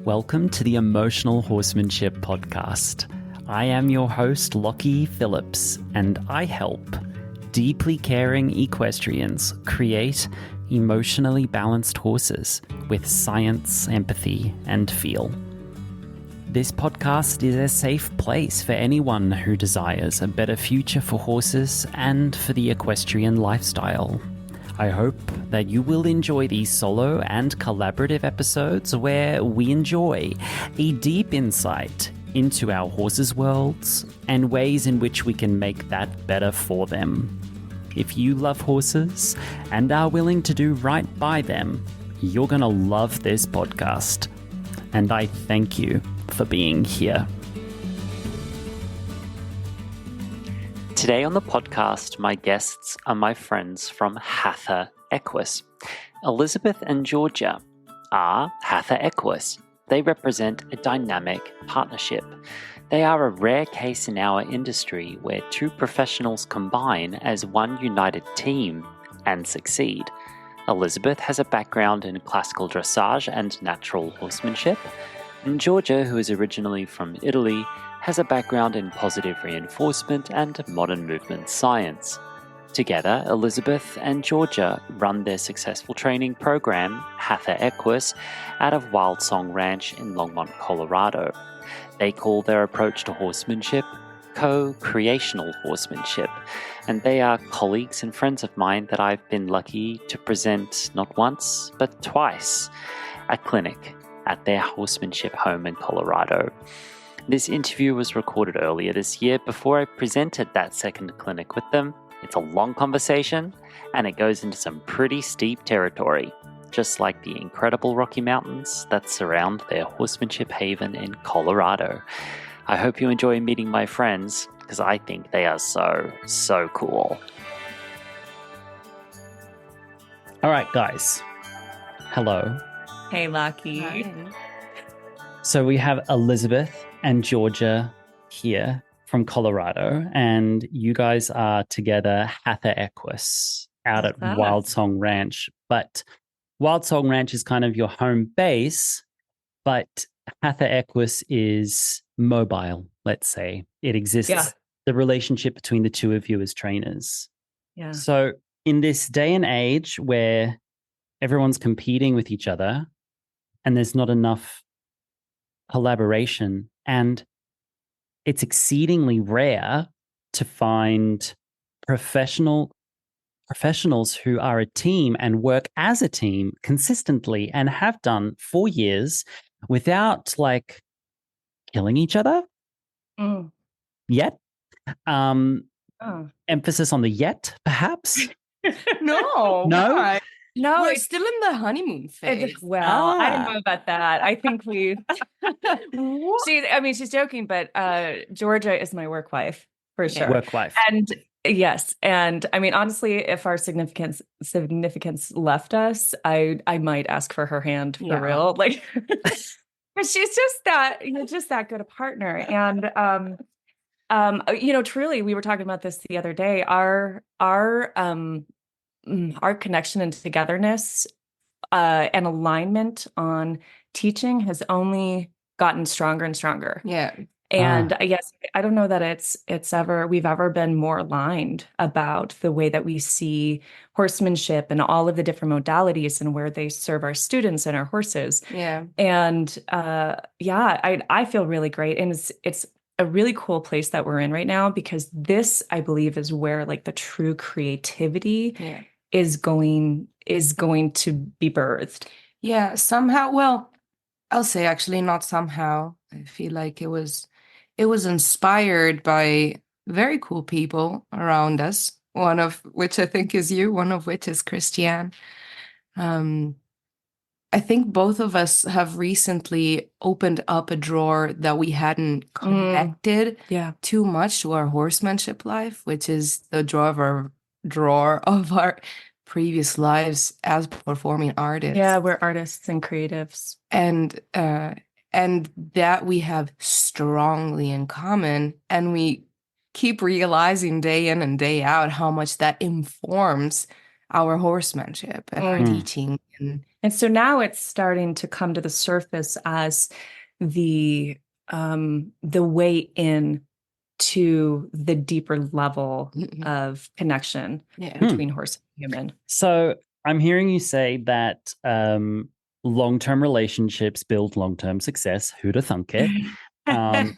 Welcome to the Emotional Horsemanship Podcast. I am your host, Lockie Phillips, and I help deeply caring equestrians create emotionally balanced horses with science, empathy, and feel. This podcast is a safe place for anyone who desires a better future for horses and for the equestrian lifestyle. I hope that you will enjoy these solo and collaborative episodes where we enjoy a deep insight into our horses' worlds and ways in which we can make that better for them. If you love horses and are willing to do right by them, you're going to love this podcast. And I thank you for being here. Today on the podcast, my guests are my friends from Hatha Equus. Elizabeth and Giorgia are Hatha Equus. They represent a dynamic partnership. They are a rare case in our industry where two professionals combine as one united team and succeed. Elizabeth has a background in classical dressage and natural horsemanship, and Giorgia, who is originally from Italy, has a background in positive reinforcement and modern movement science. Together, Elizabeth and Giorgia run their successful training program, Hatha Equus, out of Wild Song Ranch in Longmont, Colorado. They call their approach to horsemanship co-creational horsemanship, and they are colleagues and friends of mine that I've been lucky to present not once, but twice at clinic at their horsemanship home in Colorado. This interview was recorded earlier this year before I presented that second clinic with them. It's a long conversation, and it goes into some pretty steep territory, just like the incredible Rocky Mountains that surround their horsemanship haven in Colorado. I hope you enjoy meeting my friends, because I think they are so cool. All right, guys. Hello. Hey, Lucky. Hi. So we have Elizabeth and Giorgia here from Colorado, and you guys are together Hatha Equus out at Wild Song Ranch. But Wild Song Ranch is kind of your home base, but Hatha Equus is mobile, let's say. It exists. Yeah. The relationship between the two of you as trainers. Yeah. So in this day and age where everyone's competing with each other and there's not enough collaboration, and it's exceedingly rare to find professionals who are a team and work as a team consistently and have done for years without like killing each other yet. Emphasis on the yet, perhaps. No. No? Why? No, We're it's still in the honeymoon phase. I don't know about that. I think she's joking, but Giorgia is my work wife for sure. Work wife. And yes, and I mean, honestly, if our significance left us, I might ask for her hand for real, like, because she's just that good a partner. And truly, we were talking about this the other day. Our connection and togetherness and alignment on teaching has only gotten stronger and stronger. Yeah. And yes, I don't know that we've ever been more aligned about the way that we see horsemanship and all of the different modalities and where they serve our students and our horses. Yeah. And I feel really great. And it's a really cool place that we're in right now, because this, I believe, is where like the true creativity is going to be birthed. Yeah, somehow, well, I'll say actually not somehow. I feel like it was inspired by very cool people around us, one of which I think is you, one of which is Christiane. I think both of us have recently opened up a drawer that we hadn't connected too much to our horsemanship life, which is the drawer of our previous lives as performing artists. Yeah, we're artists and creatives. And that we have strongly in common. And we keep realizing day in and day out how much that informs our horsemanship and our teaching. And so now it's starting to come to the surface as the way in to the deeper level of connection between horse and human. So I'm hearing you say that long-term relationships build long-term success. Who'd have thunk it?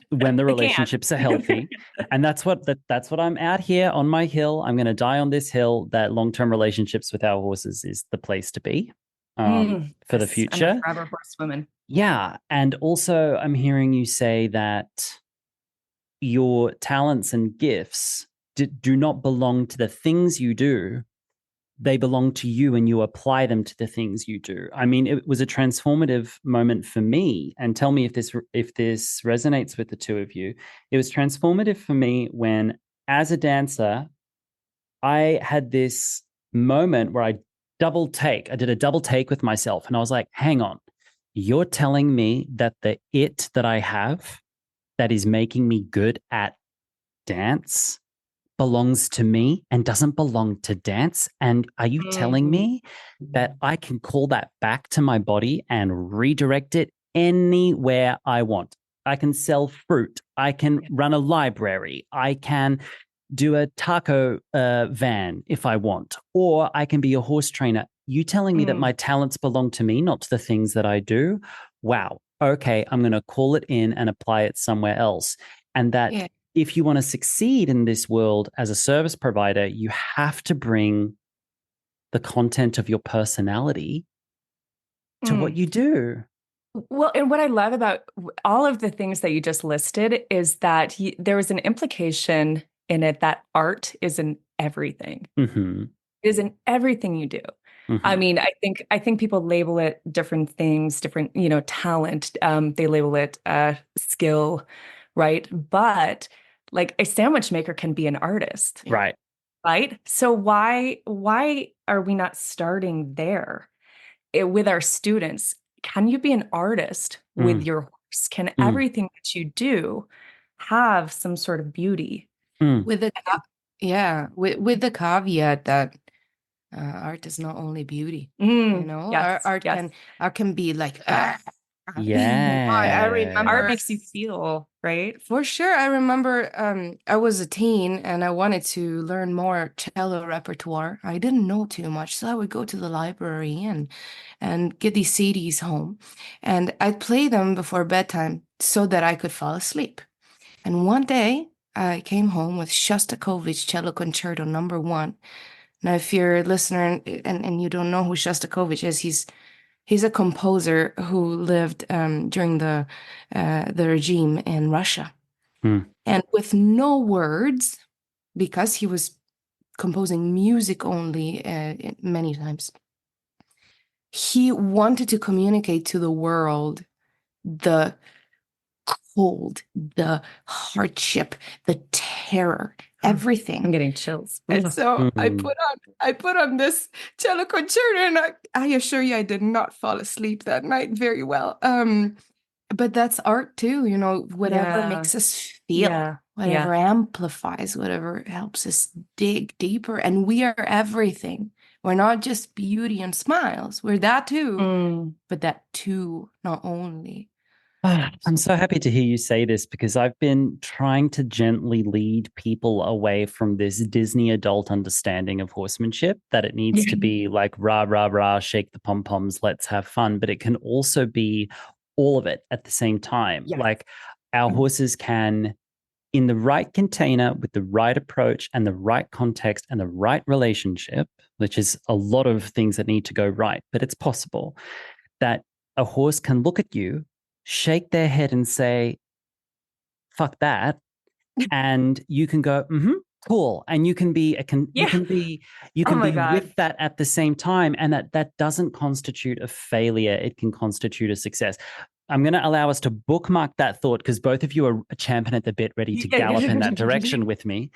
When the relationships are healthy. And that's what I'm out here on my hill. I'm going to die on this hill that long-term relationships with our horses is the place to be for the future. I'm a forever horsewoman. Yeah. And also I'm hearing you say that your talents and gifts do not belong to the things you do. They belong to you and you apply them to the things you do. I mean, it was a transformative moment for me. And tell me if this resonates with the two of you. It was transformative for me when, as a dancer, I had this moment where I did a double take with myself. And I was like, hang on, you're telling me that the it that I have that is making me good at dance belongs to me and doesn't belong to dance? And are you telling me that I can call that back to my body and redirect it anywhere I want? I can sell fruit. I can run a library. I can do a taco van if I want, or I can be a horse trainer. You telling me that my talents belong to me, not to the things that I do? Wow. Okay, I'm going to call it in and apply it somewhere else. And that if you want to succeed in this world as a service provider, you have to bring the content of your personality to what you do. Well, and what I love about all of the things that you just listed is that there was an implication in it that art is in everything. Mm-hmm. It is in everything you do. Mm-hmm. I mean, I think people label it different things, different, talent. They label it skill, right? But like a sandwich maker can be an artist, right? So why are we not starting there with our students? Can you be an artist with your horse? Can everything that you do have some sort of beauty? With the with the caveat that art is not only beauty. Yes, art can be like I remember art makes you feel, right? For sure. I remember I was a teen and I wanted to learn more cello repertoire. I didn't know too much, so I would go to the library and get these CDs home, and I'd play them before bedtime so that I could fall asleep. And one day I came home with Shostakovich Cello Concerto No. 1. Now, if you're a listener and you don't know who Shostakovich is, he's a composer who lived during the regime in Russia. And with no words, because he was composing music only many times, he wanted to communicate to the world the cold, the hardship, the terror, everything. I'm getting chills. And so I put on this cello concerto, and I assure you I did not fall asleep that night very well. But that's art too, whatever makes us feel, whatever amplifies, whatever helps us dig deeper. And we are everything. We're not just beauty and smiles. We're that too, but that too, not only. I'm so happy to hear you say this, because I've been trying to gently lead people away from this Disney adult understanding of horsemanship, that it needs to be like rah, rah, rah, shake the pom-poms, let's have fun. But it can also be all of it at the same time. Yeah. Like our horses can, in the right container, with the right approach and the right context and the right relationship, which is a lot of things that need to go right, but it's possible that a horse can look at you, shake their head and say, fuck that. And you can go, cool. And you can be with that at the same time. And that doesn't constitute a failure. It can constitute a success. I'm going to allow us to bookmark that thought, because both of you are champing at the bit, ready to gallop in that direction with me.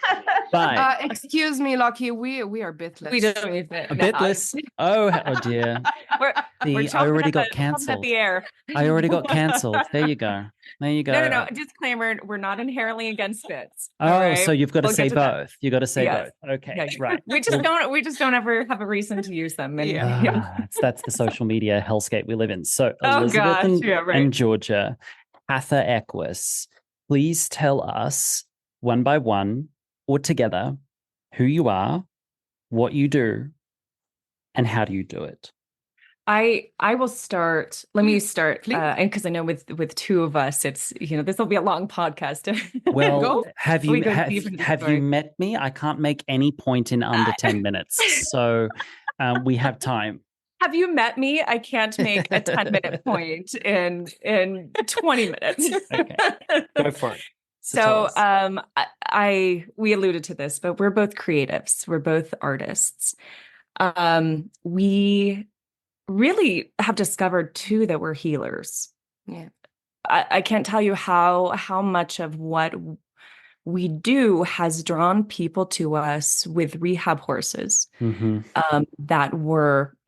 But Excuse me, Lucky. We are bitless. We don't need it. a bitless. Oh dear. We're I already got chomping at cancelled. the air. I already got cancelled. There you go. There you go. No. Disclaimer: we're not inherently against bits. Oh, right? so you've got to We'll say get to that. both. You've got to say Yes. both. Okay, Yeah. right. We just don't ever have a reason to use them. And, That's the social media hellscape we live in. So Oh, Elizabeth gosh. Yeah, right. and Georgia, Hatha Equus, please tell us one by one or together who you are, what you do, and how do you do it. I will start. Let me start, and because I know with two of us, it's this will be a long podcast. Well, have you you met me? I can't make any point in under 10 minutes, so we have time. Have you met me? I can't make a 10-minute point in 20 minutes. Okay, go for it. So we alluded to this, but we're both creatives. We're both artists. We really have discovered too that we're healers. Yeah. I can't tell you how much of what we do has drawn people to us with rehab horses.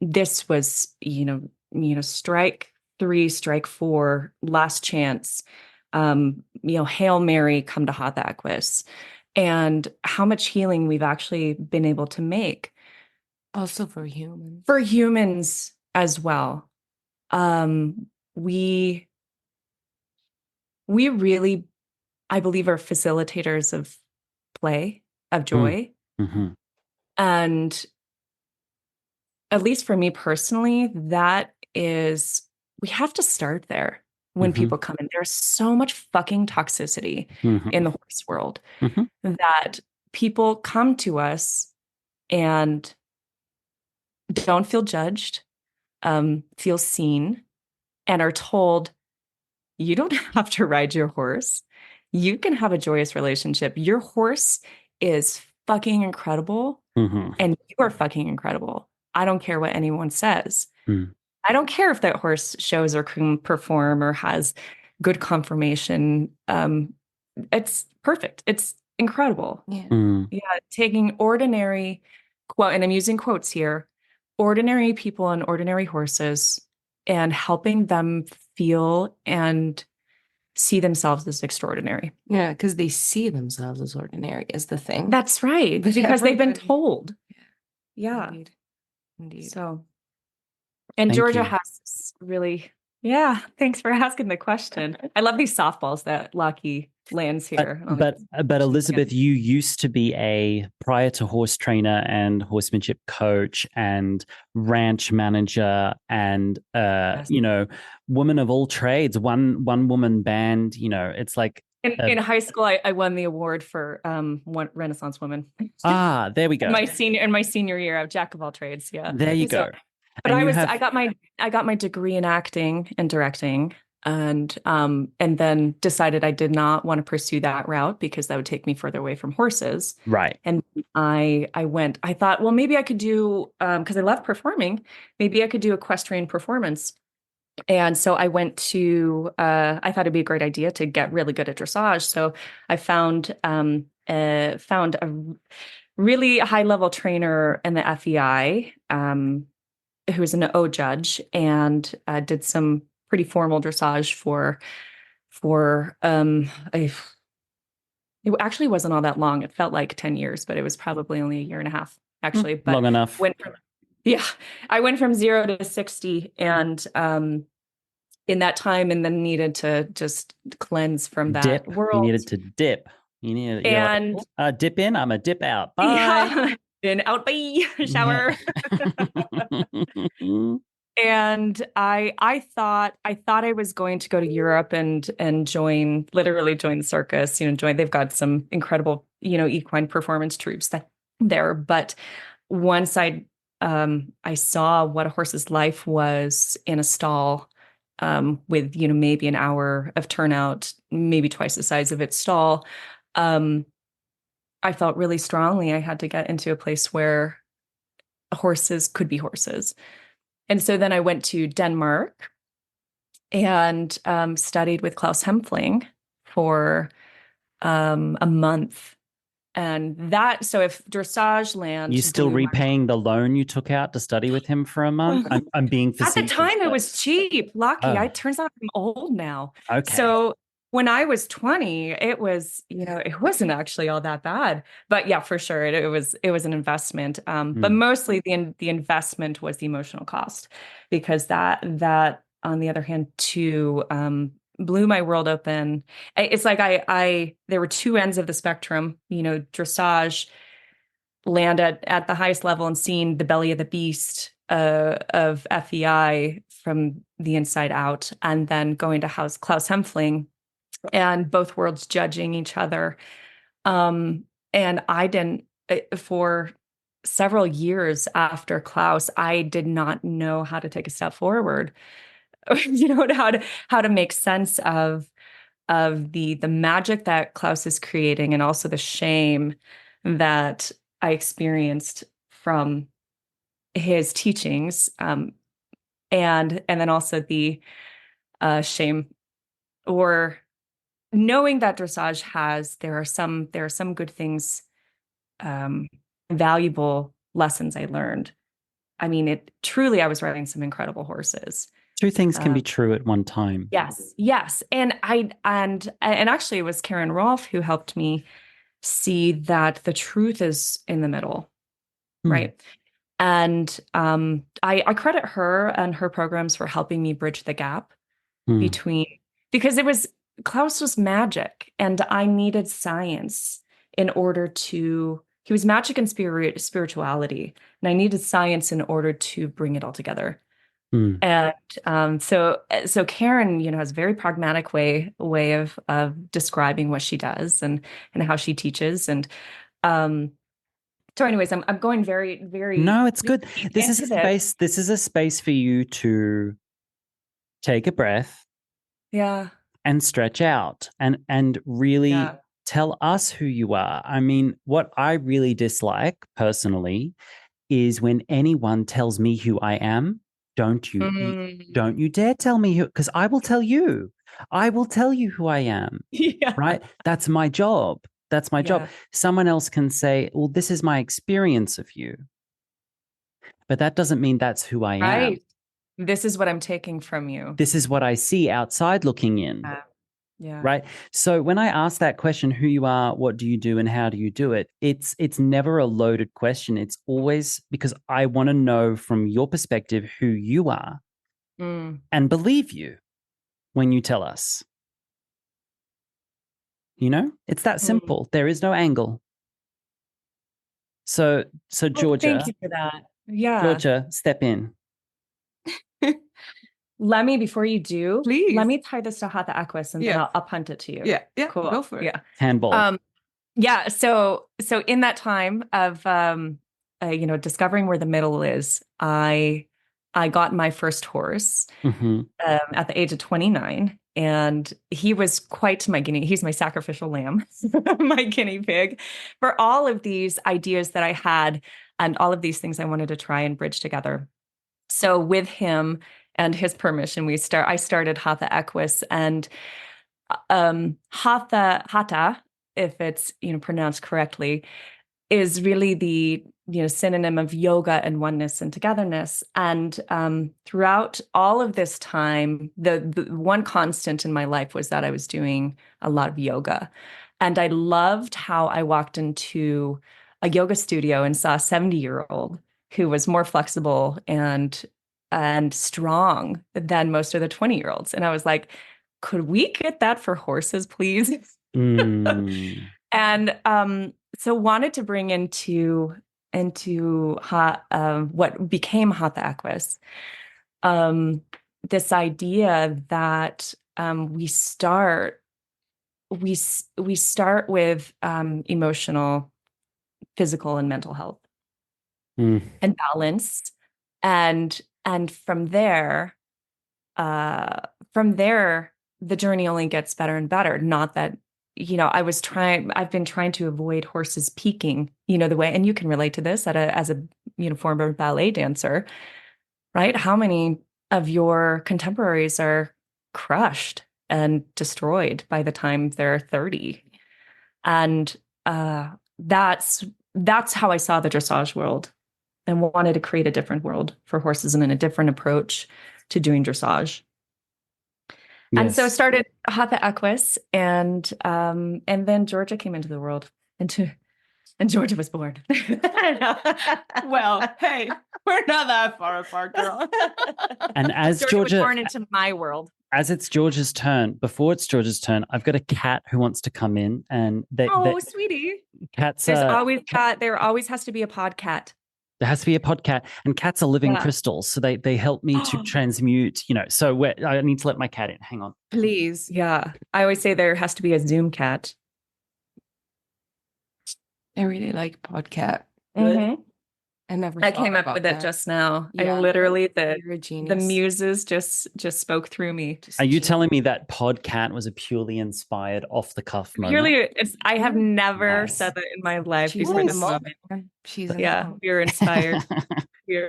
This was strike 3, strike 4, last chance, Hail Mary, come to Hatha Equus, and how much healing we've actually been able to make. Also for humans. For humans as well. We really, I believe, are facilitators of play, of joy. And at least for me personally, we have to start there when people come in. There's so much fucking toxicity in the horse world that people come to us and don't feel judged, feel seen, and are told, you don't have to ride your horse. You can have a joyous relationship. Your horse is fucking incredible, and you are fucking incredible. I don't care what anyone says. I don't care if that horse shows or can perform or has good conformation. It's perfect. It's incredible. Yeah. Taking ordinary, quote, and I'm using quotes here, ordinary people on ordinary horses and helping them feel and see themselves as extraordinary. Yeah, because they see themselves as ordinary is the thing. That's right. Because they've been told. Yeah. Indeed. So, and Thank Georgia you. has this really, thanks for asking the question. I love these softballs that Lucky lands here. But Elizabeth, you used to be prior to horse trainer and horsemanship coach and ranch manager and Yes. woman of all trades, one woman band. It's like in high school, I won the award for one Renaissance woman. There we go. In my senior year, of jack of all trades. Yeah, there you go. But I got my degree in acting and directing. And then decided I did not want to pursue that route because that would take me further away from horses. Right. And I thought, well, maybe I could do, because I love performing, maybe I could do equestrian performance. And so I went to, I thought it'd be a great idea to get really good at dressage. So I found a really high level trainer in the FEI, who was an O judge, and did some pretty formal dressage it actually wasn't all that long. It felt like 10 years, but it was probably only a year and a half actually. But long enough. I went from 0 to 60 and in that time, and then needed to just cleanse from that world. You needed to dip. Dip in, I'm a dip out. Bye. Yeah. In, out, bye, shower. And I thought I was going to go to Europe and literally join the circus, they've got some incredible, equine performance troops there. But once I saw what a horse's life was in a stall, with, maybe an hour of turnout, maybe twice the size of its stall, I felt really strongly I had to get into a place where horses could be horses. And so then I went to Denmark and studied with Klaus Hempfling for a month. So if dressage land, You still repaying the loan you took out to study with him for a month? I'm being facetious. At the time, it was cheap. Lucky. It turns out I'm old now. Okay. So when I was 20, it was, it wasn't actually all that bad. But yeah, for sure, it was an investment. But mostly the investment was the emotional cost, because that on the other hand too blew my world open. It's like there were two ends of the spectrum. Dressage, land at the highest level and seeing the belly of the beast of FEI from the inside out, and then going to Klaus Hempfling, and both worlds judging each other. And I didn't, for several years after Klaus, I did not know how to take a step forward. How to make sense of the magic that Klaus is creating, and also the shame that I experienced from his teachings, and then also the shame, or knowing that dressage there are some good things, valuable lessons I learned. I mean, I was riding some incredible horses. Two things can be true at one time. Yes. And actually it was Karen Rolfe who helped me see that the truth is in the middle. Right. And I credit her and her programs for helping me bridge the gap between, because Klaus was magic and I needed science in order to, he was magic and spirituality, and I needed science in order to bring it all together. And so Karen, has a very pragmatic way of describing what she does and how she teaches. And so anyways, I'm going very, very. No, it's good. This is a space. This is a space for you to take a breath. Yeah. And stretch out and really tell us who you are. I mean, what I really dislike personally is when anyone tells me who I am. Don't you dare tell me who, because I will tell you. I will tell you who I am. Yeah. Right? That's my job. That's my job. Someone else can say, well, this is my experience of you. But that doesn't mean that's who I am. Right. This is what I'm taking from you. This is what I see outside looking in. Yeah. Right. So when I ask that question, who you are, what do you do, and how do you do it? It's never a loaded question. It's always because I want to know from your perspective who you are and believe you when you tell us. It's that simple. There is no angle. So Giorgia. Thank you for that. Yeah. Giorgia, step in. Let me, before you do, please, let me tie this to Hatha Equus and then I'll punt it to you. Yeah. Cool. Go for it. Yeah. Handball. Yeah. So in that time of, discovering where the middle is, I got my first horse at the age of 29, and he was quite my he's my sacrificial lamb, my guinea pig for all of these ideas that I had and all of these things I wanted to try and bridge together. So with him and his permission, I started Hatha Equus, and Hatha, if it's pronounced correctly, is really the synonym of yoga and oneness and togetherness. And throughout all of this time, the one constant in my life was that I was doing a lot of yoga, and I loved how I walked into a yoga studio and saw a 70-year-old who was more flexible and strong than most of the 20-year-olds. And I was like, could we get that for horses, please? And so wanted to bring into what became Hatha Equus, this idea that we start with emotional, physical, and mental health and balance, and from there, the journey only gets better and better. Not that, I've been trying to avoid horses peaking, the way, and you can relate to this as a former ballet dancer, right? How many of your contemporaries are crushed and destroyed by the time they're 30? And that's how I saw the dressage world and wanted to create a different world for horses and a different approach to doing dressage. And so I started Hatha Equus, and then Giorgia came into the world, and Giorgia was born. Well, hey, we're not that far apart, girl. And as Giorgia was born into my world. As it's Georgia's turn, before it's Georgia's turn, I've got a cat who wants to come in, and sweetie, cats. There always has to be a pod cat. There has to be a podcat, and cats are living crystals, so they help me to transmute. So I need to let my cat in. Hang on, please. Yeah, I always say there has to be a Zoom cat. I really like podcat. Mm-hmm. I came up with it just now. Yeah. I literally the muses just spoke through me. Are you telling me that podcat was a purely inspired off the cuff moment? Purely, I have never said that in my life before this moment. You're inspired.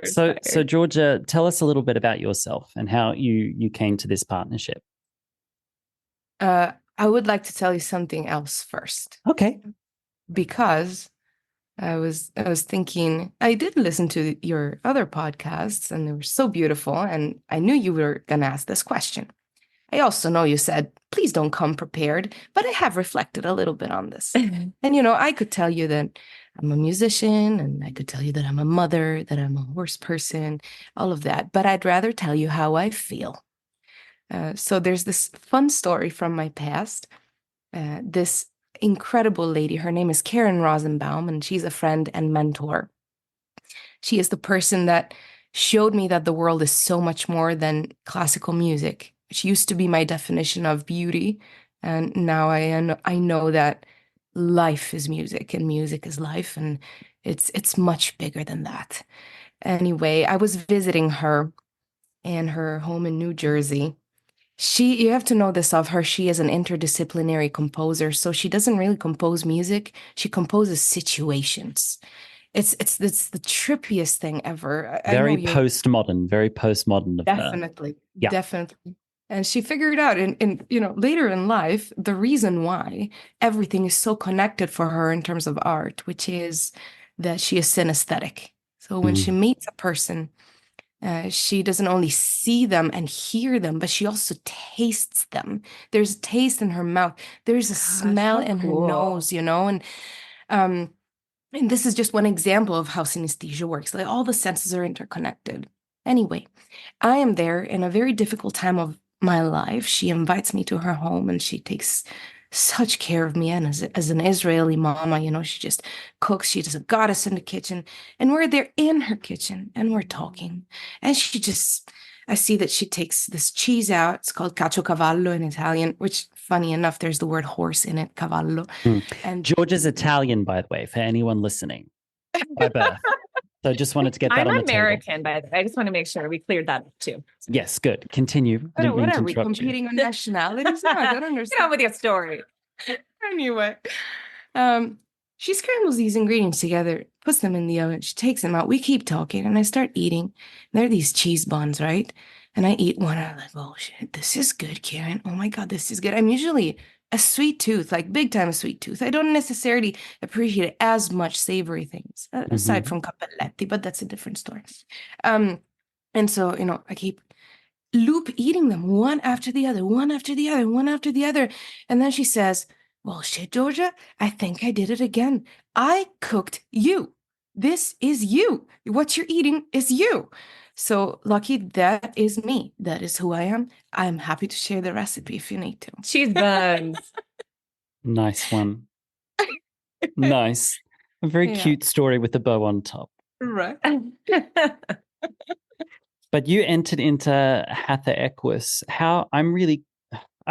So Giorgia, tell us a little bit about yourself and how you came to this partnership. I would like to tell you something else first. Okay. Because I was thinking, I did listen to your other podcasts and they were so beautiful, and I knew you were going to ask this question. I also know you said, please don't come prepared, but I have reflected a little bit on this. And, I could tell you that I'm a musician, and I could tell you that I'm a mother, that I'm a horse person, all of that, but I'd rather tell you how I feel. So there's this fun story from my past. This incredible lady, her name is Karen Rosenbaum, and she's a friend and mentor. She is the person that showed me that the world is so much more than classical music. She used to be my definition of beauty, and now I know that life is music and music is life, and it's much bigger than that. Anyway, I was visiting her in her home in New Jersey. You have to know this of her. She is an interdisciplinary composer, so she doesn't really compose music. She composes situations. It's the trippiest thing ever. Very postmodern of definitely, her. Yeah. Definitely. And she figured out in later in life, the reason why everything is so connected for her in terms of art, which is that she is synesthetic. So when she meets a person, she doesn't only see them and hear them, but she also tastes them. There's a taste in her mouth. There's a smell in her nose, and this is just one example of how synesthesia works. Like, all the senses are interconnected. Anyway, I am there in a very difficult time of my life. She invites me to her home, and she takes such care of me. And as an Israeli mama, she just cooks. She is a goddess in the kitchen. And we're there in her kitchen, and we're talking. And I see that she takes this cheese out. It's called caciocavallo in Italian, which, funny enough, there's the word horse in it, cavallo. And Georgia's Italian, by the way, for anyone listening, by birth. So I just wanted to get that on the table. I'm American, by the way. I just want to make sure we cleared that up too. Yes, good. Continue. What are we competing on nationalities? No, I don't understand. Get on with your story. Anyway, she scrambles these ingredients together, puts them in the oven. She takes them out. We keep talking, and I start eating. And there are these cheese buns, right? And I eat one, and I'm like, oh shit, this is good, Karen. Oh my God, this is good. I'm usually a sweet tooth, like big time sweet tooth. I don't necessarily appreciate as much savory things, aside from cappelletti, but that's a different story. And so, I keep loop eating them one after the other, one after the other, one after the other. And then she says, well, shit, Giorgia, I think I did it again. I cooked you. This is you. What you're eating is you. So, Lucky, that is me. That is who I am. I'm happy to share the recipe if you need to. Cheese buns. Nice one. Nice. A very cute story with a bow on top. Right. But you entered into Hatha Equus. I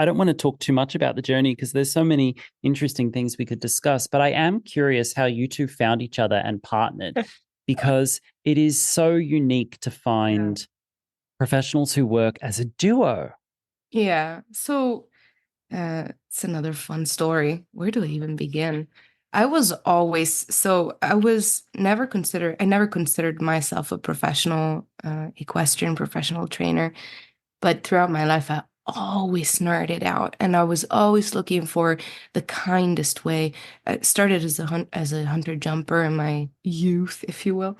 don't want to talk too much about the journey because there's so many interesting things we could discuss, but I am curious how you two found each other and partnered, because it is so unique to find professionals who work as a duo. Yeah. So it's another fun story. Where do I even begin? I never considered myself a professional equestrian professional trainer, but throughout my life, always nerded out, and I was always looking for the kindest way. I started as a hunter jumper in my youth, if you will.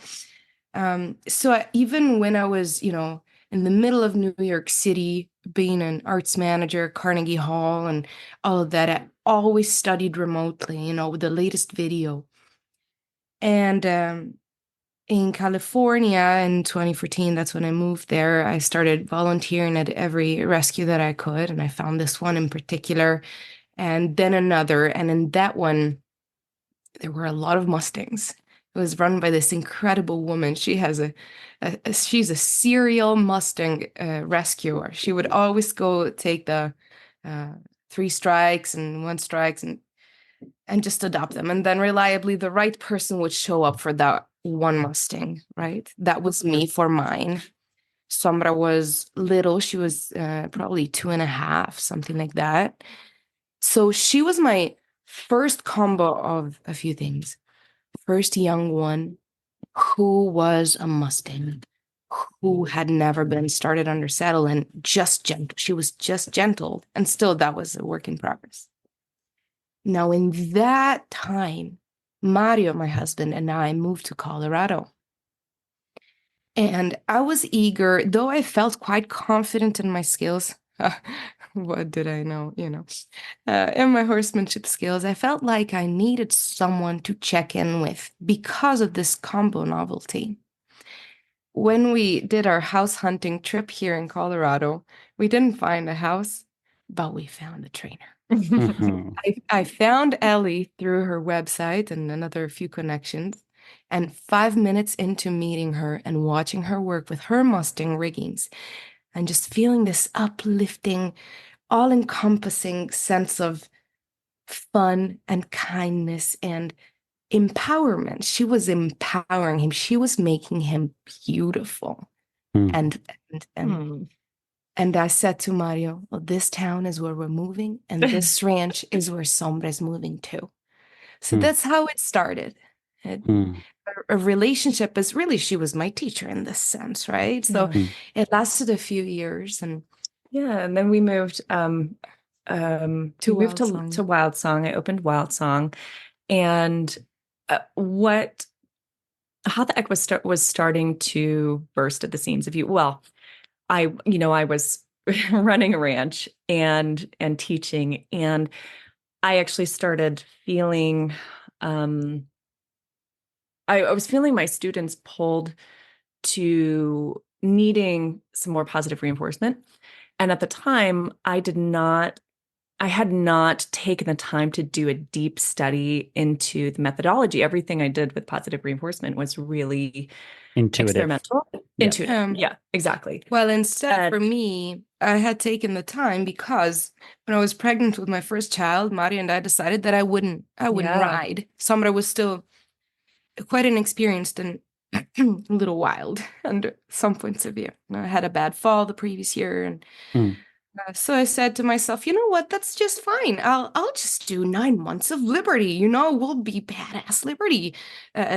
Even when I was, in the middle of New York City, being an arts manager, Carnegie Hall, and all of that, I always studied remotely, with the latest video. And in California in 2014, that's when I moved there. I started volunteering at every rescue that I could, and I found this one in particular, and then another. And in that one, there were a lot of Mustangs. It was run by this incredible woman. She has she's a serial Mustang rescuer. She would always go take the 3 strikes and 1 strikes and just adopt them. And then reliably, the right person would show up for that one Mustang, right? That was me for mine. Sombra was little. She was probably 2.5, something like that. So she was my first combo of a few things. First young one who was a Mustang, who had never been started under saddle and just gentle. She was just gentle. And still, that was a work in progress. Now, in that time, Mario, my husband, and I moved to Colorado. And I was eager, though I felt quite confident in my skills. What did I know, in my horsemanship skills, I felt like I needed someone to check in with because of this combo novelty. When we did our house hunting trip here in Colorado, we didn't find a house, but we found a trainer. I found Ellie through her website and another few connections. And 5 minutes into meeting her and watching her work with her Mustang riggings, and just feeling this uplifting, all-encompassing sense of fun and kindness and empowerment. She was empowering him. She was making him beautiful. And I said to Mario, well, this town is where we're moving, and this ranch is where Sombra is moving to. So that's how it started. A relationship is really, she was my teacher in this sense, right? So it lasted a few years, and then we moved to Wild Song. I opened Wild Song, and what Hatha Equus was starting to burst at the seams. I was running a ranch and teaching, and I actually started feeling I was feeling my students pulled to needing some more positive reinforcement. And at the time, I had not taken the time to do a deep study into the methodology. Everything I did with positive reinforcement was really experimental. Intuitive. Yeah, exactly. Well, instead, for me, I had taken the time because when I was pregnant with my first child, Mari and I decided that I wouldn't ride. Sombra was still quite inexperienced and a little wild under some points of view. I had a bad fall the previous year, and so I said to myself, you know what? That's just fine. I'll just do 9 months of Liberty. We'll be badass Liberty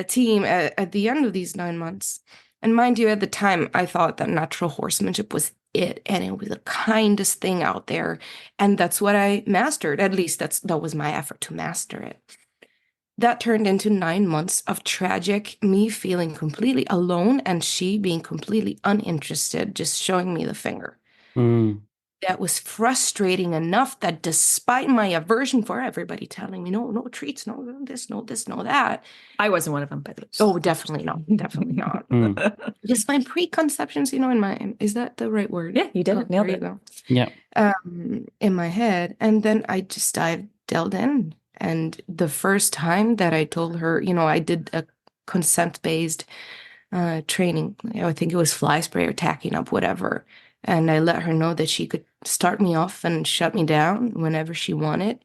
team at the end of these 9 months. And mind you, at the time, I thought that natural horsemanship was it, and it was the kindest thing out there. And that's what I mastered. At least that was my effort to master it. That turned into 9 months of tragic, me feeling completely alone and she being completely uninterested, just showing me the finger. That was frustrating enough that despite my aversion for everybody telling me, no treats, no this, no that. I wasn't one of them, by the way. Oh, definitely not. Definitely not. Just my preconceptions, is that the right word? Yeah, you did. Nailed it. Go. Yeah. In my head. And then I just delved in. And the first time that I told her, I did a consent-based training. I think it was fly spray or tacking up, whatever. And I let her know that she could start me off and shut me down whenever she wanted.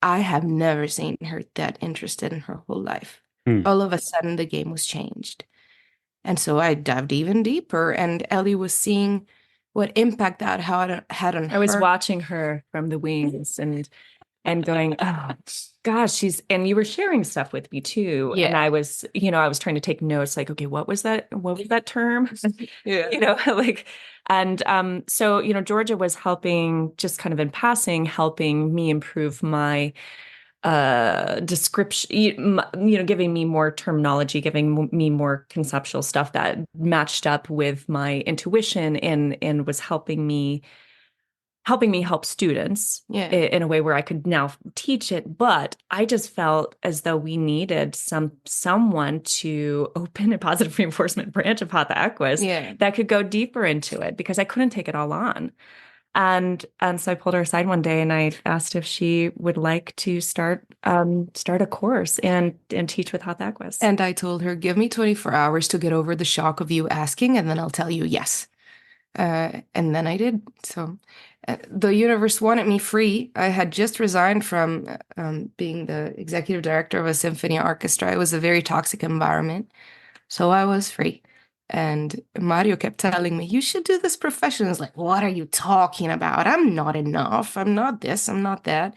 I have never seen her that interested in her whole life. All of a sudden, the game was changed. And so I dived even deeper, and Ellie was seeing what impact that had on her. I was watching her from the wings, and and going, oh gosh, and you were sharing stuff with me too. Yeah. And I was, I was trying to take notes like, okay, what was that? What was that term? Yeah. So, Georgia was helping just kind of in passing, helping me improve my description, giving me more terminology, giving me more conceptual stuff that matched up with my intuition and was helping me help students in a way where I could now teach it. But I just felt as though we needed someone to open a positive reinforcement branch of Hatha Equus that could go deeper into it, because I couldn't take it all on. And so I pulled her aside one day and I asked if she would like to start a course and teach with Hatha Equus. And I told her, give me 24 hours to get over the shock of you asking, and then I'll tell you yes. And then I did. So the universe wanted me free. I had just resigned from being the executive director of a symphony orchestra. It was a very toxic environment. So I was free. And Mario kept telling me, you should do this profession. I was like, what are you talking about? I'm not enough. I'm not this. I'm not that.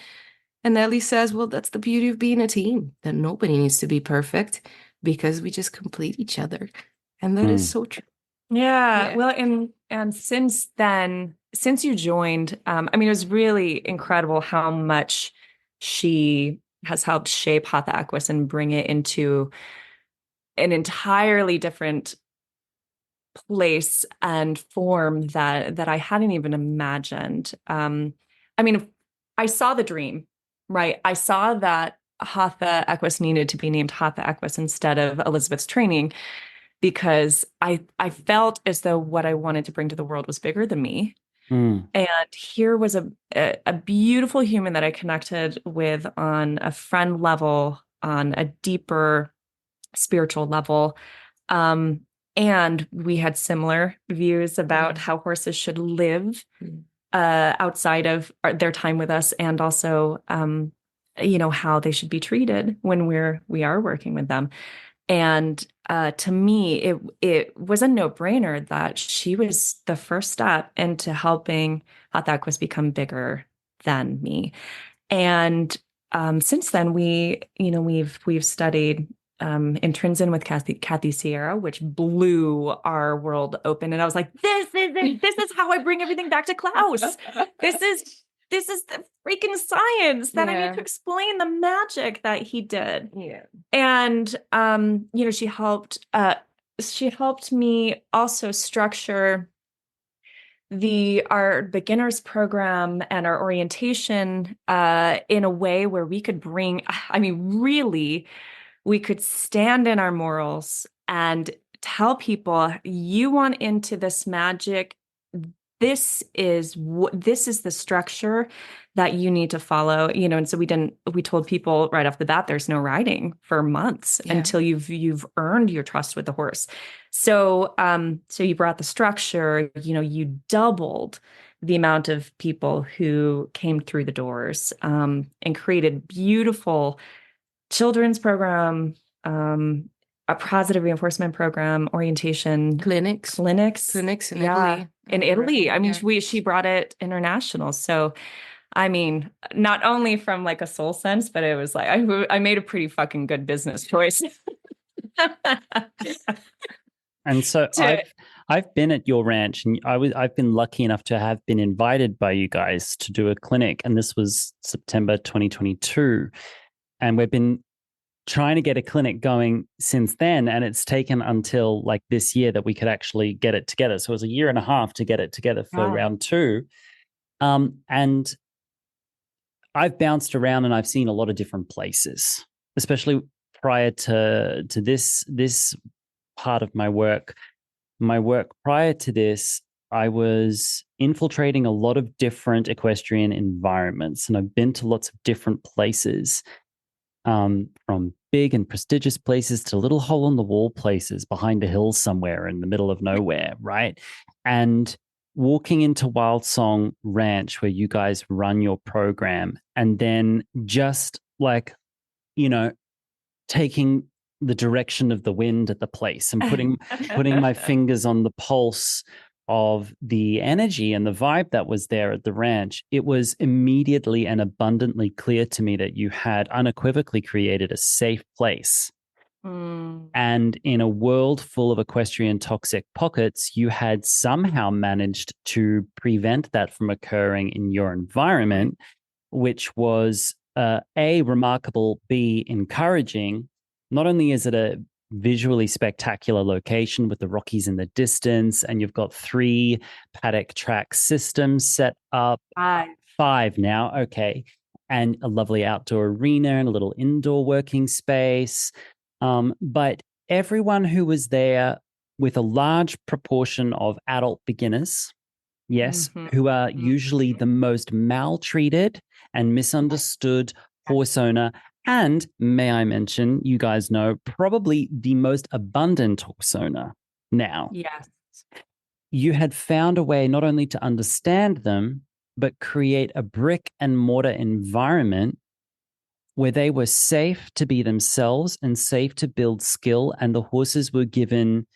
And Ellie says, well, that's the beauty of being a team, that nobody needs to be perfect because we just complete each other. And that is so true. Yeah. Well, and since then, since you joined, it was really incredible how much she has helped shape Hatha Equus and bring it into an entirely different place and form that I hadn't even imagined. I saw the dream, right? I saw that Hatha Equus needed to be named Hatha Equus instead of Elizabeth's training, because I felt as though what I wanted to bring to the world was bigger than me. And here was a beautiful human that I connected with on a friend level, on a deeper spiritual level. And we had similar views about how horses should live outside of their time with us, and also, how they should be treated when we are working with them. And to me, it was a no-brainer that she was the first step into helping Hatha Equus become bigger than me. And since then, we've studied in Trinzen with Kathy Sierra, which blew our world open. And I was like, this is how I bring everything back to Klaus. This is the freaking science that I need to explain the magic that he did. Yeah. And she helped me also structure our beginners program and our orientation in a way where we could really, we could stand in our morals and tell people, you want into this magic, this is the structure that you need to follow, and so we told people right off the bat, there's no riding for months until you've earned your trust with the horse. So you brought the structure, you doubled the amount of people who came through the doors, and created beautiful children's program, a positive reinforcement program, orientation clinics in Italy. In Italy. She brought it international. So, not only from like a soul sense, but it was like, I made a pretty fucking good business choice. And so I've been at your ranch, and I've been lucky enough to have been invited by you guys to do a clinic. And this was September 2022. And we've been trying to get a clinic going since then, and it's taken until like this year that we could actually get it together. So it was a year and a half to get it together for round 2. And I've bounced around and I've seen a lot of different places, especially prior to this part of my work. My work prior to this, I was infiltrating a lot of different equestrian environments, and I've been to lots of different places. From big and prestigious places to little hole-in-the-wall places behind a hill somewhere in the middle of nowhere, right? And walking into Wild Song Ranch, where you guys run your program, and then just like, taking the direction of the wind at the place and putting my fingers on the pulse of the energy and the vibe that was there at the ranch, it was immediately and abundantly clear to me that you had unequivocally created a safe place. And in a world full of equestrian toxic pockets, you had somehow managed to prevent that from occurring in your environment, which was A, remarkable, B, encouraging. Not only is it a visually spectacular location with the Rockies in the distance, and you've got 3 paddock track systems set up. 5 now, okay. And a lovely outdoor arena and a little indoor working space. But everyone who was there, with a large proportion of adult beginners, yes, who are usually the most maltreated and misunderstood horse owner, and may I mention, you guys know, probably the most abundant horse owner now. Yes. You had found a way not only to understand them, but create a brick and mortar environment where they were safe to be themselves and safe to build skill, and the horses were given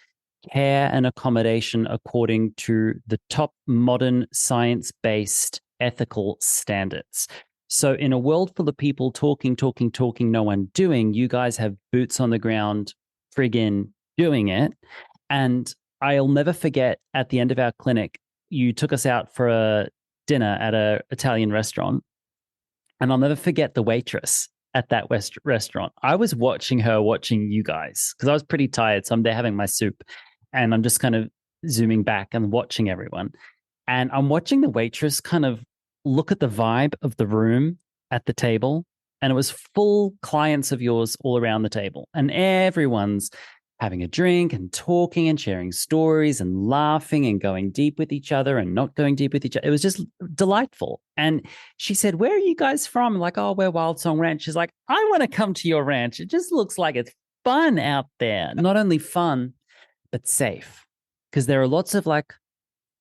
care and accommodation according to the top modern science-based ethical standards. So in a world full of people talking, no one doing, you guys have boots on the ground friggin' doing it. And I'll never forget, at the end of our clinic, you took us out for a dinner at an Italian restaurant. And I'll never forget the waitress at that restaurant. I was watching you guys, because I was pretty tired. So I'm there having my soup, and I'm just kind of zooming back and watching everyone. And I'm watching the waitress kind of look at the vibe of the room at the table. And it was full clients of yours all around the table. And everyone's having a drink and talking and sharing stories and laughing and going deep with each other and not going deep with each other. It was just delightful. And she said, "Where are you guys from?" I'm like, "Oh, we're Wild Song Ranch." She's like, "I want to come to your ranch. It just looks like it's fun out there." Not only fun, but safe. Because there are lots of like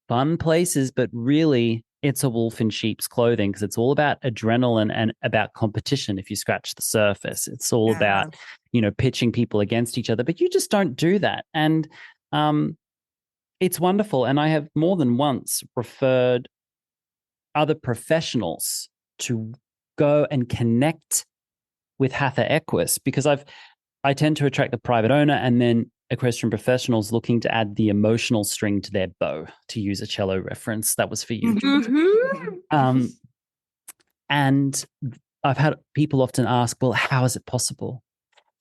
fun places, but really it's a wolf in sheep's clothing, because it's all about adrenaline and about competition. If you scratch the surface, it's all about, pitching people against each other, but you just don't do that. And it's wonderful. And I have more than once referred other professionals to go and connect with Hatha Equus, because I tend to attract the private owner and then equestrian professionals looking to add the emotional string to their bow, to use a cello reference. That was for you. And I've had people often ask, well, how is it possible?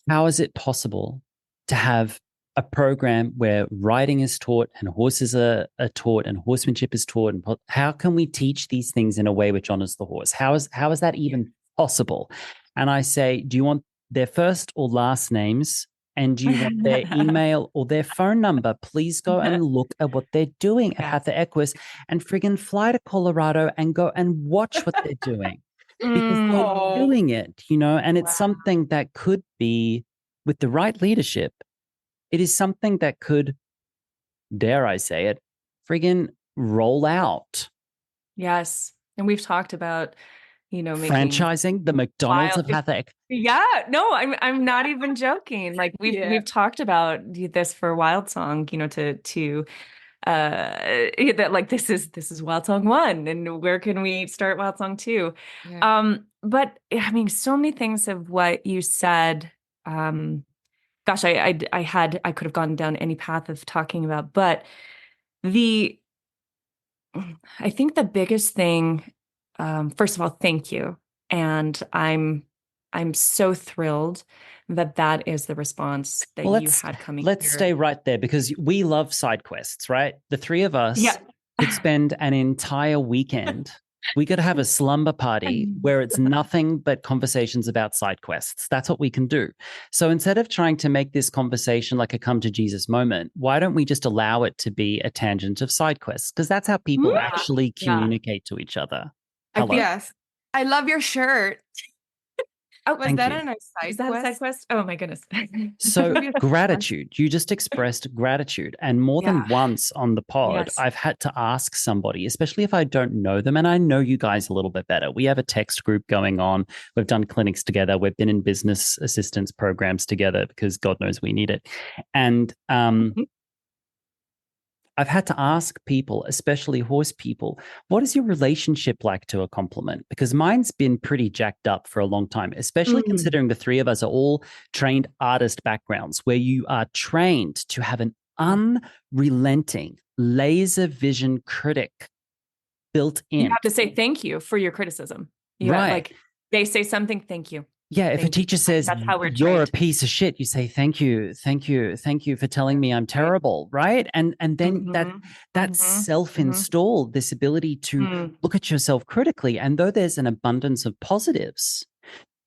How is it possible to have a program where riding is taught and horses are taught and horsemanship is taught? And how can we teach these things in a way which honors the horse? How is that even possible? And I say, do you want their first or last names? And do you want their email or their phone number? Please go and look at what they're doing at Hatha Equus, and friggin' fly to Colorado and go and watch what they're doing. Because they're doing it, and it's something that could be, with the right leadership, it is something that could, dare I say it, friggin' roll out. Yes. And we've talked about, making franchising the McDonald's of Hatha Equus. Yeah, no, I'm not even joking. Like we've talked about this for Wild Song, to that like this is Wild Song 1, and where can we start Wild Song 2? Yeah. But I mean, so many things of what you said, gosh, I could have gone down any path of talking about, but I think the biggest thing, first of all, thank you. And I'm so thrilled that is the response that you had coming. Let's stay right there, because we love side quests, right? The three of us could spend an entire weekend. We could have a slumber party where it's nothing but conversations about side quests. That's what we can do. So instead of trying to make this conversation like a come to Jesus moment, why don't we just allow it to be a tangent of side quests? Because that's how people actually communicate to each other. Hello. Yes. I love your shirt. Oh, was that a nice side quest? Is that a side quest? Oh my goodness. So gratitude. You just expressed gratitude. And more than once on the pod, I've had to ask somebody, especially if I don't know them. And I know you guys a little bit better. We have a text group going on. We've done clinics together. We've been in business assistance programs together, because God knows we need it. And I've had to ask people, especially horse people, what is your relationship like to a compliment? Because mine's been pretty jacked up for a long time, especially considering the three of us are all trained artist backgrounds, where you are trained to have an unrelenting laser vision critic built in. You have to say thank you for your criticism. Right. Like they say something, thank you. Yeah, if a teacher says that's how we're you're trained. a piece of shit, you say thank you for telling me I'm terrible, right? And then that self-installed this ability to look at yourself critically. And though there's an abundance of positives,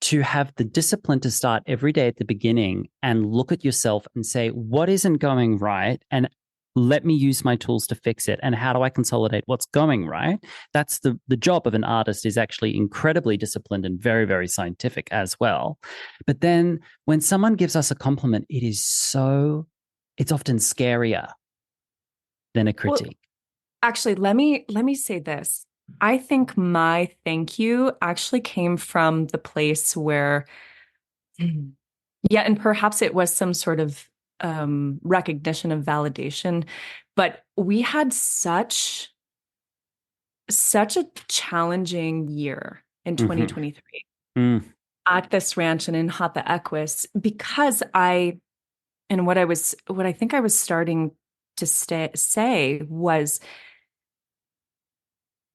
to have the discipline to start every day at the beginning and look at yourself and say, what isn't going right? And let me use my tools to fix it. And how do I consolidate what's going right? That's the job of an artist, is actually incredibly disciplined and very, very scientific as well. But then when someone gives us a compliment, it's often scarier than a critique. Well, actually, let me say this. I think my thank you actually came from the place where, and perhaps it was some sort of recognition of validation, but we had such a challenging year in 2023 at this ranch and in Hatha Equus, because what I think I was starting to say was,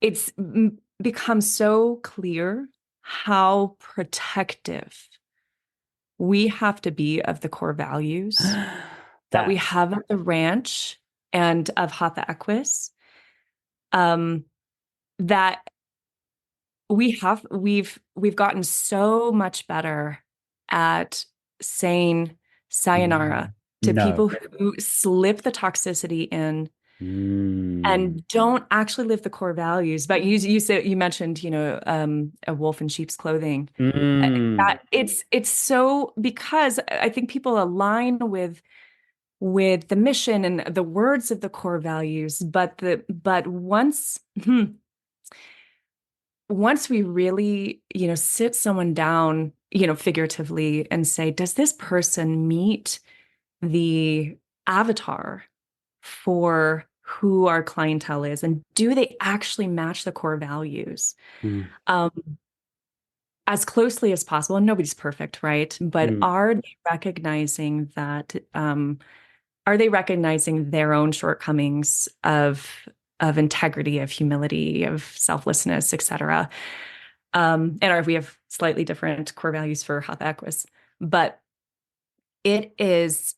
it's become so clear how protective we have to be of the core values that we have at the ranch and of Hatha Equus. That we've gotten so much better at saying sayonara to people who slip the toxicity in and don't actually live the core values. But you mentioned, a wolf in sheep's clothing. That it's so, because I think people align with the mission and the words of the core values, but once we really, sit someone down, figuratively, and say, does this person meet the avatar for who our clientele is? And do they actually match the core values? As closely as possible? And nobody's perfect, right? But are they recognizing that, are they recognizing their own shortcomings of integrity, of humility, of selflessness, etc.? And we have slightly different core values for Hatha Equus, but it has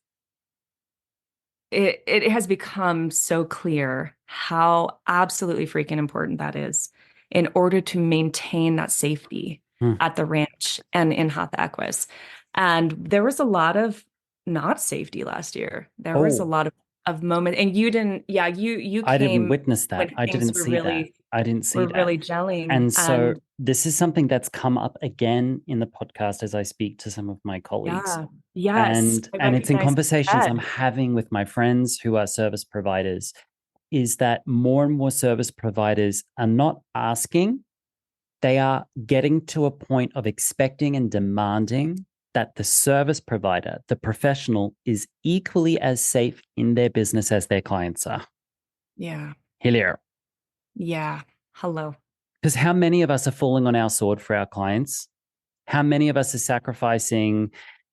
become so clear how absolutely freaking important that is in order to maintain that safety at the ranch and in Hatha Equus. And there was a lot of not safety last year. There was a lot of moments, and you didn't. Yeah, you. I didn't witness that. I didn't see that. I didn't see that. Really gelling. And so this is something that's come up again in the podcast as I speak to some of my colleagues. Yeah. Yes. And it's in conversations I'm having with my friends who are service providers, is that more and more service providers are not asking, they are getting to a point of expecting and demanding that the service provider, the professional, is equally as safe in their business as their clients are. Yeah. Hello. Yeah. Hello. Because how many of us are falling on our sword for our clients? How many of us are sacrificing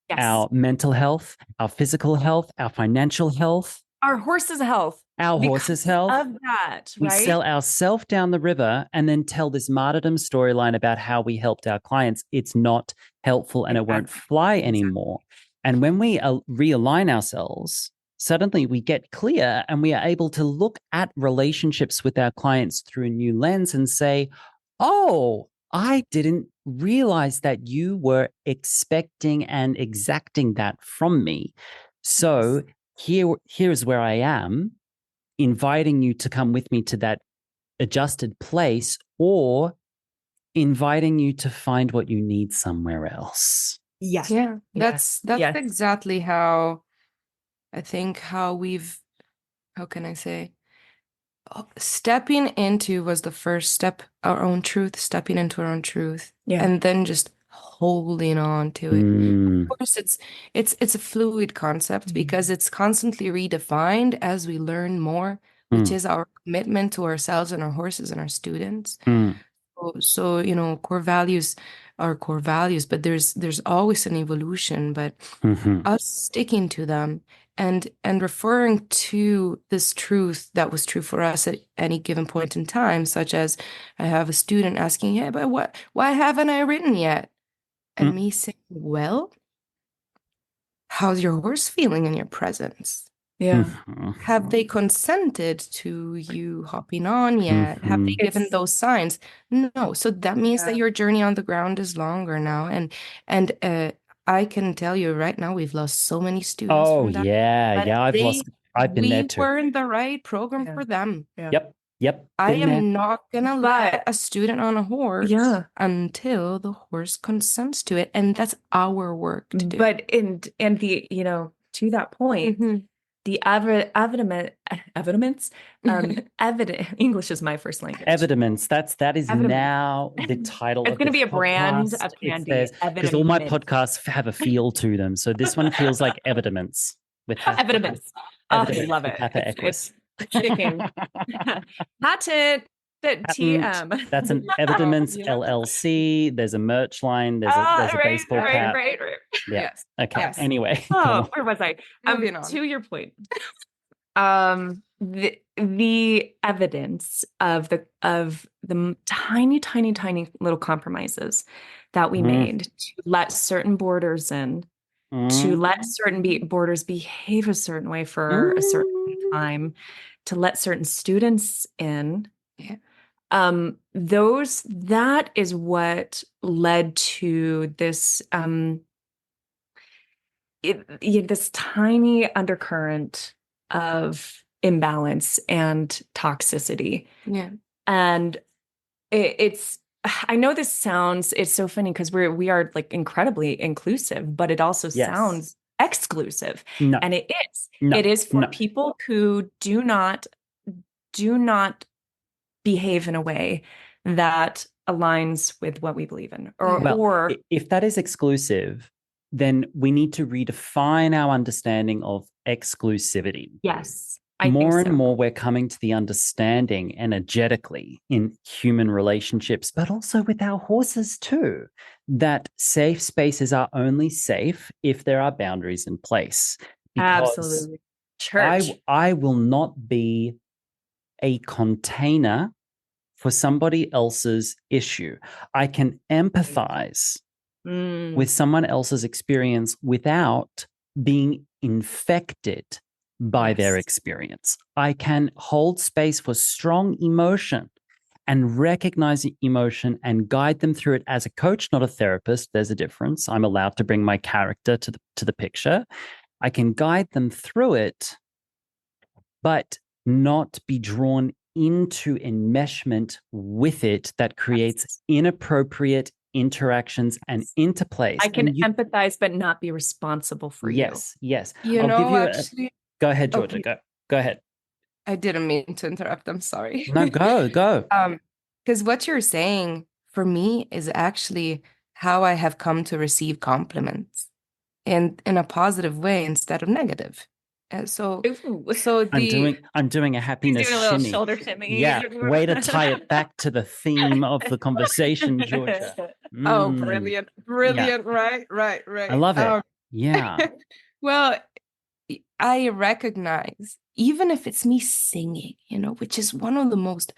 our mental health, our physical health, our financial health? Our horse's health. Our horse's health. Of that, right? We sell ourselves down the river and then tell this martyrdom storyline about how we helped our clients. It's not helpful and it won't fly anymore. And when we realign ourselves, suddenly we get clear and we are able to look at relationships with our clients through a new lens and say, oh, I didn't realize that you were expecting and exacting that from me. So here's where I am, inviting you to come with me to that adjusted place, or inviting you to find what you need somewhere else. Yes. Yeah. That's exactly how I think how can I say? Stepping into was the first step, our own truth, stepping into our own truth. Yeah. And then just holding on to it. Of course, it's a fluid concept because it's constantly redefined as we learn more, which is our commitment to ourselves and our horses and our students. So, you know, core values are core values, but there's always an evolution. But us sticking to them and referring to this truth that was true for us at any given point in time, such as I have a student asking, "Yeah, but why haven't I written yet?" And me saying, "Well, how's your horse feeling in your presence? Yeah. Have they consented to you hopping on yet? Have they given those signs? No. So that means that your journey on the ground is longer now. And I can tell you right now, we've lost so many students from that. I've been there We too. weren't the right program for them. Yep. I am not gonna let a student on a horse until the horse consents to it, and that's our work to do. But and the, you know, to that point, the evidence, English is my first language. Evidence. That is now the title. It's going to be a brand of candy. Because all my podcasts have a feel to them, so this one feels like evidence with evidence. I love it. Hatha Equus. Sticking. Patent. TM. That's an Evidence LLC. There's a merch line. There's a baseball cap. Right. Yeah. Yes. Okay. Yes. Anyway. Where was I? To your point. The evidence of the tiny little compromises that we made to let certain borders in, to let certain borders behave a certain way for a certain time, to let certain students in. That is what led to this this tiny undercurrent of imbalance and toxicity. And I know this sounds, it's so funny because we are like incredibly inclusive, but it also sounds exclusive. No. And it is. It is for people who do not behave in a way that aligns with what we believe in. Or if that is exclusive, then we need to redefine our understanding of exclusivity. Yes. More and more, we're coming to the understanding energetically in human relationships, but also with our horses too, that safe spaces are only safe if there are boundaries in place. Absolutely. Church. I will not be a container for somebody else's issue. I can empathize with someone else's experience without being infected by their experience. I can hold space for strong emotion and recognize the emotion and guide them through it as a coach, not a therapist. There's a difference. I'm allowed to bring my character to the picture. I can guide them through it, but not be drawn into enmeshment with it that creates inappropriate interactions and interplays. I can empathize, but not be responsible for you. Yes. Actually, go ahead, Giorgia. Go ahead. I didn't mean to interrupt. I'm sorry. No, go. Because what you're saying for me is actually how I have come to receive compliments in a positive way instead of negative. And so I'm doing a happiness doing a little shimmy. Shoulder shimmy. Yeah, way to tie it back to the theme of the conversation, Giorgia. Oh, brilliant. Yeah. Right. I love it. Yeah. Well, I recognize, even if it's me singing, which is one of the most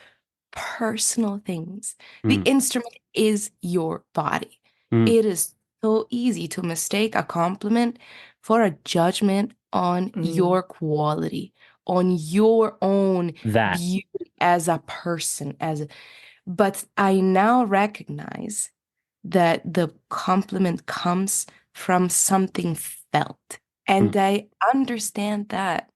personal things, the instrument is your body. It is so easy to mistake a compliment for a judgment on your quality, on your own beauty as a person. But I now recognize that the compliment comes from something felt. And I understand that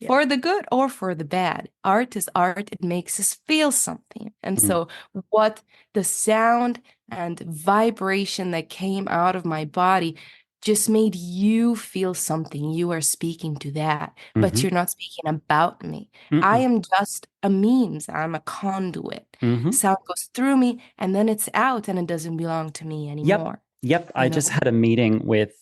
for the good or for the bad, art is art. It makes us feel something. And so what the sound and vibration that came out of my body just made you feel something. You are speaking to that, but you're not speaking about me. I am just a means. I'm a conduit. Sound goes through me and then it's out and it doesn't belong to me anymore. Yep. I just had a meeting with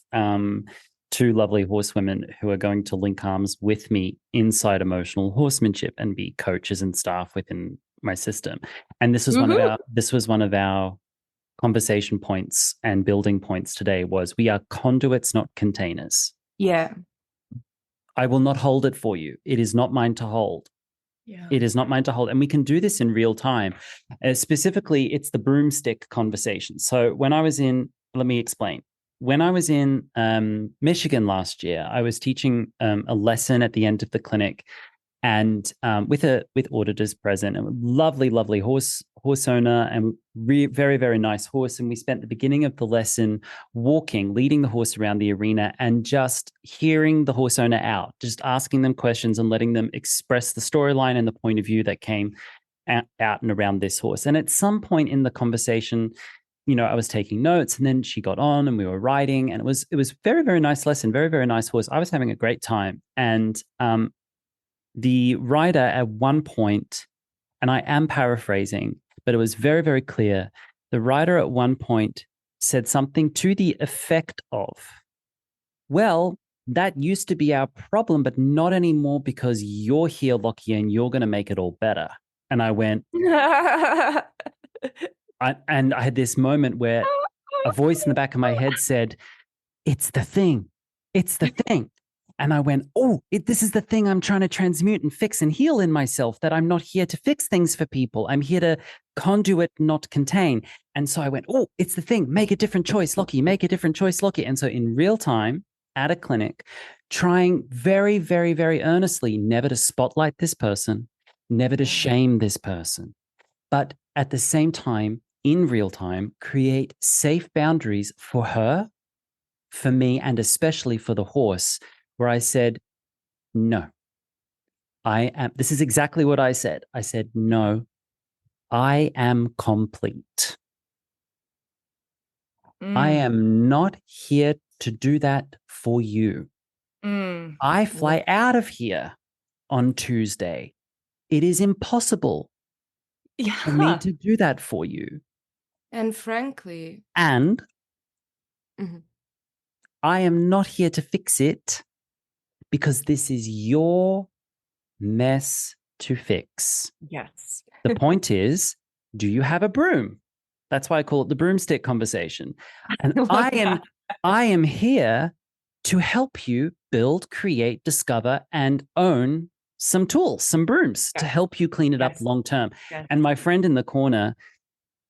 two lovely horsewomen who are going to link arms with me inside emotional horsemanship and be coaches and staff within my system. And this was one of our conversation points and building points today was we are conduits, not containers. Yeah. I will not hold it for you. It is not mine to hold. Yeah. It is not mine to hold. And we can do this in real time. Specifically, it's the broomstick conversation. So let me explain. When I was in Michigan last year, I was teaching a lesson at the end of the clinic, and with auditors present, and lovely horse owner, and very, very nice horse. And we spent the beginning of the lesson leading the horse around the arena and just hearing the horse owner out, just asking them questions and letting them express the storyline and the point of view that came out and around this horse. And at some point in the conversation, I was taking notes, and then she got on and we were riding, and it was very, very nice lesson, very, very nice horse. I was having a great time. And the rider at one point, and I am paraphrasing, but it was very, very clear. The rider at one point said something to the effect of, well, that used to be our problem, but not anymore because you're here, Lockie, and you're going to make it all better. And I went, and I had this moment where a voice in the back of my head said, it's the thing. It's the thing. And I went, this is the thing I'm trying to transmute and fix and heal in myself, that I'm not here to fix things for people. I'm here to conduit, not contain. And so I went, it's the thing. Make a different choice, Lockie. Make a different choice, Lockie. And so in real time at a clinic, trying very, very, very earnestly never to spotlight this person, never to shame this person, but at the same time, in real time, create safe boundaries for her, for me, and especially for the horse, where I said, no, this is exactly what I said. I said, no, I am complete. I am not here to do that for you. I fly out of here on Tuesday. It is impossible for me to do that for you. And frankly. And I am not here to fix it, because this is your mess to fix. Yes. The point is, do you have a broom? That's why I call it the broomstick conversation. And I am here to help you build, create, discover, and own some tools, some brooms to help you clean it up long term. Yes. And my friend in the corner,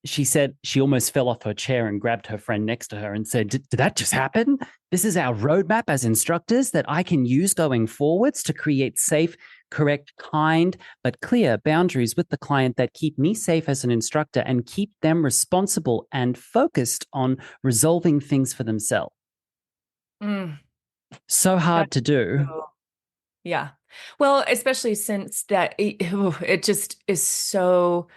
she said she almost fell off her chair and grabbed her friend next to her and said, did that just happen? This is our roadmap as instructors that I can use going forwards to create safe, correct, kind, but clear boundaries with the client that keep me safe as an instructor and keep them responsible and focused on resolving things for themselves. So hard to do. Yeah. Well, especially since that it just is so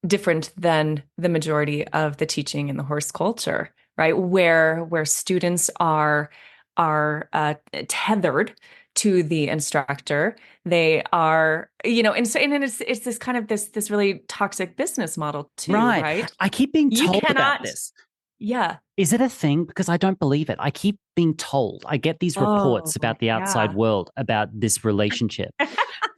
different than the majority of the teaching in the horse culture, right? Where students are tethered to the instructor. They are, and it's this kind of this really toxic business model too, right? I keep being told about this. Yeah. Is it a thing? Because I don't believe it. I keep being told. I get these reports about the outside world about this relationship.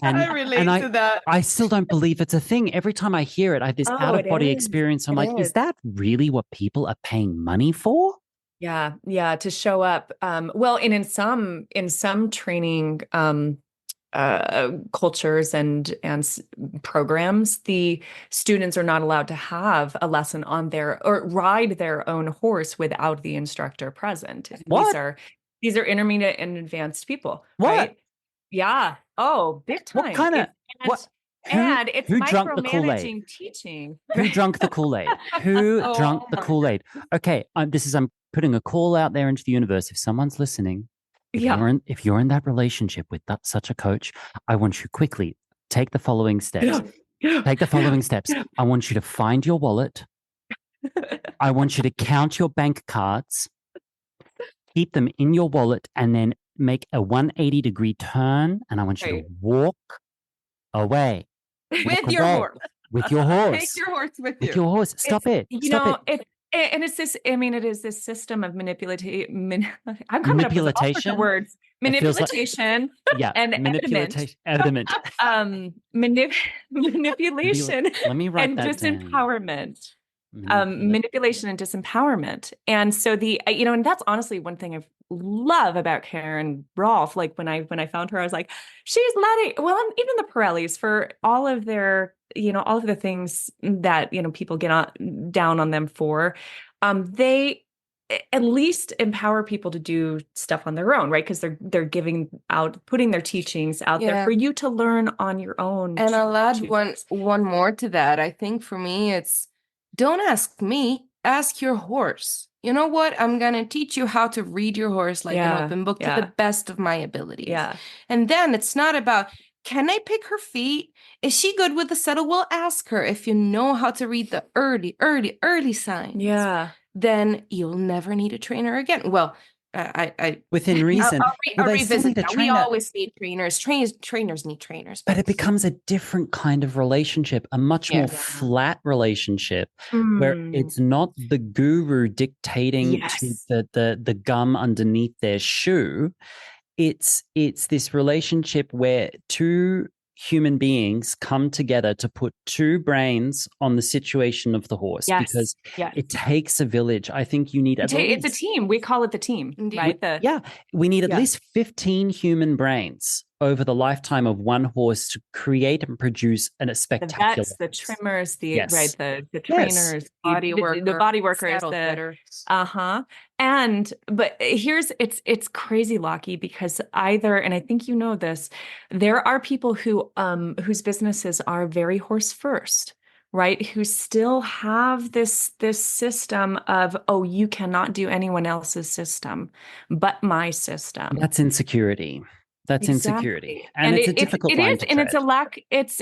And I relate to that. I still don't believe it's a thing. Every time I hear it, I have this out-of-body experience. I'm like, is that really what people are paying money for? Yeah, to show up. Well, and in some training cultures and programs, the students are not allowed to have a lesson on or ride their own horse without the instructor present. What? These are intermediate and advanced people. What? Right? Yeah. Oh, big time. What kind of and it's who drunk the micromanaging teaching. Who drunk the Kool-Aid? Who drunk the Kool-Aid? Okay, I'm putting a call out there into the universe. If someone's listening, if you're in that relationship with such a coach, I want you quickly take the following steps. Take the following steps. I want you to find your wallet. I want you to count your bank cards, keep them in your wallet, and then make a 180-degree turn. And I want you to walk away. With your horse. With your horse. Take your horse with you. With your horse. Stop it. It's and it's this, I mean, it is this system of manipulation. I'm coming up with all sorts of words. Manipulation and manipulation. Manipulation Let me write and that disempowerment. Manipulation and disempowerment. And so and that's honestly one thing I love about Karen Rolfe. Like when I found her, I was like, she's letting, well, even the Pirellis, for all of their, all of the things that, people get down on them for, they at least empower people to do stuff on their own, right? Because they're putting their teachings out there for you to learn on your own. And I'll add one more to that. I think for me, it's don't ask me, ask your horse. You know what? I'm going to teach you how to read your horse like an open book to the best of my abilities. Yeah. And then it's not about, can I pick her feet? Is she good with the settle? We'll ask her. If you know how to read the early signs. Yeah. Then you'll never need a trainer again. Well, I within reason. I'll revisit that. We always need trainers. Trainers need trainers. But it becomes a different kind of relationship, a much more flat relationship where it's not the guru dictating to the gum underneath their shoe. It's this relationship where two human beings come together to put two brains on the situation of the horse, because it takes a village. I think you need it's a team. We call it the team, right? We need at least 15 human brains over the lifetime of one horse to create and produce a spectacular. The vets, the trimmers, the trainers, the body workers, but here's it's crazy, Lockie, because and I think you know this, there are people who whose businesses are very horse first, right? Who still have this system of, oh, you cannot do anyone else's system but my system. That's insecurity. That's insecurity, and it's a difficult line to tread. And it's a lack. It's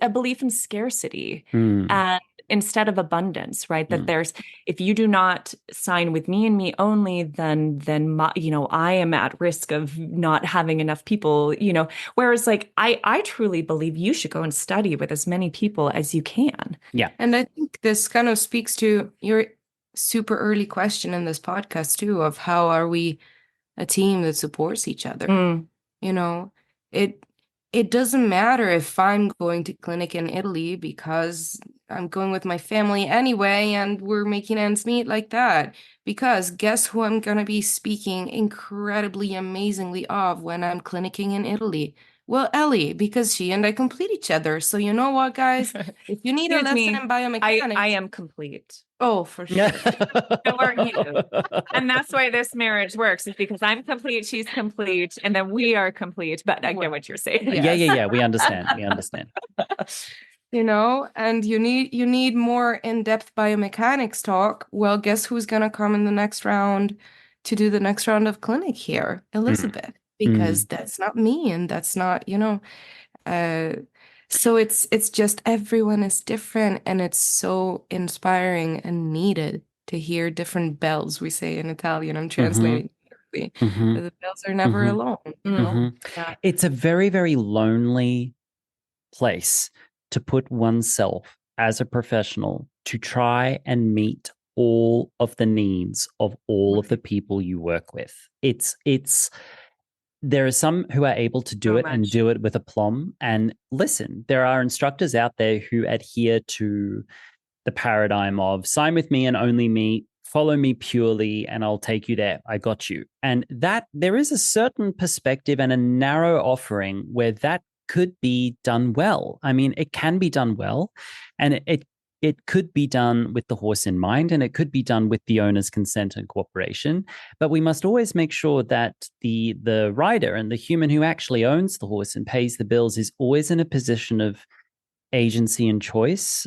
a belief in scarcity, and instead of abundance, right? That there's, if you do not sign with me and me only, then I am at risk of not having enough people. Whereas like I truly believe you should go and study with as many people as you can. Yeah, and I think this kind of speaks to your super early question in this podcast too, of how are we a team that supports each other. It doesn't matter if I'm going to clinic in Italy because I'm going with my family anyway and we're making ends meet like that, because guess who I'm going to be speaking incredibly amazingly of when I'm clinicking in Italy? Well, Ellie, because she and I complete each other. So you know what, guys? If you need a lesson in biomechanics, I am complete. Oh, for sure. So are you. And that's why this marriage works, is because I'm complete, she's complete, and then we are complete. But I get what you're saying. Yes. Yeah. We understand. And you need more in-depth biomechanics talk. Well, guess who's gonna come in the next round to do the next round of clinic here? Elizabeth. Because that's not me, and that's not, so it's just everyone is different, and it's so inspiring and needed to hear different bells, we say in Italian. I'm translating. The bells are never alone. Yeah. It's a very, very lonely place to put oneself as a professional to try and meet all of the needs of all of the people you work with. There are some who are able to do it and do it with aplomb. And listen, there are instructors out there who adhere to the paradigm of sign with me and only me, follow me purely, and I'll take you there. I got you. And that there is a certain perspective and a narrow offering where that could be done well. I mean, it can be done well, and it could be done with the horse in mind, and it could be done with the owner's consent and cooperation. But we must always make sure that the rider and the human who actually owns the horse and pays the bills is always in a position of agency and choice.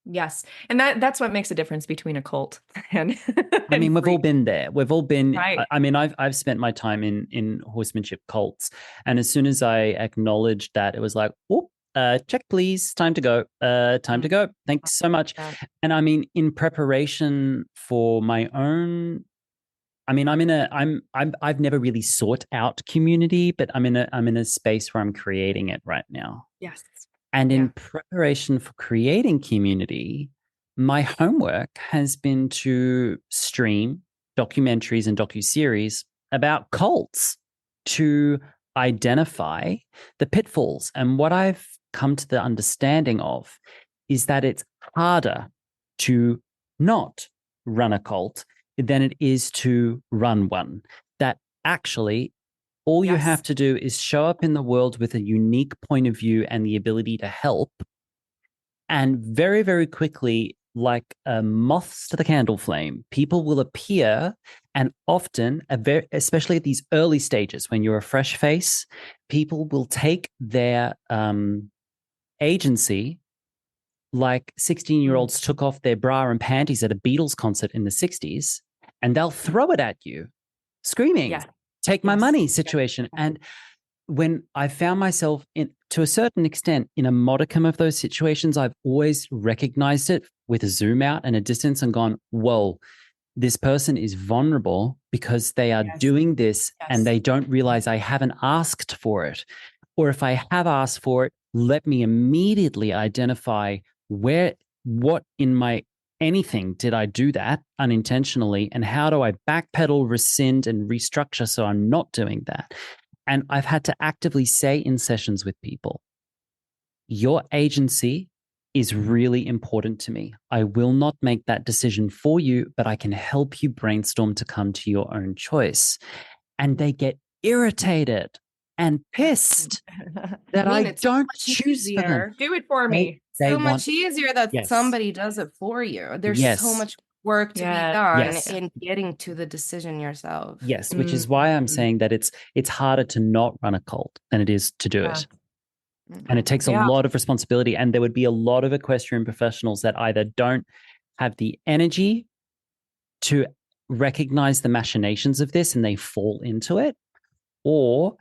Yes. And that's what makes a difference between a cult and I mean, we've all been there. We've all been, right. I mean, I've spent my time in horsemanship cults. And as soon as I acknowledged that, it was like, oh, check, please. Time to go. Time to go. Thanks so much. And I mean, in preparation for my own, I mean, I've never really sought out community, but I'm in a space where I'm creating it right now. Yes. And in preparation for creating community, my homework has been to stream documentaries and docuseries about cults to identify the pitfalls. And what I've come to the understanding of is that it's harder to not run a cult than it is to run one. That actually all you have to do is show up in the world with a unique point of view and the ability to help. And very, very quickly, like moths to the candle flame, people will appear. And often, especially at these early stages, when you're a fresh face, people will take their agency, like 16-year-olds took off their bra and panties at a Beatles concert in the 60s, and they'll throw it at you, screaming, take my money situation. And when I found myself to a certain extent in a modicum of those situations, I've always recognized it with a zoom out and a distance and gone, whoa, this person is vulnerable because they are doing this and they don't realize I haven't asked for it. Or if I have asked for it, let me immediately identify what in my anything did I do that unintentionally, and how do I backpedal, rescind, and restructure so I'm not doing that. And I've had to actively say in sessions with people, your agency is really important to me. I will not make that decision for you, but I can help you brainstorm to come to your own choice. And they get irritated and pissed that I don't choose for them. Do it for me. So much easier that somebody does it for you. There's so much work to be done in getting to the decision yourself. Yes, which is why I'm saying that it's harder to not run a cult than it is to do it. And it takes a lot of responsibility. And there would be a lot of equestrian professionals that either don't have the energy to recognize the machinations of this and they fall into it, or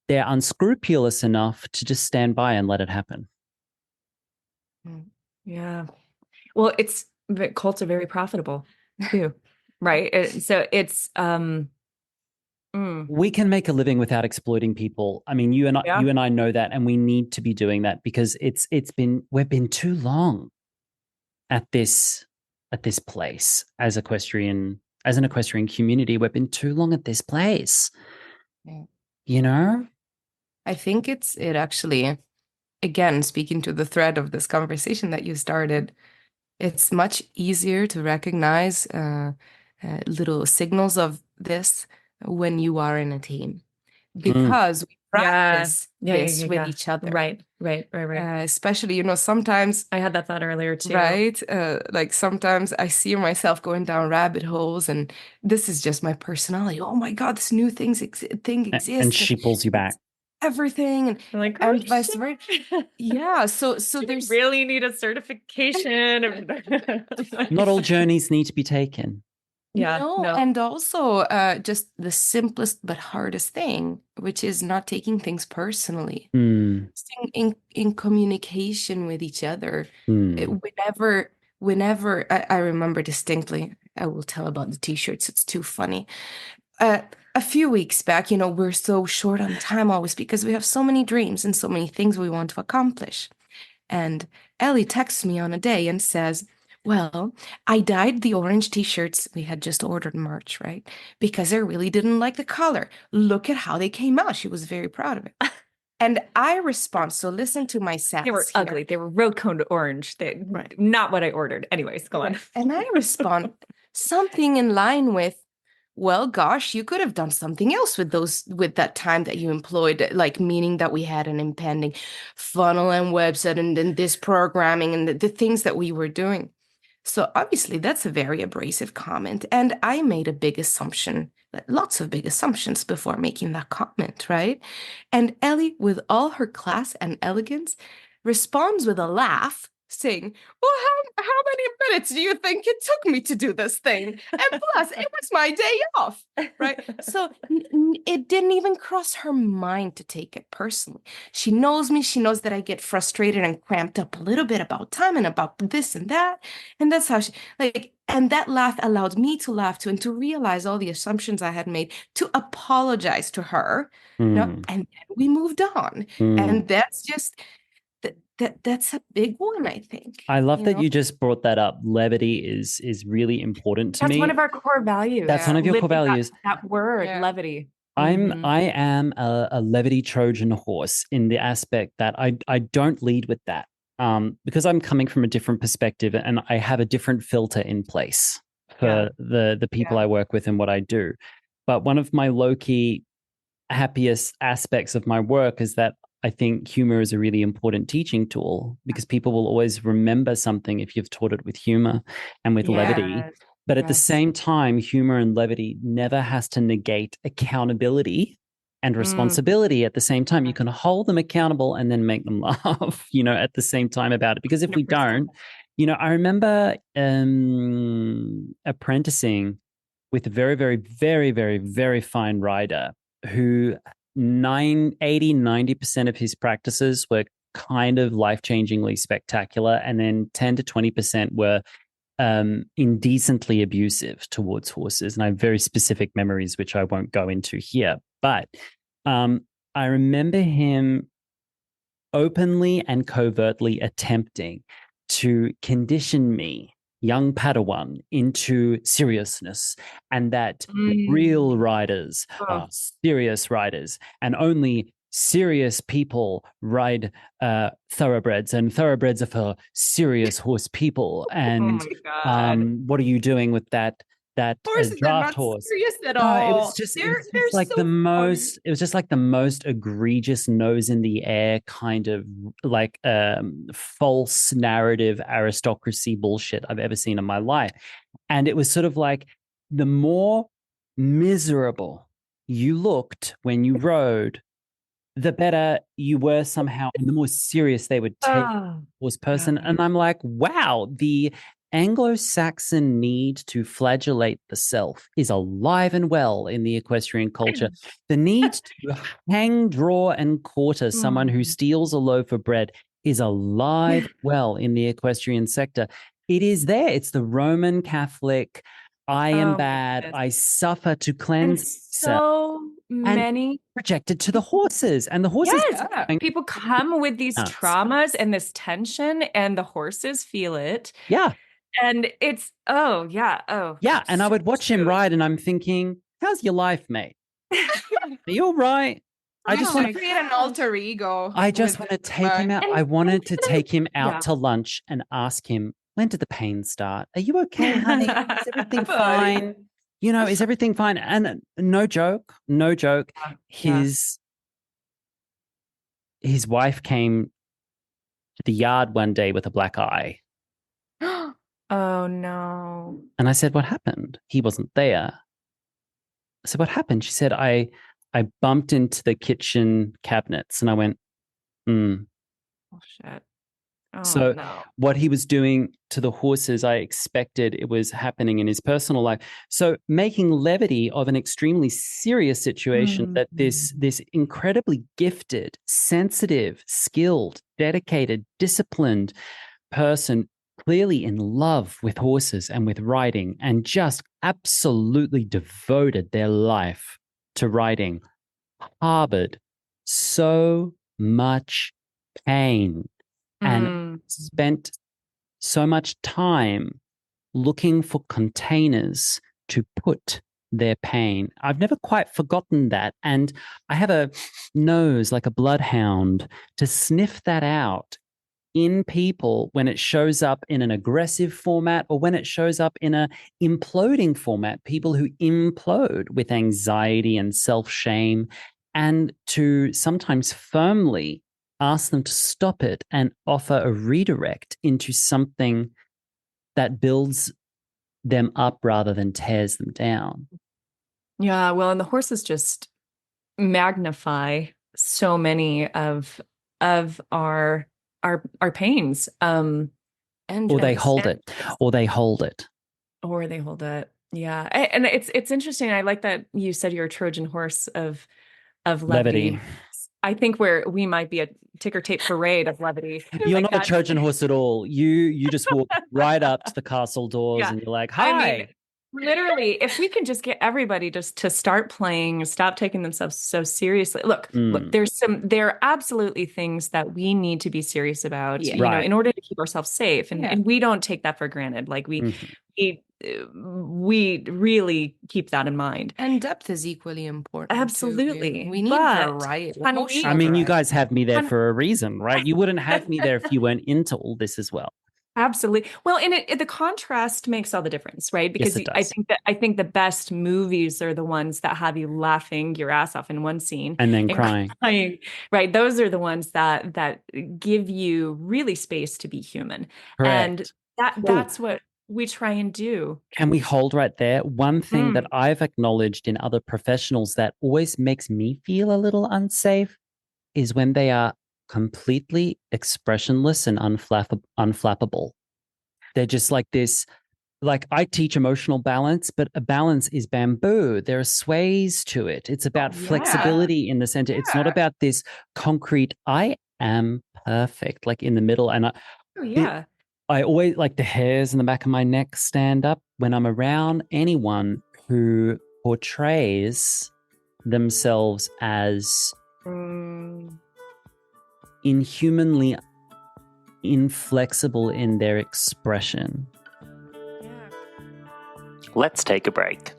they're unscrupulous enough to just stand by and let it happen. Yeah. Well, cults are very profitable too, right? So it's we can make a living without exploiting people. I mean, you and I know that, and we need to be doing that because we've been too long at this place as an equestrian community. We've been too long at this place. You know? I think it actually, again, speaking to the thread of this conversation that you started, it's much easier to recognize little signals of this when you are in a team, because we practice this with each other. Right. Especially, sometimes I had that thought earlier too. Right. Like sometimes I see myself going down rabbit holes, and this is just my personality. Oh my God, this new thing exists. And she pulls you back. Everything and vice versa. Yeah. So there's really need a certification. Not all journeys need to be taken. No. And also just the simplest but hardest thing, which is not taking things personally. Staying in communication with each other. Whenever I remember distinctly, I will tell about the t-shirts. It's too funny. A few weeks back, we're so short on time always because we have so many dreams and so many things we want to accomplish. And Ellie texts me on a day and says, well, I dyed the orange t-shirts we had just ordered in March, right? Because I really didn't like the color. Look at how they came out. She was very proud of it. And I respond, so listen to my sass. They were ugly. They were road-coned orange. Not what I ordered. Anyways, go on. And I respond something in line with, well, gosh, you could have done something else with that time that you employed, like meaning that we had an impending funnel and website and this programming and the things that we were doing. So obviously that's a very abrasive comment. And I made a big assumption, lots of big assumptions before making that comment, right? And Ellie, with all her class and elegance, responds with a laugh, saying, well, how many minutes do you think it took me to do this thing? And plus, it was my day off, right? So it didn't even cross her mind to take it personally. She knows me. She knows that I get frustrated and cramped up a little bit about time and about this and that. And that's how and that laugh allowed me to laugh too and to realize all the assumptions I had made, to apologize to her, and we moved on. And that's just... that's a big one, I think. I love that you just brought that up. Levity is really important to me. That's one of our core values. That's one of your core values. That word, levity. I am a levity Trojan horse in the aspect that I don't lead with that. Because I'm coming from a different perspective and I have a different filter in place for the people I work with and what I do. But one of my low-key happiest aspects of my work is that I think humor is a really important teaching tool because people will always remember something if you've taught it with humor and with levity. But at the same time, humor and levity never has to negate accountability and responsibility at the same time. You can hold them accountable and then make them laugh, at the same time about it. Because if we don't, I remember apprenticing with a very, very, very, very, very fine writer who 90% of his practices were kind of life-changingly spectacular. And then 10 to 20% were indecently abusive towards horses. And I have very specific memories, which I won't go into here. But I remember him openly and covertly attempting to condition me, young Padawan, into seriousness, and that real riders are serious riders, and only serious people ride thoroughbreds, and thoroughbreds are for serious horse people. And what are you doing with that horses draft are not horse? serious at all. It was just like the most. It was just like the most egregious nose in the air kind of like false narrative aristocracy bullshit I've ever seen in my life. And it was sort of like the more miserable you looked when you rode, the better you were somehow, and the more serious they would take horse person. And I'm like, wow, the Anglo-Saxon need to flagellate the self is alive and well in the equestrian culture. The need to hang, draw, and quarter someone who steals a loaf of bread is alive well in the equestrian sector. It is there. It's the Roman Catholic, I am bad, I suffer to cleanse. So many projected to the horses, and the horses. People come with these traumas and this tension, and the horses feel it. Yeah. And it's, yeah. And I would watch him ride and I'm thinking, how's your life, mate? Are you all right? I just want to create an alter ego. I just want to take him out. I wanted to take him out to lunch and ask him, when did the pain start? Are you okay, honey? Is everything fine? Is everything fine? And no joke, his wife came to the yard one day with a black eye. Oh, no. And I said, what happened? He wasn't there. I said, what happened? She said, I bumped into the kitchen cabinets and I went, Oh, shit. Oh, so no. what he was doing to the horses, I expected it was happening in his personal life. So making levity of an extremely serious situation that this incredibly gifted, sensitive, skilled, dedicated, disciplined person, clearly in love with horses and with riding, and just absolutely devoted their life to riding, harbored so much pain and spent so much time looking for containers to put their pain. I've never quite forgotten that. And I have a nose like a bloodhound to sniff that out in people when it shows up in an aggressive format or when it shows up in a imploding format, people who implode with anxiety and self-shame, and to sometimes firmly ask them to stop it and offer a redirect into something that builds them up rather than tears them down. Yeah, well, and the horses just magnify so many of our pains. Or they hold it. Yeah. And it's interesting. I like that you said you're a Trojan horse of levity. I think we might be a ticker tape parade of levity. You're not a Trojan horse at all. You just walk right up to the castle doors and you're like, hi. Literally, if we can just get everybody just to start playing, stop taking themselves so seriously. Look, there are absolutely things that we need to be serious about, in order to keep ourselves safe. And we don't take that for granted. Like we really keep that in mind. And depth is equally important. Absolutely. We need variety. I mean, you guys have me there for a reason, right? You wouldn't have me there if you weren't into all this as well. Absolutely. Well, and the contrast makes all the difference, right? Because Yes, it does. I think the best movies are the ones that have you laughing your ass off in one scene and then crying. Right? Those are the ones that give you really space to be human. Correct. And that's what we try and do. Can we hold right there? One thing that I've acknowledged in other professionals that always makes me feel a little unsafe is when they are completely expressionless and unflappable. They're just like this. Like, I teach emotional balance, but a balance is bamboo. There are sways to it. It's about flexibility in the center. It's not about this concrete, I am perfect, like in the middle. And I always like the hairs in the back of my neck stand up when I'm around anyone who portrays themselves as inhumanly inflexible in their expression. Let's take a break.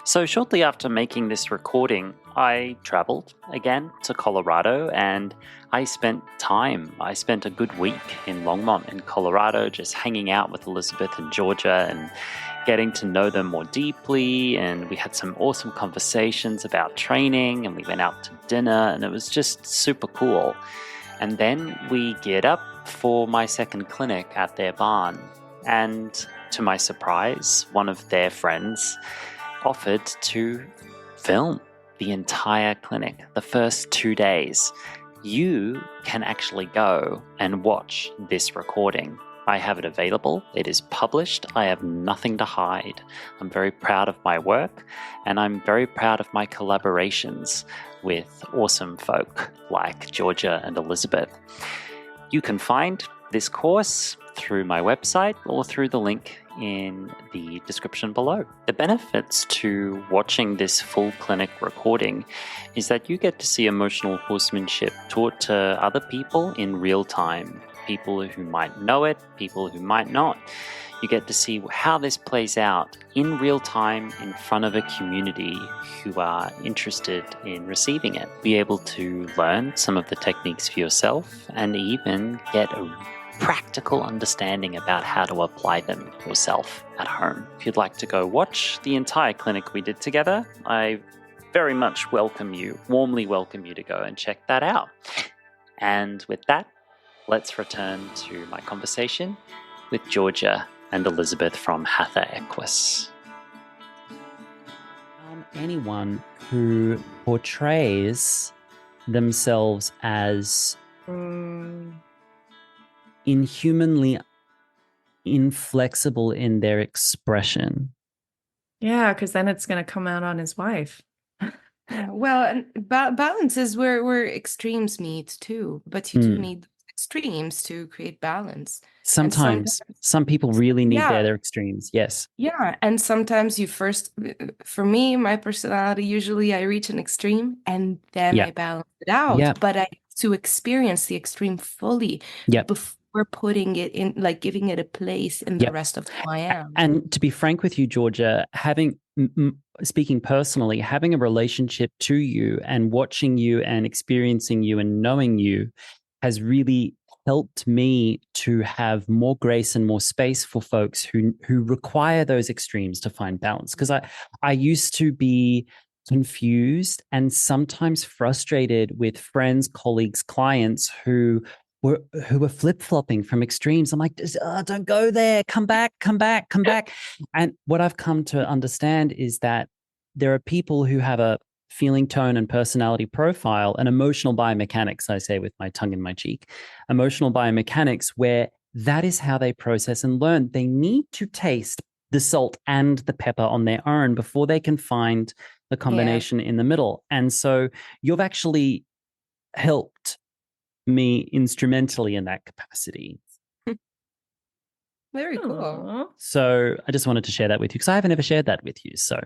So shortly after making this recording, I traveled again to Colorado, and I spent a good week in Longmont in Colorado, just hanging out with Elizabeth and Giorgia and getting to know them more deeply. And we had some awesome conversations about training, and we went out to dinner, and it was just super cool. And then we geared up for my second clinic at their barn. And to my surprise, one of their friends offered to film the entire clinic, the first 2 days. You can actually go and watch this recording. I have it available. It is published. I have nothing to hide. I'm very proud of my work, and I'm very proud of my collaborations with awesome folk like Giorgia and Elizabeth. You can find this course through my website or through the link in the description below. The benefits to watching this full clinic recording is that you get to see emotional horsemanship taught to other people in real time. People who might know it, people who might not. You get to see how this plays out in real time in front of a community who are interested in receiving it. Be able to learn some of the techniques for yourself and even get a practical understanding about how to apply them yourself at home. If you'd like to go watch the entire clinic we did together, I very much warmly welcome you to go and check that out. And with that, let's return to my conversation with Giorgia and Elizabeth from Hatha Equus. Anyone who portrays themselves as inhumanly inflexible in their expression. Yeah, because then it's going to come out on his wife. Well, and balance is where extremes meet too, but you do need extremes to create balance. Sometimes some people really need their extremes. Yes. Yeah. And sometimes for me, my personality, usually I reach an extreme and then I balance it out, but I have to experience the extreme fully before putting it in, like giving it a place in the rest of who I am. And to be frank with you, Giorgia, speaking personally, having a relationship to you and watching you and experiencing you and knowing you has really helped me to have more grace and more space for folks who require those extremes to find balance. Because I used to be confused and sometimes frustrated with friends, colleagues, clients who were flip-flopping from extremes. I'm like, don't go there. Come back. And what I've come to understand is that there are people who have a feeling tone and personality profile and emotional biomechanics, I say with my tongue in my cheek, emotional biomechanics, where that is how they process and learn. They need to taste the salt and the pepper on their own before they can find the combination in the middle. And so you've actually helped me instrumentally in that capacity. Very cool. Aw. So I just wanted to share that with you because I haven't ever shared that with you. So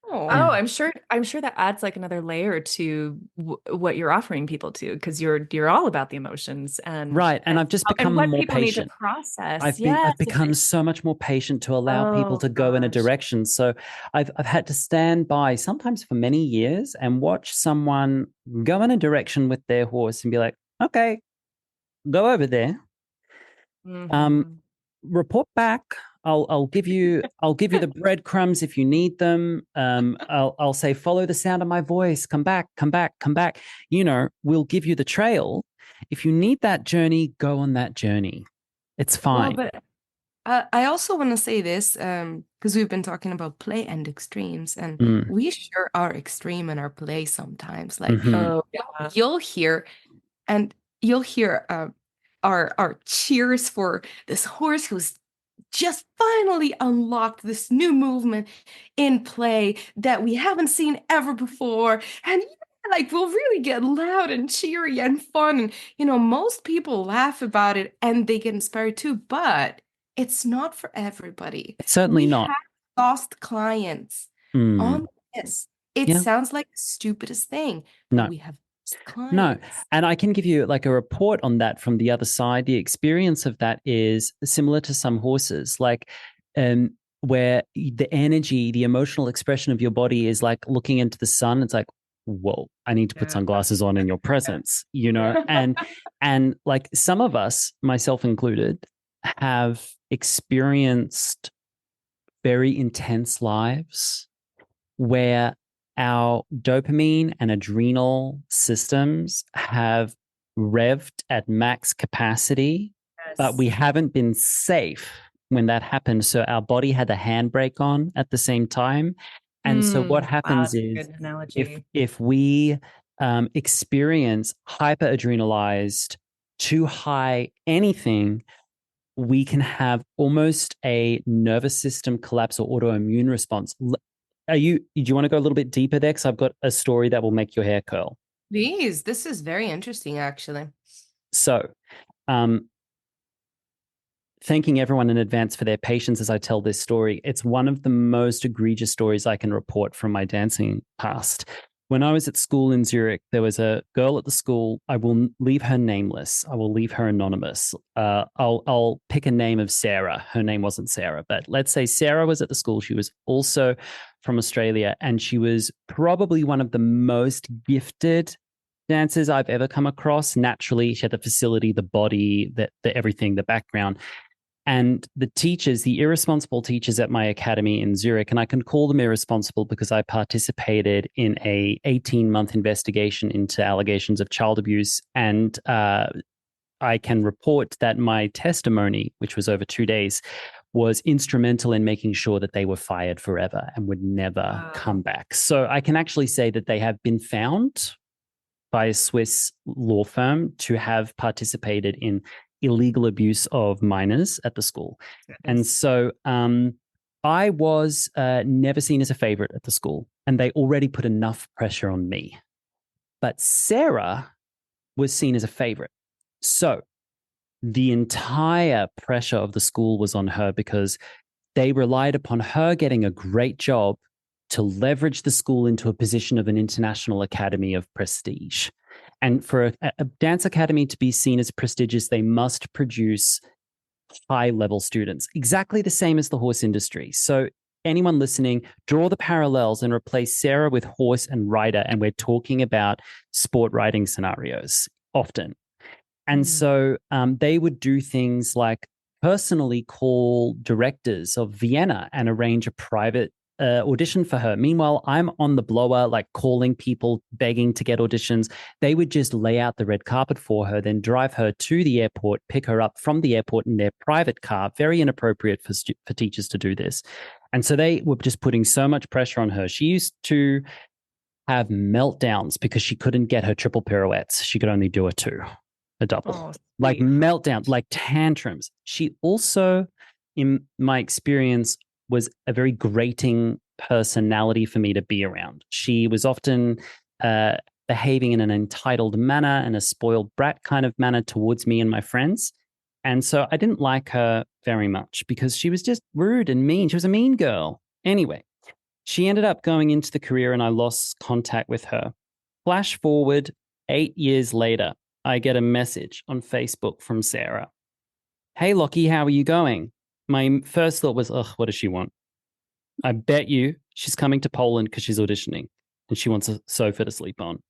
Oh, Yeah. I'm sure that adds like another layer to what you're offering people to, because you're all about the emotions right, and I've just become what more people need to patient. process. I've Yes. become so much more patient to allow people Oh to go in a gosh. direction. So I've had to stand by sometimes for many years and watch someone go in a direction with their horse and be like, okay, go over there. Mhm. Report back. I'll give you the breadcrumbs if you need them. I'll say follow the sound of my voice. Come back, come back, come back. We'll give you the trail. If you need that journey, go on that journey. It's Well, fine. but I also want to say this because we've been talking about play and extremes, and Mm, we sure are extreme in our play sometimes. Like mhm. Oh, you'll hear, and you'll hear our cheers for this horse who's just finally unlocked this new movement in play that we haven't seen ever before. And like we'll really get loud and cheery and fun. And most people laugh about it and they get inspired too, but it's not for everybody. It's certainly We not. have lost clients Mm, on this. It yeah. sounds like the stupidest thing, but No. we have lost No. clients. And I can give you like a report on that from the other side. The experience of that is similar to some horses, like where the energy, the emotional expression of your body is like looking into the sun. It's like, whoa, I need to put yeah. sunglasses on in your presence, and like some of us, myself included, have experienced very intense lives where our dopamine and adrenal systems have revved at max capacity, but we Yes. haven't been safe when that happened. So our body had the handbrake on at the same time. And so what Wow, happens that's a is good if analogy. if we experience hyper-adrenalized, too high anything, we can have almost a nervous system collapse or autoimmune response. Do you want to go a little bit deeper there? Because I've got a story that will make your hair curl. Please, this is very interesting, actually. So, um, thanking everyone in advance for their patience as I tell this story. It's one of the most egregious stories I can report from my dancing past. When I was at school in Zurich, there was a girl at the school. I will leave her nameless. I will leave her anonymous. I'll pick a name of Sarah. Her name wasn't Sarah, but let's say Sarah was at the school. She was also from Australia, and she was probably one of the most gifted dancers I've ever come across. Naturally, she had the facility, the body, the everything, the background. And the teachers, the irresponsible teachers at my academy in Zurich, and I can call them irresponsible because I participated in a 18-month investigation into allegations of child abuse. And I can report that my testimony, which was over 2 days, was instrumental in making sure that they were fired forever and would never come back. So I can actually say that they have been found by a Swiss law firm to have participated in illegal abuse of minors at the school. And so I was never seen as a favorite at the school, and they already put enough pressure on me. But Sarah was seen as a favorite. So the entire pressure of the school was on her because they relied upon her getting a great job to leverage the school into a position of an international academy of prestige. And for a dance academy to be seen as prestigious, they must produce high level students, exactly the same as the horse industry. So, anyone listening, draw the parallels and replace Sarah with horse and rider. And we're talking about sport riding scenarios often. And so they would do things like personally call directors of Vienna and arrange a private audition for her. Meanwhile, I'm on the blower, like calling people, begging to get auditions. They would just lay out the red carpet for her, then drive her to the airport, pick her up from the airport in their private car. Very inappropriate for teachers to do this. And so they were just putting so much pressure on her. She used to have meltdowns because she couldn't get her triple pirouettes. She could only do a double. Oh, like sweet. meltdowns, like tantrums. She also, in my experience, was a very grating personality for me to be around. She was often behaving in an entitled manner and a spoiled brat kind of manner towards me and my friends. And so I didn't like her very much because she was just rude and mean. She was a mean girl. Anyway, she ended up going into the career and I lost contact with her. Flash forward 8 years later, I get a message on Facebook from Sarah. Hey, Lockie, how are you going? My first thought was, ugh, what does she want? I bet you she's coming to Poland because she's auditioning and she wants a sofa to sleep on.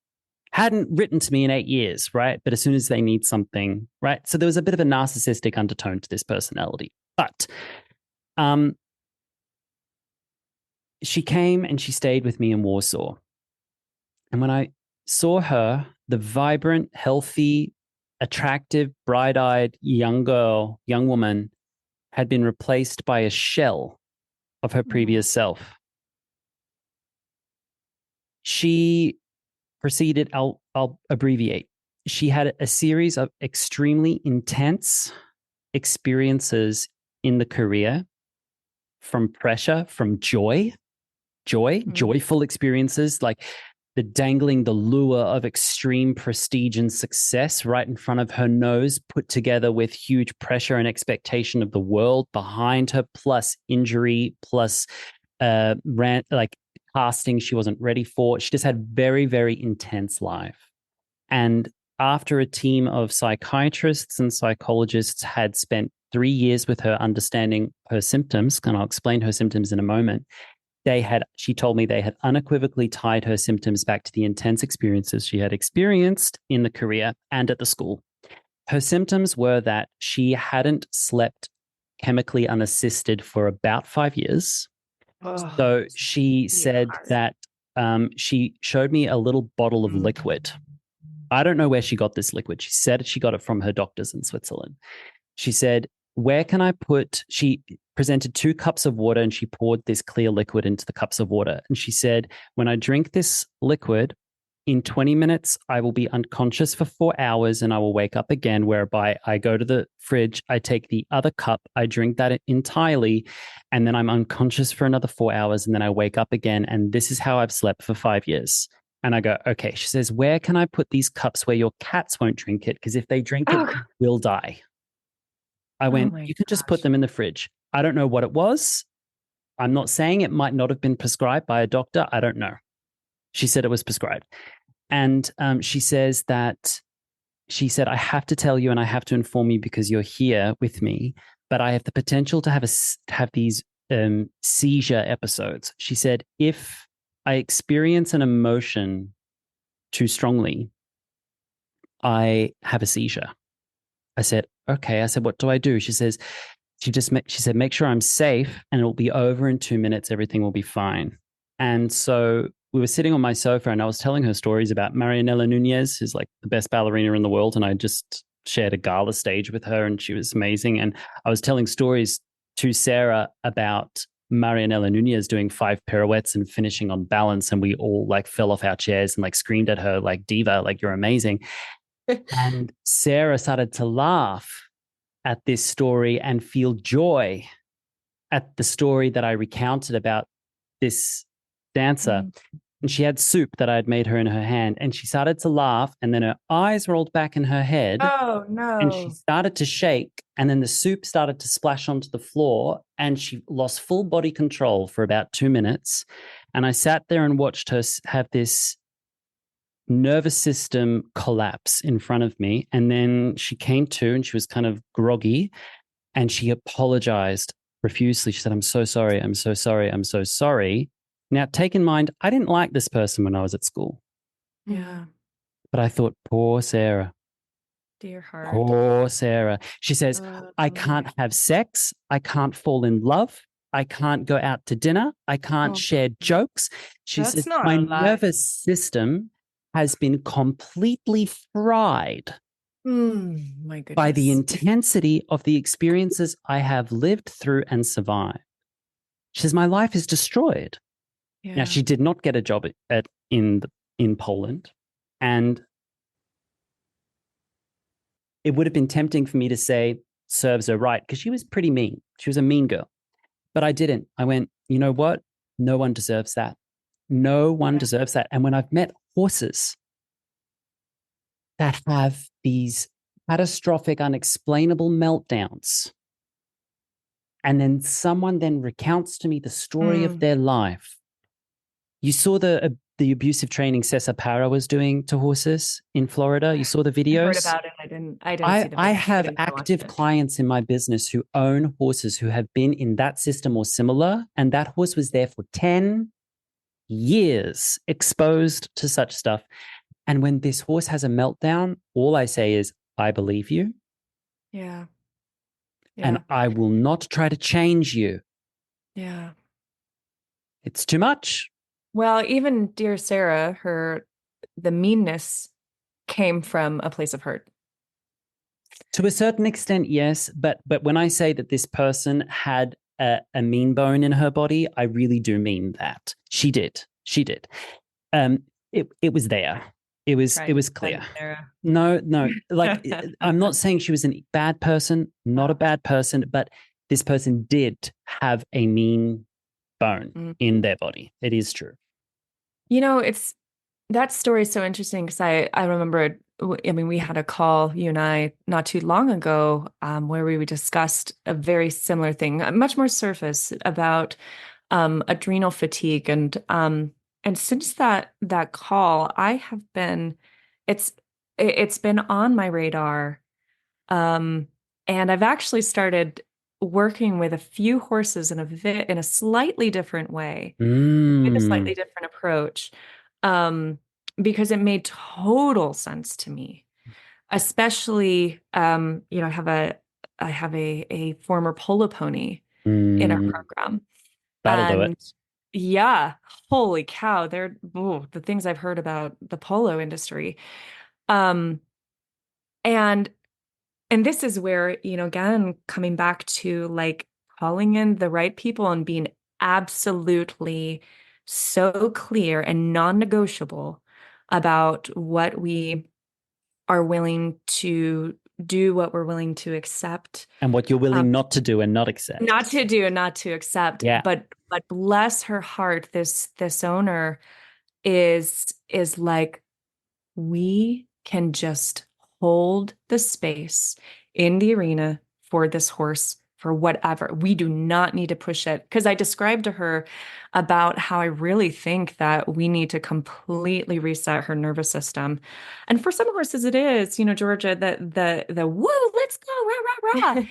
Hadn't written to me in 8 years, right? But as soon as they need something, right? So there was a bit of a narcissistic undertone to this personality. But she came and she stayed with me in Warsaw. And when I saw her, the vibrant, healthy, attractive, bright-eyed young girl, young woman, had been replaced by a shell of her previous self. She proceeded, I'll abbreviate. She had a series of extremely intense experiences in the career, from pressure, from joyful experiences, like the dangling the lure of extreme prestige and success right in front of her nose, put together with huge pressure and expectation of the world behind her, plus injury, plus casting she wasn't ready for. She just had very, very intense life. And after a team of psychiatrists and psychologists had spent 3 years with her understanding her symptoms, and I'll explain her symptoms in a moment, she told me they had unequivocally tied her symptoms back to the intense experiences she had experienced in the career and at the school. Her symptoms were that she hadn't slept chemically unassisted for about 5 years. So she said that she showed me a little bottle of liquid. I don't know where she got this liquid. She said she got it from her doctors in Switzerland. She said, where can I put, she presented 2 cups of water and she poured this clear liquid into the cups of water. And she said, when I drink this liquid, in 20 minutes, I will be unconscious for 4 hours and I will wake up again, whereby I go to the fridge, I take the other cup, I drink that entirely, and then I'm unconscious for another 4 hours and then I wake up again. And this is how I've slept for 5 years. And I go, okay. She says, where can I put these cups where your cats won't drink it? Because if they drink it, they will die. I went, you can just put them in the fridge. I don't know what it was. I'm not saying it might not have been prescribed by a doctor. I don't know. She said it was prescribed. And she said, I have to tell you and I have to inform you because you're here with me, but I have the potential to have these seizure episodes. She said, if I experience an emotion too strongly, I have a seizure. I said, okay. I said, what do I do? She said, make sure I'm safe and it'll be over in 2 minutes. Everything will be fine. And so we were sitting on my sofa and I was telling her stories about Marianela Nunez, who's like the best ballerina in the world. And I just shared a gala stage with her and she was amazing. And I was telling stories to Sarah about Marianela Nunez doing 5 pirouettes and finishing on balance. And we all like fell off our chairs and like screamed at her like, diva, like you're amazing. And Sarah started to laugh at this story and feel joy at the story that I recounted about this dancer. And she had soup that I had made her in her hand. And she started to laugh. And then her eyes rolled back in her head. Oh, no. And she started to shake. And then the soup started to splash onto the floor. And she lost full body control for about 2 minutes. And I sat there and watched her have this nervous system collapse in front of me. And then she came to and she was kind of groggy and she apologized profusely. She said, I'm so sorry. I'm so sorry. I'm so sorry. Now, take in mind, I didn't like this person when I was at school. Yeah. But I thought, poor Sarah. Dear heart. Poor Sarah. She says, I can't have sex. I can't fall in love. I can't go out to dinner. I can't share jokes. She says, my nervous system has been completely fried my goodness. by the intensity of the experiences I have lived through and survived. She says, my life is destroyed. Yeah. Now, she did not get a job in Poland. And it would have been tempting for me to say, serves her right, because she was pretty mean. She was a mean girl. But I didn't. I went, you know what? No one deserves that. No one deserves that. And when I've met horses that have these catastrophic, unexplainable meltdowns. And then someone then recounts to me the story of their life. You saw the abusive training Cesar Parra was doing to horses in Florida. You saw the videos. I heard about it. I didn't see the video. I have active clients in my business who own horses who have been in that system or similar, and that horse was there for 10 years exposed to such stuff. And when this horse has a meltdown, all I say is, I believe you. Yeah. And I will not try to change you. Yeah. It's too much. Well, even dear Sarah, the meanness came from a place of hurt. To a certain extent, yes. But when I say that this person had a mean bone in her body, I really do mean that. She did. It was there. It was clear. No, like I'm not saying she was a bad person, not a bad person, but this person did have a mean bone in their body. It is true. You know, that story is so interesting because I remember, I mean, we had a call, you and I, not too long ago, where we discussed a very similar thing, much more surface, about adrenal fatigue. And since that call, I have been, it's been on my radar. And I've actually started working with a few horses in a slightly different way, with a slightly different approach, because it made total sense to me. Especially, I have a former polo pony in our program. That'll do it. Yeah, holy cow! The things I've heard about the polo industry, and this is where, again, coming back to like calling in the right people and being absolutely so clear and non-negotiable about what we are willing to do, what we're willing to accept, and what you're willing not to do and not accept. Not to do and not to accept. Yeah. But bless her heart, this owner is like, we can just hold the space in the arena for this horse for whatever. We do not need to push it. Because I described to her about how I really think that we need to completely reset her nervous system. And for some horses it is, Georgia, the woo, let's go, rah, rah, rah.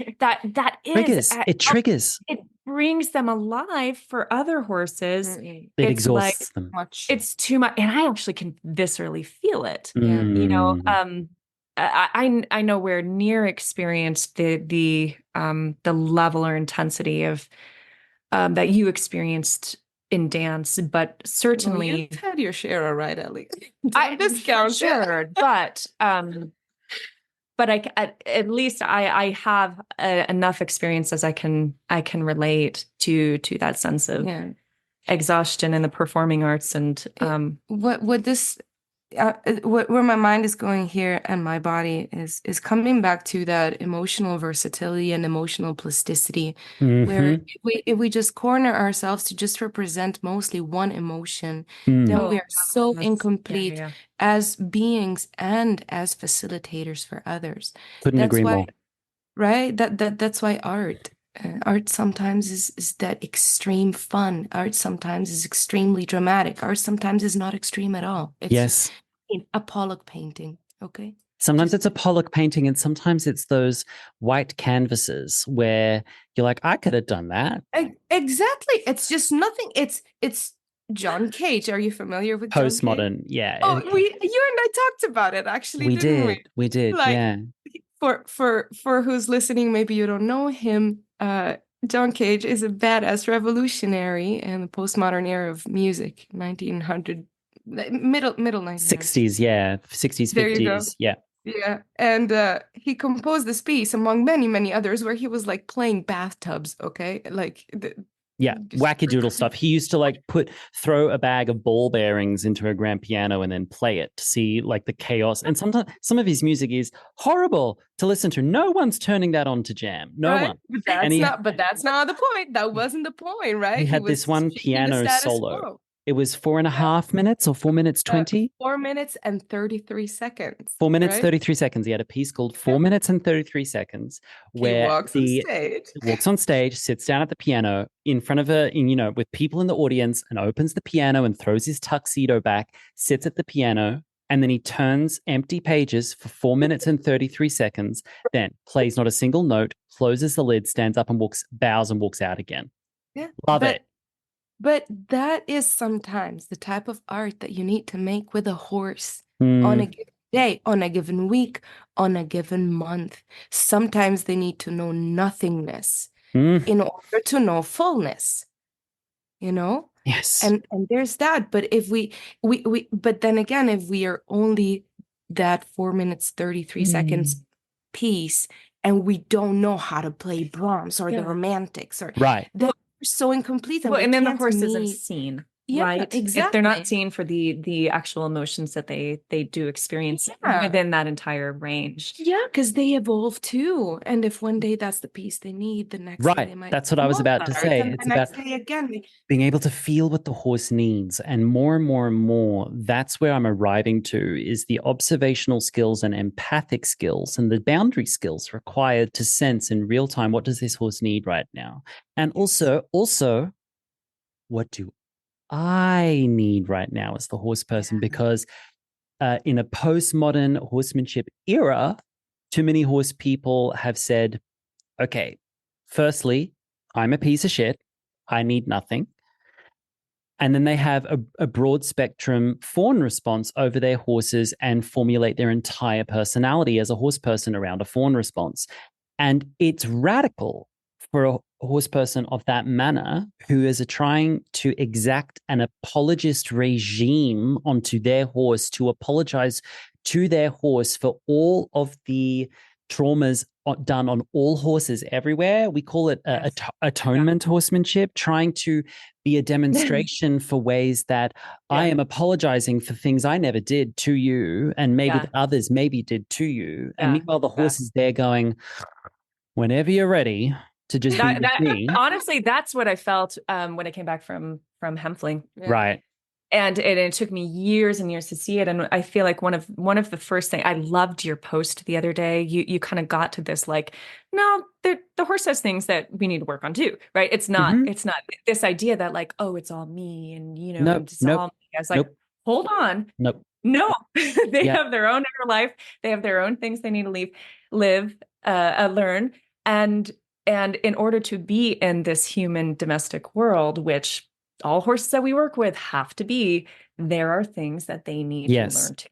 that is it triggers. It brings them alive. For other horses, it exhausts them. It's too much. And I actually can viscerally feel it. I nowhere near experienced the level or intensity of that you experienced in dance, but certainly you've had your share, all right, Ellie. I discount sure, but at least I have enough experience as I can relate to that sense of exhaustion in the performing arts. And where my mind is going here and my body is coming back to that emotional versatility and emotional plasticity, where if we just corner ourselves to just represent mostly one emotion, then we are so incomplete as beings and as facilitators for others. Couldn't agree more. Right? That's why art sometimes is that extreme fun. Art sometimes is extremely dramatic. Art sometimes is not extreme at all. It's a Pollock painting, okay? Sometimes it's a Pollock painting, and sometimes it's those white canvases where you're like, I could have done that. Exactly. It's just nothing. It's John Cage. Are you familiar with postmodern? Yeah. Oh, you and I talked about it, actually. We did. Like, yeah. For who's listening, maybe you don't know him. John Cage is a badass revolutionary in the postmodern era of music, 1900, middle 1900s. 60s, yeah. 60s, 50s, yeah. Yeah, and he composed this piece, among many, many others, where he was like playing bathtubs, okay? Like... wackadoodle stuff. He used to throw a bag of ball bearings into a grand piano and then play it to see like the chaos. And sometimes some of his music is horrible to listen to. No one's turning that on to jam. No one. But that's not the point. That wasn't the point, right? He had this one piano solo. It was 4.5 minutes or 4 minutes 20? 4 minutes and 33 seconds. 4 minutes, right? 33 seconds. He had a piece called 4 minutes and 33 seconds where he walks on stage, sits down at the piano in front of with people in the audience and opens the piano and throws his tuxedo back, sits at the piano, and then he turns empty pages for 4 minutes and 33 seconds, then plays not a single note, closes the lid, stands up and bows and walks out again. Yeah. Love it. But that is sometimes the type of art that you need to make with a horse on a given day, on a given week, on a given month. Sometimes they need to know nothingness in order to know fullness, Yes. And there's that. But if but then again, if we are only that 4 minutes, 33 seconds piece, and we don't know how to play Brahms or the Romantics or right. so incomplete. And then the horse isn't seen, right? Exactly. If they're not seen for the actual emotions that they do experience within that entire range. Yeah, because they evolve too. And if one day that's the piece they need, the next day they might. That's what I was about to say. And it's the next about day again. being able to feel what the horse needs. And more, that's where I'm arriving to is the observational skills and empathic skills and the boundary skills required to sense in real time, what does this horse need right now? And also, what do I need right now as the horse person? Because in a postmodern horsemanship era, too many horse people have said, okay, firstly, I'm a piece of shit. I need nothing. And then they have a broad spectrum fawn response over their horses and formulate their entire personality as a horse person around a fawn response. And it's radical for a horse person of that manner who is trying to exact an apologist regime onto their horse to apologize to their horse for all of the traumas done on all horses everywhere. We call it atonement horsemanship, trying to be a demonstration for ways that I am apologizing for things I never did to you and maybe that others maybe did to you. And meanwhile, the horse is there going, whenever you're ready to just be with me. Honestly, that's what I felt when I came back from Hempfling. Yeah. Right. And it took me years and years to see it. And I feel like one of the first things, I loved your post the other day. You kind of got to this like, no, the horse has things that we need to work on too, right? It's not this idea that like, oh, it's all me and it's all me. I was like, hold on. No, they have their own inner life. They have their own things they need to live, learn. And in order to be in this human domestic world, which all horses that we work with have to be, there are things that they need to learn to.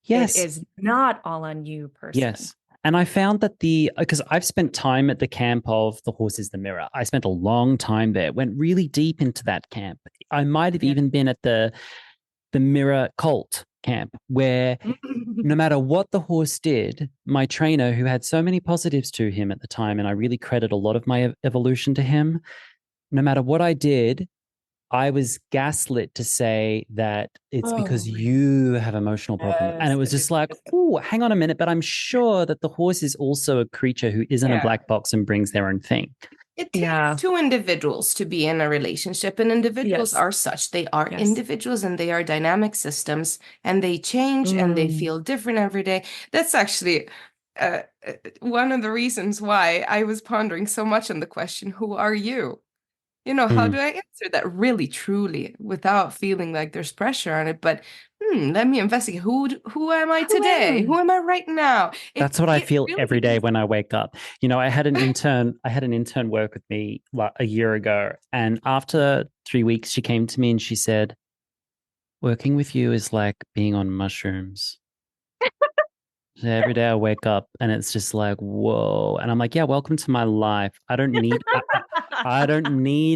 Yes. It is not all on you, person. Yes. And I found that because I've spent time at the camp of The Horse is the Mirror. I spent a long time there, went really deep into that camp. I might have even been at the Mirror Cult camp where no matter what the horse did, my trainer, who had so many positives to him at the time, and I really credit a lot of my evolution to him, no matter what I did, I was gaslit to say that it's because you have emotional problems. And it was just like, oh, hang on a minute. But I'm sure that the horse is also a creature who isn't a black box and brings their own thing. It takes two individuals to be in a relationship, and individuals are such. They are individuals and they are dynamic systems, and they change and they feel different every day. That's actually one of the reasons why I was pondering so much on the question, who are you? How do I answer that really, truly, without feeling like there's pressure on it? But let me investigate. Who am I today? Who am I right now? That's what I feel really every day when I wake up. I had an intern work with me a year ago. And after 3 weeks, she came to me and she said, working with you is like being on mushrooms. So every day I wake up and it's just like, whoa. And I'm like, yeah, welcome to my life. I don't need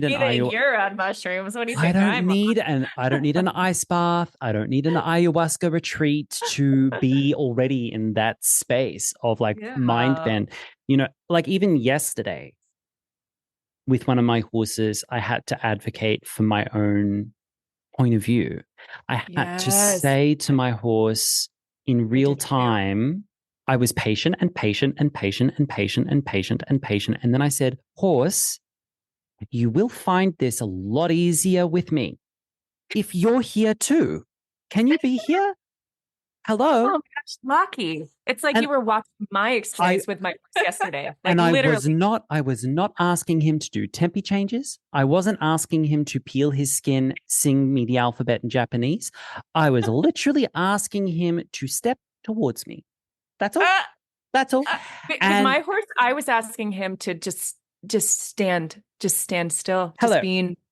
an You're on mushrooms. What do you think? I don't need an ice bath. I don't need an ayahuasca retreat to be already in that space of like mind bend. Like even yesterday with one of my horses, I had to advocate for my own point of view. I had to say to my horse in real time, I was patient and patient and patient and patient and patient and patient. And then I said, horse, you will find this a lot easier with me. if you're here too, can you be here? Hello? Oh my gosh, lucky. It's like And you were watching my experience with my horse yesterday. Like and I literally. was not asking him to do tempi changes. I wasn't asking him to peel his skin, sing me the alphabet in Japanese. I was literally asking him to step towards me. That's all. That's all. With And my horse, I was asking him to just stand still, Hello. just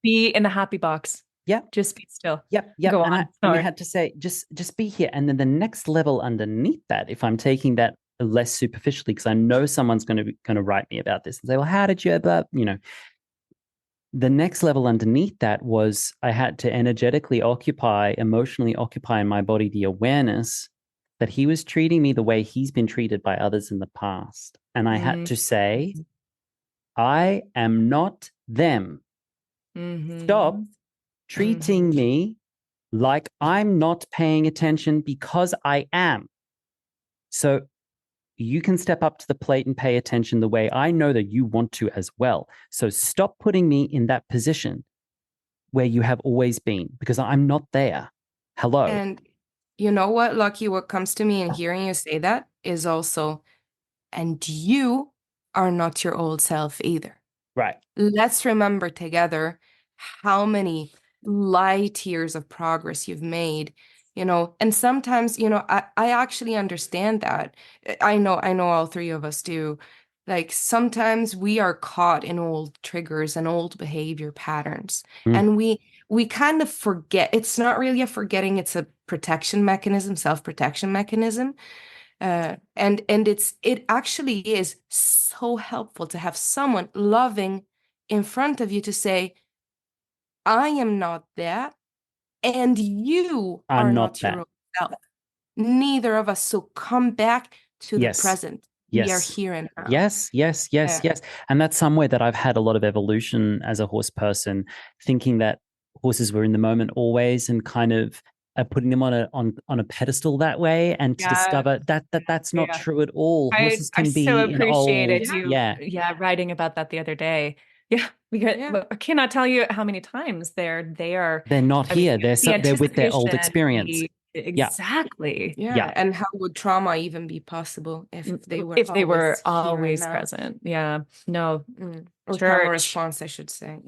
be in the happy box. Yep. Just be still. Yep. Go And on. we had to say, just be here. And then the next level underneath that, if I'm taking that less superficially, because I know someone's going to write me about this and say, well, how did you ever, the next level underneath that was I had to energetically emotionally occupy in my body the awareness that he was treating me the way he's been treated by others in the past. And I had to say, I am not them. Stop treating me like I'm not paying attention because I am. So you can step up to the plate and pay attention the way I know that you want to as well. So stop putting me in that position where you have always been, because I'm not there. Hello. And you know what, Lucky, what comes to me in hearing you say that is also, and you are not your old self either. Right. Let's remember together how many light years of progress you've made, and sometimes, I actually understand that. I know all three of us do. Like sometimes we are caught in old triggers and old behavior patterns, and we kind of forget. It's not really a forgetting, it's a protection mechanism, self-protection mechanism. And it actually is so helpful to have someone loving in front of you to say, I am not that, and you are not your own self. Neither of us. So come back to the present. Yes. We are here and now. Yes. And that's somewhere that I've had a lot of evolution as a horse person, thinking that horses were in the moment always, and kind of putting them on a pedestal that way, and to discover that's not true at all. Horses can be so appreciated you writing about that the other day. I cannot tell you how many times they're not here. They're with their old experience. Exactly. Yeah. And how would trauma even be possible if they were always present? Yeah. No. Or trauma response, I should say.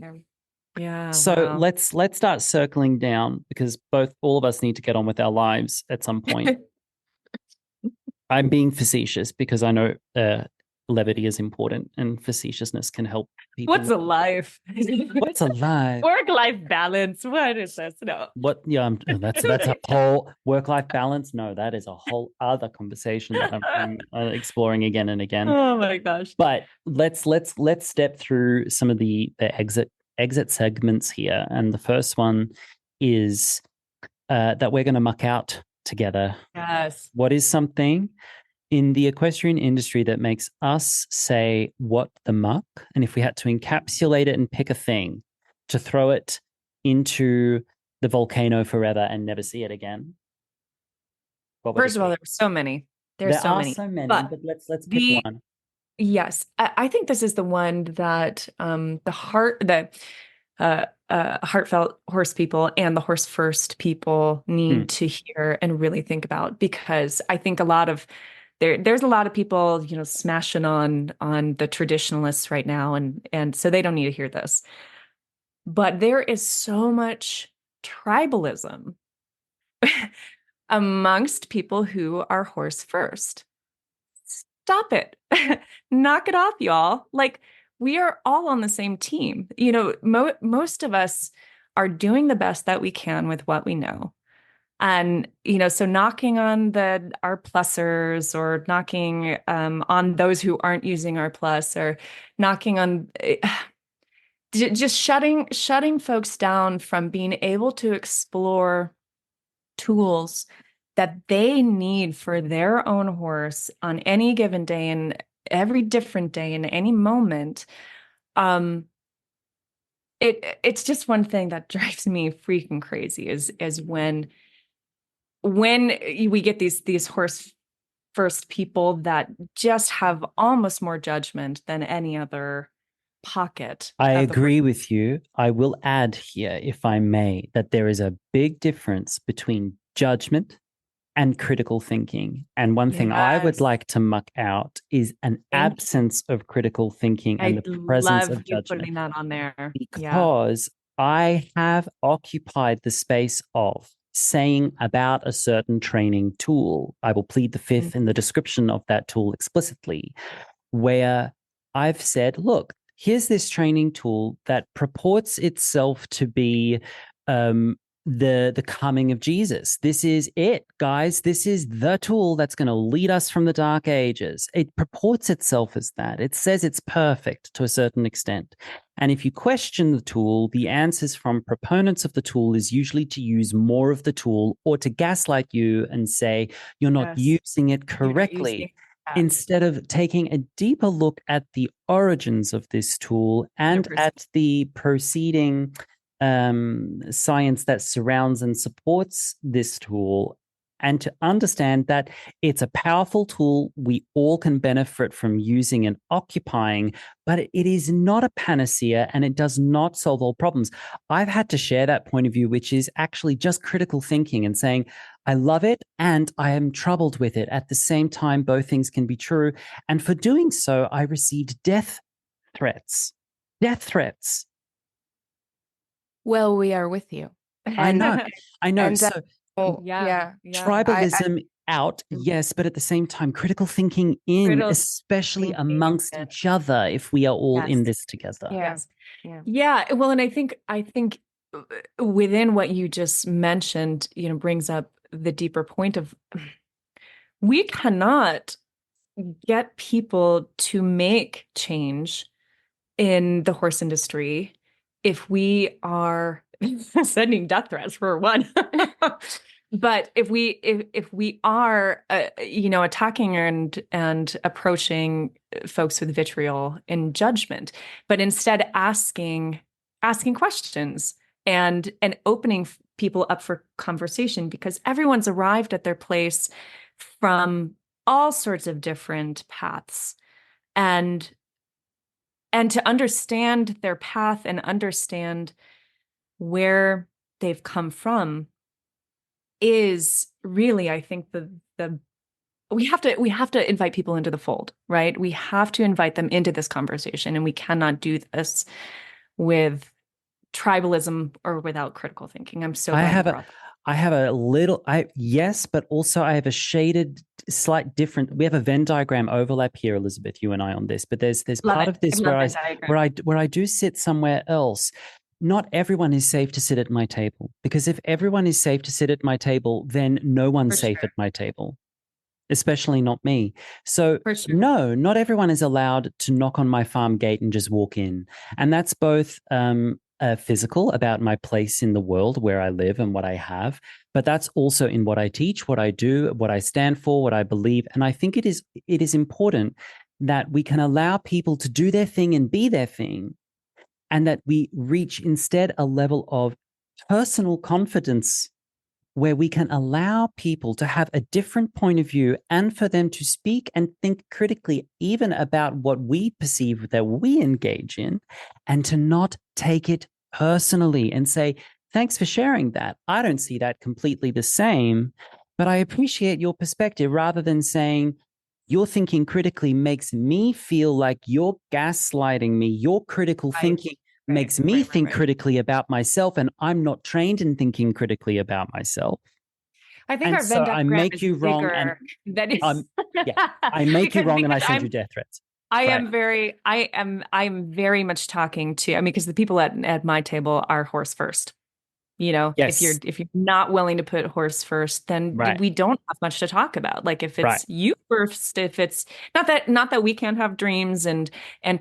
Yeah. So let's start circling down, because all of us need to get on with our lives at some point. I'm being facetious because I know levity is important, and facetiousness can help people. What's a life? What's a life? Work-life balance. What is this? No. What? Yeah, that's a whole work-life balance. No, that is a whole other conversation that I'm exploring again and again. Oh my gosh! But let's step through some of the exit segments here, and the first one is that we're going to muck out together. Yes. What is something in the equestrian industry that makes us say, what the muck? And if we had to encapsulate it and pick a thing to throw it into the volcano forever and never see it again. First of all, there are so many. There are so many, but let's pick one. Yes. I think this is the one that heartfelt horse people and the horse first people need to hear and really think about, because I think there's a lot of people, smashing on the traditionalists right now, and so they don't need to hear this. But there is so much tribalism amongst people who are horse first. Stop it. Knock it off, y'all. Like, we are all on the same team. Most of us are doing the best that we can with what we know. And, so knocking on our plussers, or knocking on those who aren't using our plus, or knocking on just shutting folks down from being able to explore tools that they need for their own horse on any given day and every different day in any moment. It's just one thing that drives me freaking crazy is when we get these horse first people that just have almost more judgment than any other pocket. I of the agree with you. I will add here, if I may, that there is a big difference between judgment and critical thinking. And one thing I would Yes. like to muck out is an Thank absence of critical thinking and I the presence love of you judgment. putting that on there. Yeah. Because I have occupied the space of saying about a certain training tool, I will plead the fifth in the description of that tool explicitly, where I've said, look, here's this training tool that purports itself to be the coming of Jesus. This is it, guys. This is the tool that's going to lead us from the dark ages. It purports itself as that. It says it's perfect to a certain extent. And if you question the tool, the answers from proponents of the tool is usually to use more of the tool or to gaslight you and say you're not using it correctly. Instead of taking a deeper look at the origins of this tool and 100%. at the proceeding science that surrounds and supports this tool, and to understand that it's a powerful tool we all can benefit from using and occupying, but it is not a panacea and it does not solve all problems. I've had to share that point of view, which is actually just critical thinking and saying, I love it and I am troubled with it. At the same time, both things can be true. And for doing so, I received death threats. Death threats. Well, we are with you. I know. And, So yeah. tribalism out, yes, but at the same time, critical thinking in, especially amongst each other, if we are all in this together. Yes. Yeah. Well, and I think within what you just mentioned, brings up the deeper point of we cannot get people to make change in the horse industry if we are sending death threats, for one. But if we are attacking and approaching folks with vitriol and judgment, but instead asking questions and opening people up for conversation, because everyone's arrived at their place from all sorts of different paths, and to understand their path and understand where they've come from is really, I think, we have to invite people into the fold, right? We have to invite them into this conversation, and we cannot do this with tribalism or without critical thinking. I'm so glad I have a little, yes, but also I have a shaded, slight different. We have a Venn diagram overlap here, Elizabeth, you and I on this. But there's part of this where I do sit somewhere else. Not everyone is safe to sit at my table, because if everyone is safe to sit at my table, then no one's safe at my table, especially not me. So no, not everyone is allowed to knock on my farm gate and just walk in, and that's both physical, about my place in the world, where I live and what I have, but that's also in what I teach, what I do, what I stand for, what I believe. And I think it is important that we can allow people to do their thing and be their thing, and that we reach instead a level of personal confidence where we can allow people to have a different point of view and for them to speak and think critically even about what we perceive that we engage in, and to not take it personally and say, thanks for sharing that. I don't see that completely the same, but I appreciate your perspective, rather than saying, your thinking critically makes me feel like you're gaslighting me. Your critical thinking makes me think critically about myself, and I'm not trained in thinking critically about myself. I think our Venn diagram make is you wrong, bigger than I make you wrong, and I send you death threats. I am very much talking to, because the people at my table are horse first. If you're not willing to put horse first, then we don't have much to talk about. Like, if it's you first, if it's not that we can't have dreams and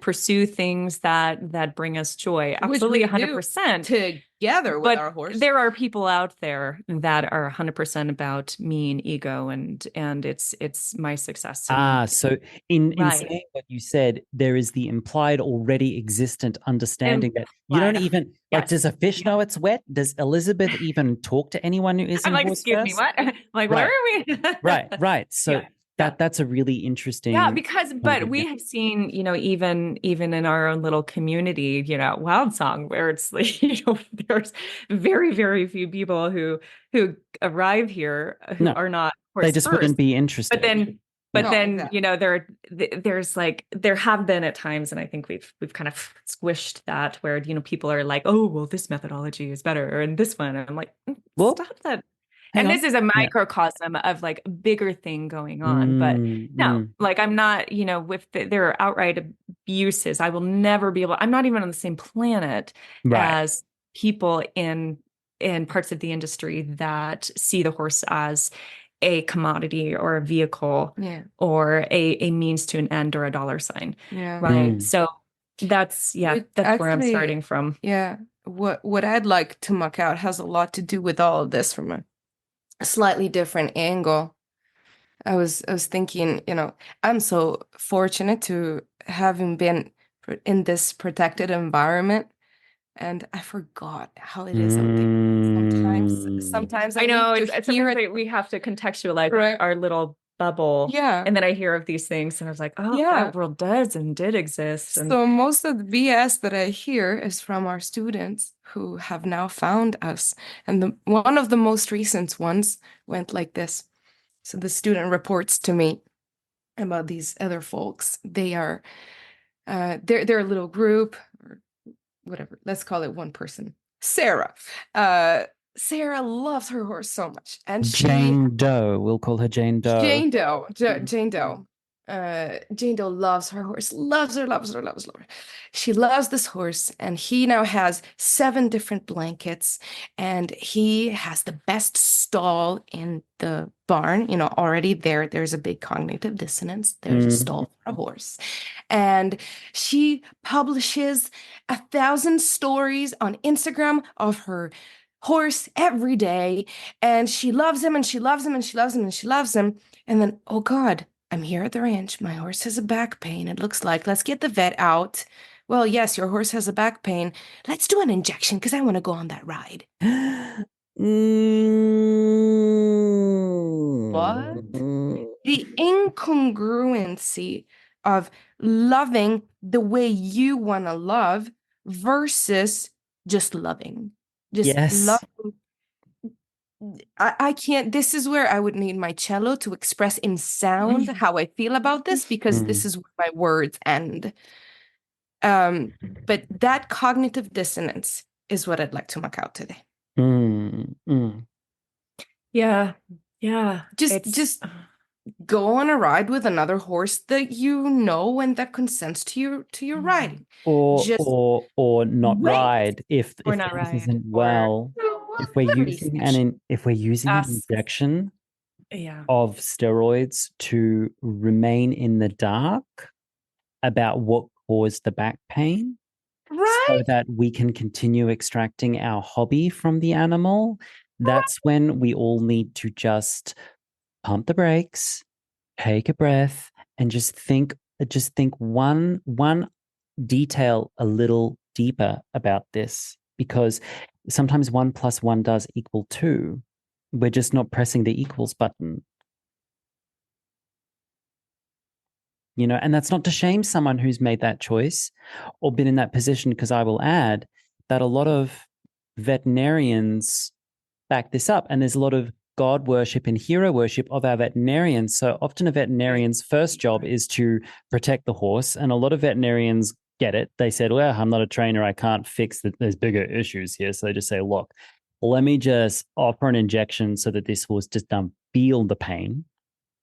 pursue things that bring us joy. Absolutely, 100% together with our horse. There are people out there that are 100% about me and ego, and it's my success. So in saying what you said, there is the implied, already existent understanding that you don't even does a fish know it's wet? Does Elizabeth even talk to anyone who isn't? I'm like, excuse me, what? Like, where are we? Right. So that's a really interesting. Yeah, but we have seen, even in our own little community, Wild Song, where it's like, there's very, very few people who arrive here who are not horse they just first. wouldn't be interested. There have been at times, and I think we've kind of squished that where, people are like, oh, well, this methodology is better, and this one. And I'm like, stop that. And this is a microcosm of like a bigger thing going on. But no, like I'm not, there are outright abuses. I will never be I'm not even on the same planet as people in parts of the industry that see the horse as a commodity or a vehicle or a means to an end or a dollar sign. Yeah. Right. So that's where I'm starting from. Yeah. What I'd like to muck out has a lot to do with all of this from a slightly different angle. I was thinking, I'm so fortunate to having been in this protected environment, and I forgot how it is out there. Sometimes I know it's we have to contextualize our little bubble. Yeah. And then I hear of these things and I was like, oh, that world does and did exist. And so most of the BS that I hear is from our students who have now found us. And one of the most recent ones went like this. So the student reports to me about these other folks. They are, they're a little group or whatever. Let's call it one person. Sarah. Sarah loves her horse so much. And Jane Doe, we'll call her Jane Doe. Jane Doe. Jane Doe. Jane Doe loves her horse, loves her. She loves this horse, and he now has 7 different blankets, and he has the best stall in the barn. Already there's a big cognitive dissonance. There's a stall for a horse. And she publishes 1,000 stories on Instagram of her horse every day, and she loves him, and she loves him, and she loves him, and she loves him. And then, oh God, I'm here at the ranch. My horse has a back pain. It looks like, let's get the vet out. Well, yes, your horse has a back pain. Let's do an injection because I want to go on that ride. What? The incongruency of loving the way you want to love versus just loving. Loving. I can't. This is where I would need my cello to express in sound how I feel about this, because this is where my words end. But that cognitive dissonance is what I'd like to muck out today. Yeah. Just go on a ride with another horse that and that consents to your riding. Or not ride if not this ride, isn't well. If we're using an injection of steroids to remain in the dark about what caused the back pain, so that we can continue extracting our hobby from the animal, that's when we all need to just pump the brakes, take a breath, and just think one detail a little deeper about this, because sometimes 1 + 1 does equal 2. We're just not pressing the equals button. And that's not to shame someone who's made that choice or been in that position, because I will add that a lot of veterinarians back this up, and there's a lot of God worship and hero worship of our veterinarians. So often a veterinarian's first job is to protect the horse, and a lot of veterinarians get it. They said, well, I'm not a trainer. I can't fix that. There's bigger issues here. So they just say, look, let me just offer an injection so that this horse just doesn't feel the pain.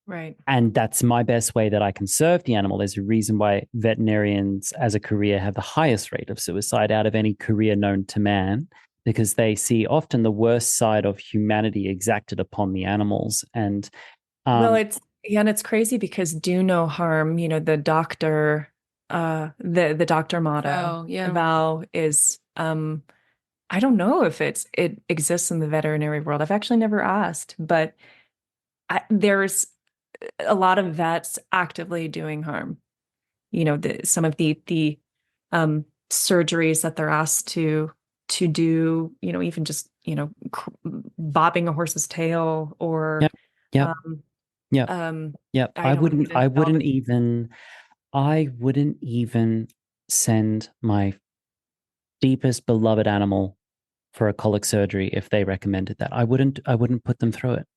Right. And that's my best way that I can serve the animal. There's a reason why veterinarians as a career have the highest rate of suicide out of any career known to man, because they see often the worst side of humanity exacted upon the animals. And it's crazy because do no harm, the doctor, the doctor motto, vow is, I don't know if it exists in the veterinary world. I've actually never asked, but there's a lot of vets actively doing harm. Some of the surgeries that they're asked to do, even just bobbing a horse's tail or Yeah. Yeah. I wouldn't even send my deepest beloved animal for a colic surgery if they recommended that. I wouldn't put them through it.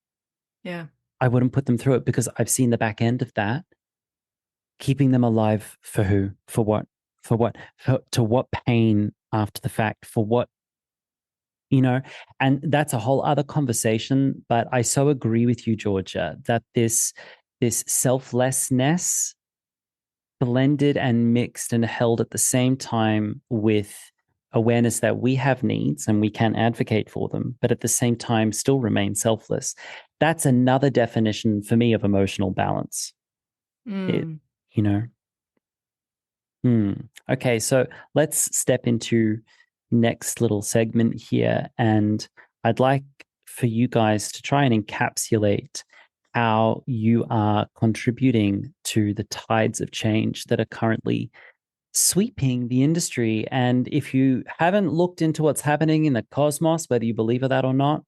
Yeah. I wouldn't put them through it because I've seen the back end of that. Keeping them alive for who? For what? To what pain after the fact? For what? And that's a whole other conversation. But I so agree with you, Georgia, that this selflessness blended and mixed and held at the same time with awareness that we have needs and we can advocate for them, but at the same time still remain selfless. That's another definition for me of emotional balance. Okay, so let's step into next little segment here, and I'd like for you guys to try and encapsulate how you are contributing to the tides of change that are currently sweeping the industry. And if you haven't looked into what's happening in the cosmos, whether you believe that or not,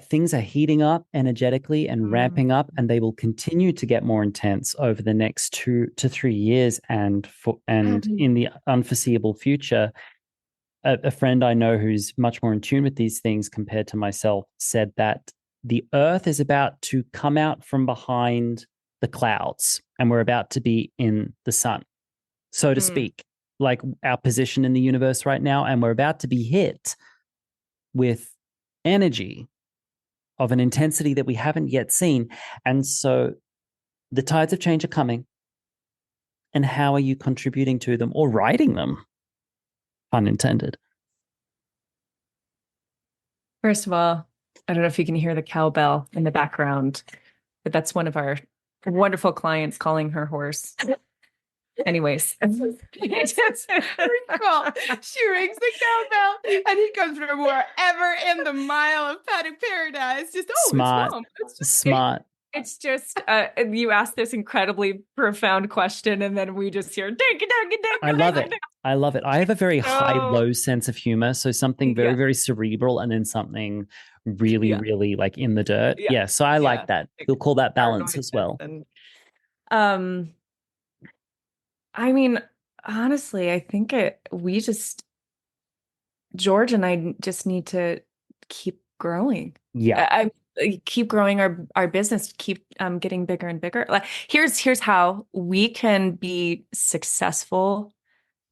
things are heating up energetically and ramping up, and they will continue to get more intense over the next 2 to 3 years and in the unforeseeable future. A friend I know who's much more in tune with these things compared to myself said that the Earth is about to come out from behind the clouds and we're about to be in the sun, so to speak, like our position in the universe right now. And we're about to be hit with energy of an intensity that we haven't yet seen. And so the tides of change are coming. And how are you contributing to them or riding them? Pun intended. First of all, I don't know if you can hear the cowbell in the background, but that's one of our wonderful clients calling her horse. Anyways, It's recall. She rings the cowbell, and he comes from wherever in the mile of paddock paradise. Just smart, it's home. smart. It's just you asked this incredibly profound question, and then we just hear. I love it. I love it. I have a very high-low sense of humor, so something very, very cerebral, and then something really, really like in the dirt. Yeah, so I like that. We'll call that balance as well. I mean, honestly, I think George and I just need to keep growing. Yeah. I keep growing our business, keep getting bigger and bigger. Like here's how we can be successful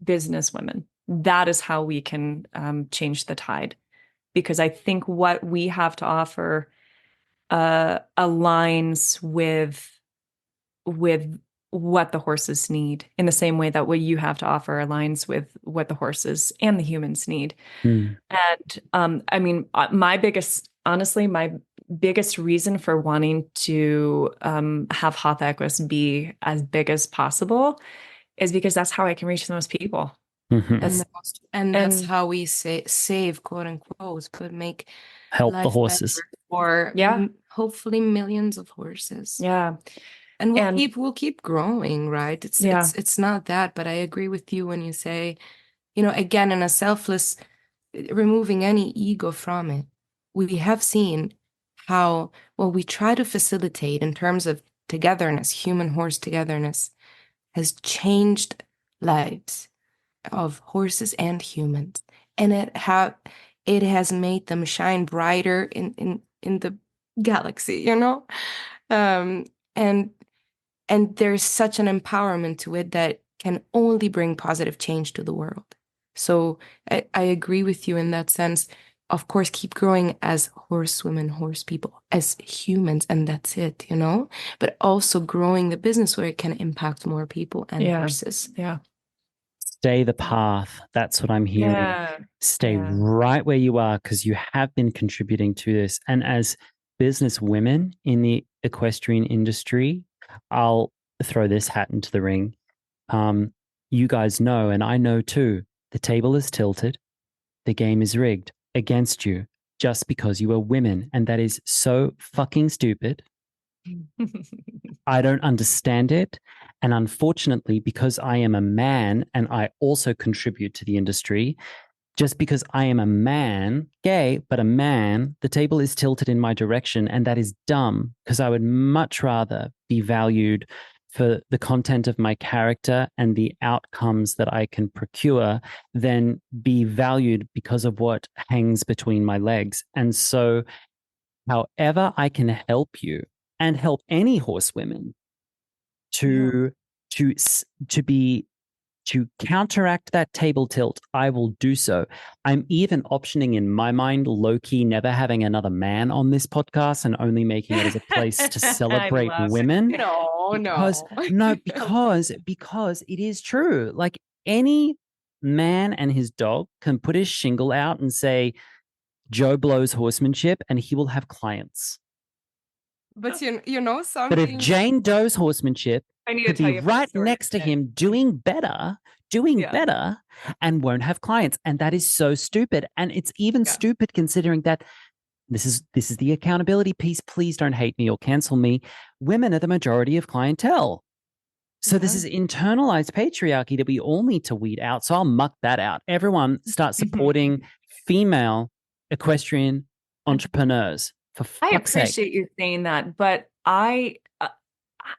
businesswomen. That is how we can change the tide. Because I think what we have to offer aligns with what the horses need, in the same way that what you have to offer aligns with what the horses and the humans need. And I mean, my biggest reason for wanting to have Hatha Equus be as big as possible is because that's how I can reach the most people. That's how we save, quote unquote, could help the horses for hopefully millions of horses. And we'll keep growing, right? It's not that, but I agree with you when you say, again, in a selfless, removing any ego from it. We have seen how, we try to facilitate in terms of togetherness, human horse togetherness has changed lives of horses and humans. And it has made them shine brighter in the galaxy, and there's such an empowerment to it that can only bring positive change to the world. So I agree with you in that sense. Of course, keep growing as horsewomen, horse people, as humans, and that's it, but also growing the business where it can impact more people and horses. Stay the path. That's what I'm hearing. Stay right where you are, because you have been contributing to this. And as business women in the equestrian industry, I'll throw this hat into the ring. You guys know, and I know too, the table is tilted. The game is rigged against you just because you are women. And that is so fucking stupid. I don't understand it. And unfortunately, because I am a man and I also contribute to the industry, just because I am a man, gay, but a man, the table is tilted in my direction. And that is dumb, because I would much rather be valued for the content of my character and the outcomes that I can procure than be valued because of what hangs between my legs. And so, however I can help you and help any horsewomen to counteract that table tilt, I will do so. I'm even optioning in my mind, low-key, never having another man on this podcast and only making it as a place to celebrate women. Because it is true. Like, any man and his dog can put his shingle out and say, Joe blows horsemanship, and he will have clients. But you know something. But if Jane Doe's horsemanship could be right next to him doing better, and won't have clients. And that is so stupid. And it's even stupid considering that this is the accountability piece. Please don't hate me or cancel me. Women are the majority of clientele. So this is internalized patriarchy that we all need to weed out. So I'll muck that out. Everyone start supporting female equestrian entrepreneurs. I appreciate you saying that, but I'm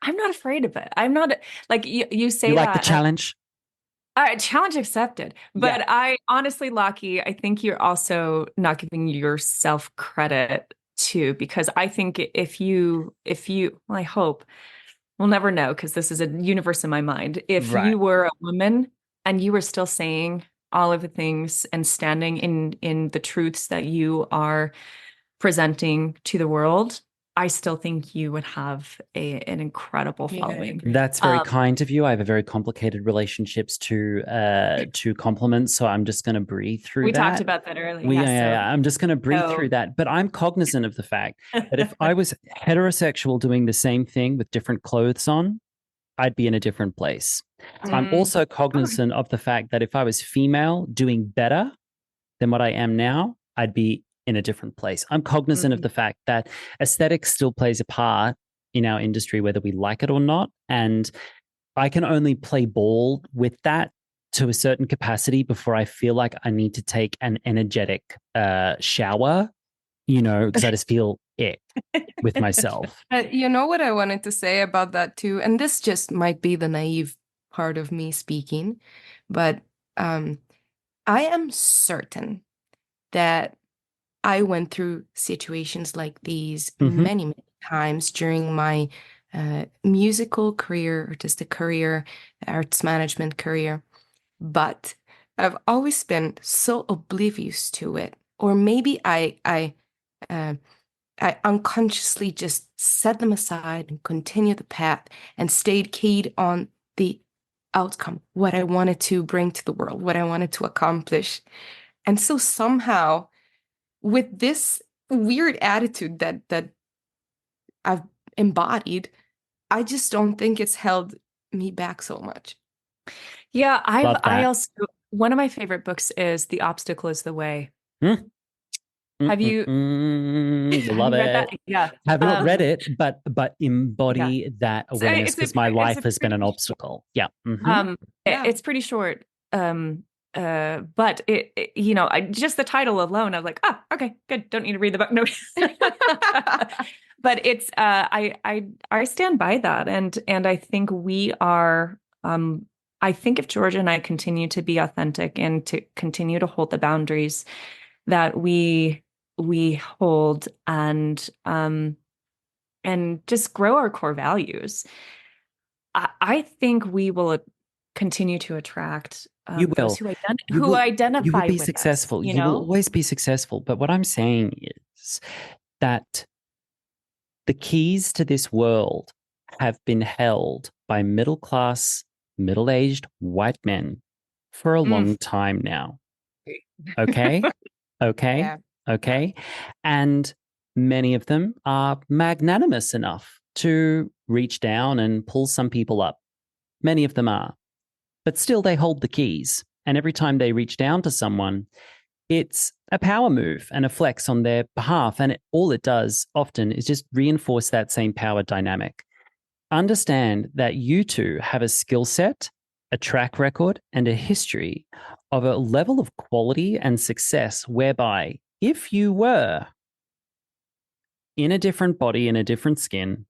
not afraid of it. I'm not, like, you say you like that the challenge. Challenge accepted. But I honestly, Lockie, I think you're also not giving yourself credit too, because I think if you, well, I hope we'll never know, because this is a universe in my mind. If you were a woman and you were still saying all of the things and standing in the truths that you are presenting to the world, I still think you would have an incredible following. That's very kind of you. I have a very complicated relationships to compliments, so I'm just going to breathe through that. We talked about that earlier. I'm just going to breathe through that. But I'm cognizant of the fact that if I was heterosexual doing the same thing with different clothes on, I'd be in a different place. I'm also cognizant of the fact that if I was female doing better than what I am now, I'd be in a different place. I'm cognizant of the fact that aesthetics still plays a part in our industry, whether we like it or not. And I can only play ball with that to a certain capacity before I feel like I need to take an energetic shower, because I just feel ick with myself. You know what I wanted to say about that too? And this just might be the naive part of me speaking, but I am certain that I went through situations like these many, many times during my musical career, artistic career, arts management career. But I've always been so oblivious to it. Or maybe I unconsciously just set them aside and continued the path and stayed keyed on the outcome, what I wanted to bring to the world, what I wanted to accomplish. And so somehow, with this weird attitude that I've embodied, I just don't think it's held me back so much. Yeah, I also, one of my favorite books is The Obstacle is the Way. Have you love read it? That? Yeah. Have not read it, but embody that awareness, because my life has been an obstacle. Yeah. It's pretty short. But it just the title alone, I was like, okay, good. Don't need to read the book. No. But it's I stand by that, and I think we are. I think if Giorgia and I continue to be authentic and to continue to hold the boundaries that we hold, and just grow our core values, I think we will continue to attract those who identify. You will be with successful. Us, you will always be successful. But what I'm saying is that the keys to this world have been held by middle-class, middle-aged white men for a long time now. Okay? Okay? And many of them are magnanimous enough to reach down and pull some people up. Many of them are. But still, they hold the keys. And every time they reach down to someone, it's a power move and a flex on their behalf. And all it does often is just reinforce that same power dynamic. Understand that you two have a skill set, a track record, and a history of a level of quality and success whereby if you were in a different body, in a different skin,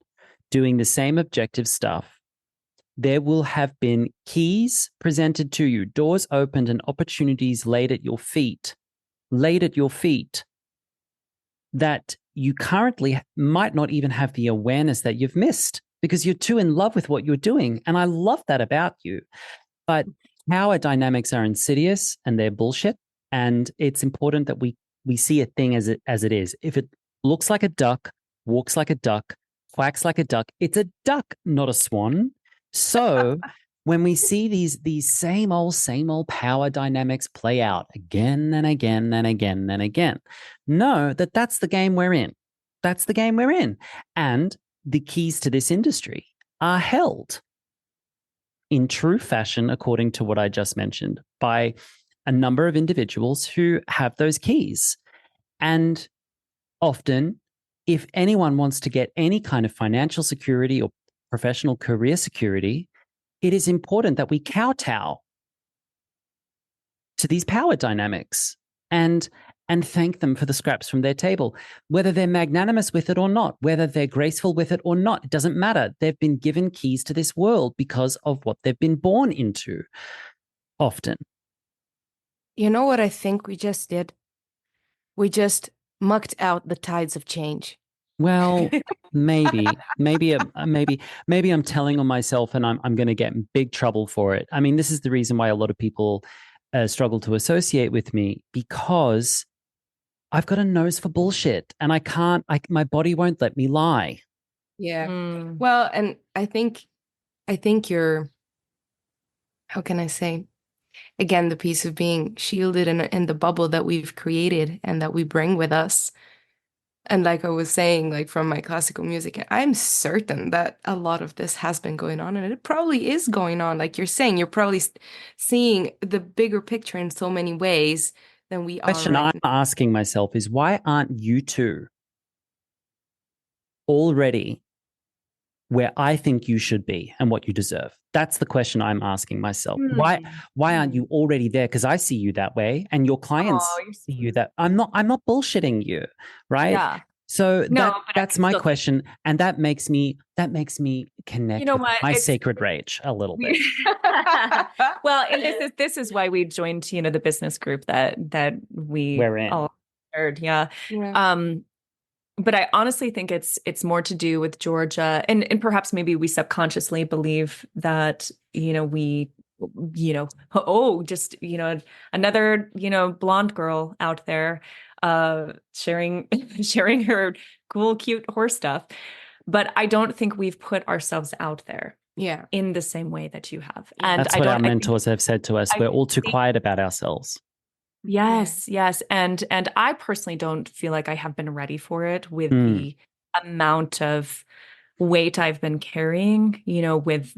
doing the same objective stuff, there will have been keys presented to you, doors opened and opportunities laid at your feet that you currently might not even have the awareness that you've missed because you're too in love with what you're doing. And I love that about you. But power dynamics are insidious and they're bullshit. And it's important that we see a thing as it is. If it looks like a duck, walks like a duck, quacks like a duck, it's a duck, not a swan. So when we see these same old power dynamics play out again and again and again and again, know that that's the game we're in. That's the game we're in. And the keys to this industry are held in true fashion, according to what I just mentioned, by a number of individuals who have those keys. And often, if anyone wants to get any kind of financial security or professional career security, it is important that we kowtow to these power dynamics and thank them for the scraps from their table, whether they're magnanimous with it or not, whether they're graceful with it or not. It doesn't matter. They've been given keys to this world because of what they've been born into often. You know what I think we just did? We just mucked out the tides of change. Well, maybe I'm telling on myself and I'm going to get in big trouble for it. I mean, this is the reason why a lot of people struggle to associate with me, because I've got a nose for bullshit and my body won't let me lie. Yeah. Well, and I think you're, how can I say, again, the piece of being shielded in the bubble that we've created and that we bring with us. And like I was saying, like from my classical music, I'm certain that a lot of this has been going on, and it probably is going on. Like you're saying, you're probably seeing the bigger picture in so many ways than we are. The question I'm asking myself is, why aren't you two already where I think you should be and what you deserve? That's the question I'm asking myself. Why aren't you already there? Because I see you that way, and your clients see you that. I'm not bullshitting you, right? Yeah. So that's my question, and that makes me connect with my sacred rage a little bit. Well, and this is why we joined, the business group that we're in. All heard, yeah. But I honestly think it's more to do with Giorgia, and perhaps maybe we subconsciously believe that, another, blonde girl out there sharing her cool, cute horse stuff. But I don't think we've put ourselves out there in the same way that you have. And that's what our mentors have said to us. We're all too quiet about ourselves. Yes. And I personally don't feel like I have been ready for it with the amount of weight I've been carrying, with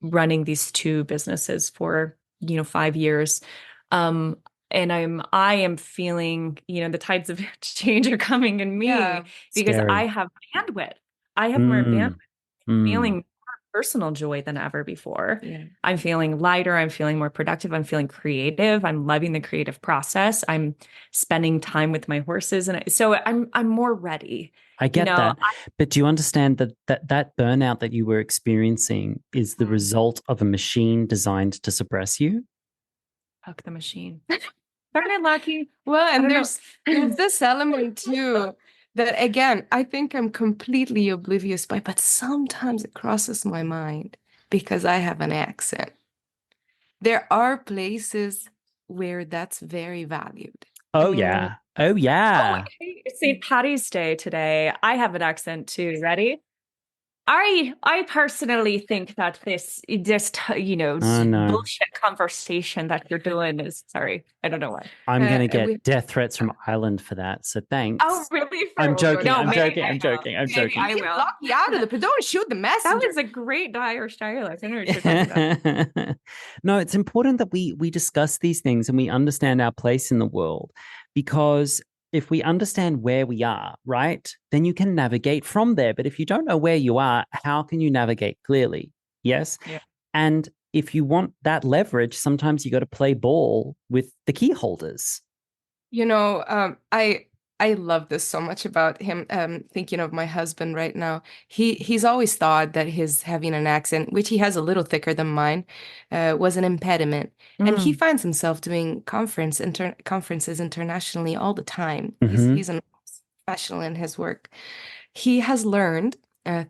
running these two businesses for, 5 years. And I am feeling, the tides of change are coming in me because Scary. I have bandwidth. I have more bandwidth. I'm feeling more personal joy than ever before. I'm feeling lighter. I'm feeling more productive. I'm feeling creative. I'm loving the creative process. I'm spending time with my horses, and so I'm more ready. I get that, but do you understand that burnout that you were experiencing is the result of a machine designed to suppress you? Fuck the machine. Aren't I lucky? Well, and there's this element too that, again, I think I'm completely oblivious by, but sometimes it crosses my mind because I have an accent. There are places where that's very valued. Oh, yeah. Oh, yeah. Oh, it's St. Patty's Day today. I have an accent too. Ready? I personally think that this bullshit conversation that you're doing is, sorry, I don't know why. I'm going to get death threats from Ireland for that, so thanks. Oh, really? I'm joking. No, I'm joking. I will. Lock you out of the, but don't shoot the messenger. That was a great Irish dialect. I know what you're talking about. No, it's important that we discuss these things and we understand our place in the world, because if we understand where we are, right, then you can navigate from there. But if you don't know where you are, how can you navigate clearly? Yes. Yeah. And if you want that leverage, sometimes you got to play ball with the key holders. You know, I love this so much about him. Thinking of my husband right now, he's always thought that his having an accent, which he has a little thicker than mine, was an impediment. And he finds himself doing conferences internationally all the time. He's a professional in his work. He has learned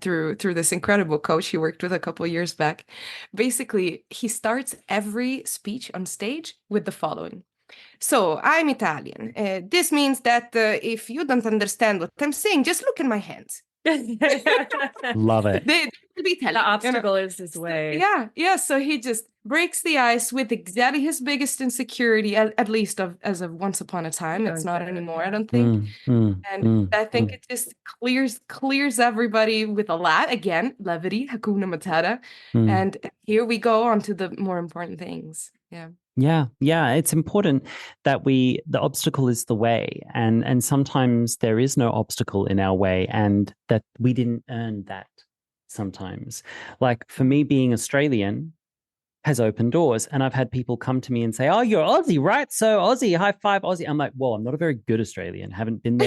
through this incredible coach he worked with a couple years back. Basically, he starts every speech on stage with the following. So, I'm Italian. This means that if you don't understand what I'm saying, just look at my hands. Love it. They will be Italian, The obstacle is his way. Yeah. So he just breaks the ice with exactly his biggest insecurity, at least as of once upon a time. It's not anymore, I don't think. I think it just clears everybody with a lot. Again, levity, Hakuna Matata. And here we go on to the more important things. Yeah. It's important that the obstacle is the way, and sometimes there is no obstacle in our way, and that we didn't earn that sometimes. Like for me, being Australian has opened doors, and I've had people come to me and say, "Oh, you're Aussie, right? So Aussie, high five, Aussie." I'm like, "Well, I'm not a very good Australian. Haven't been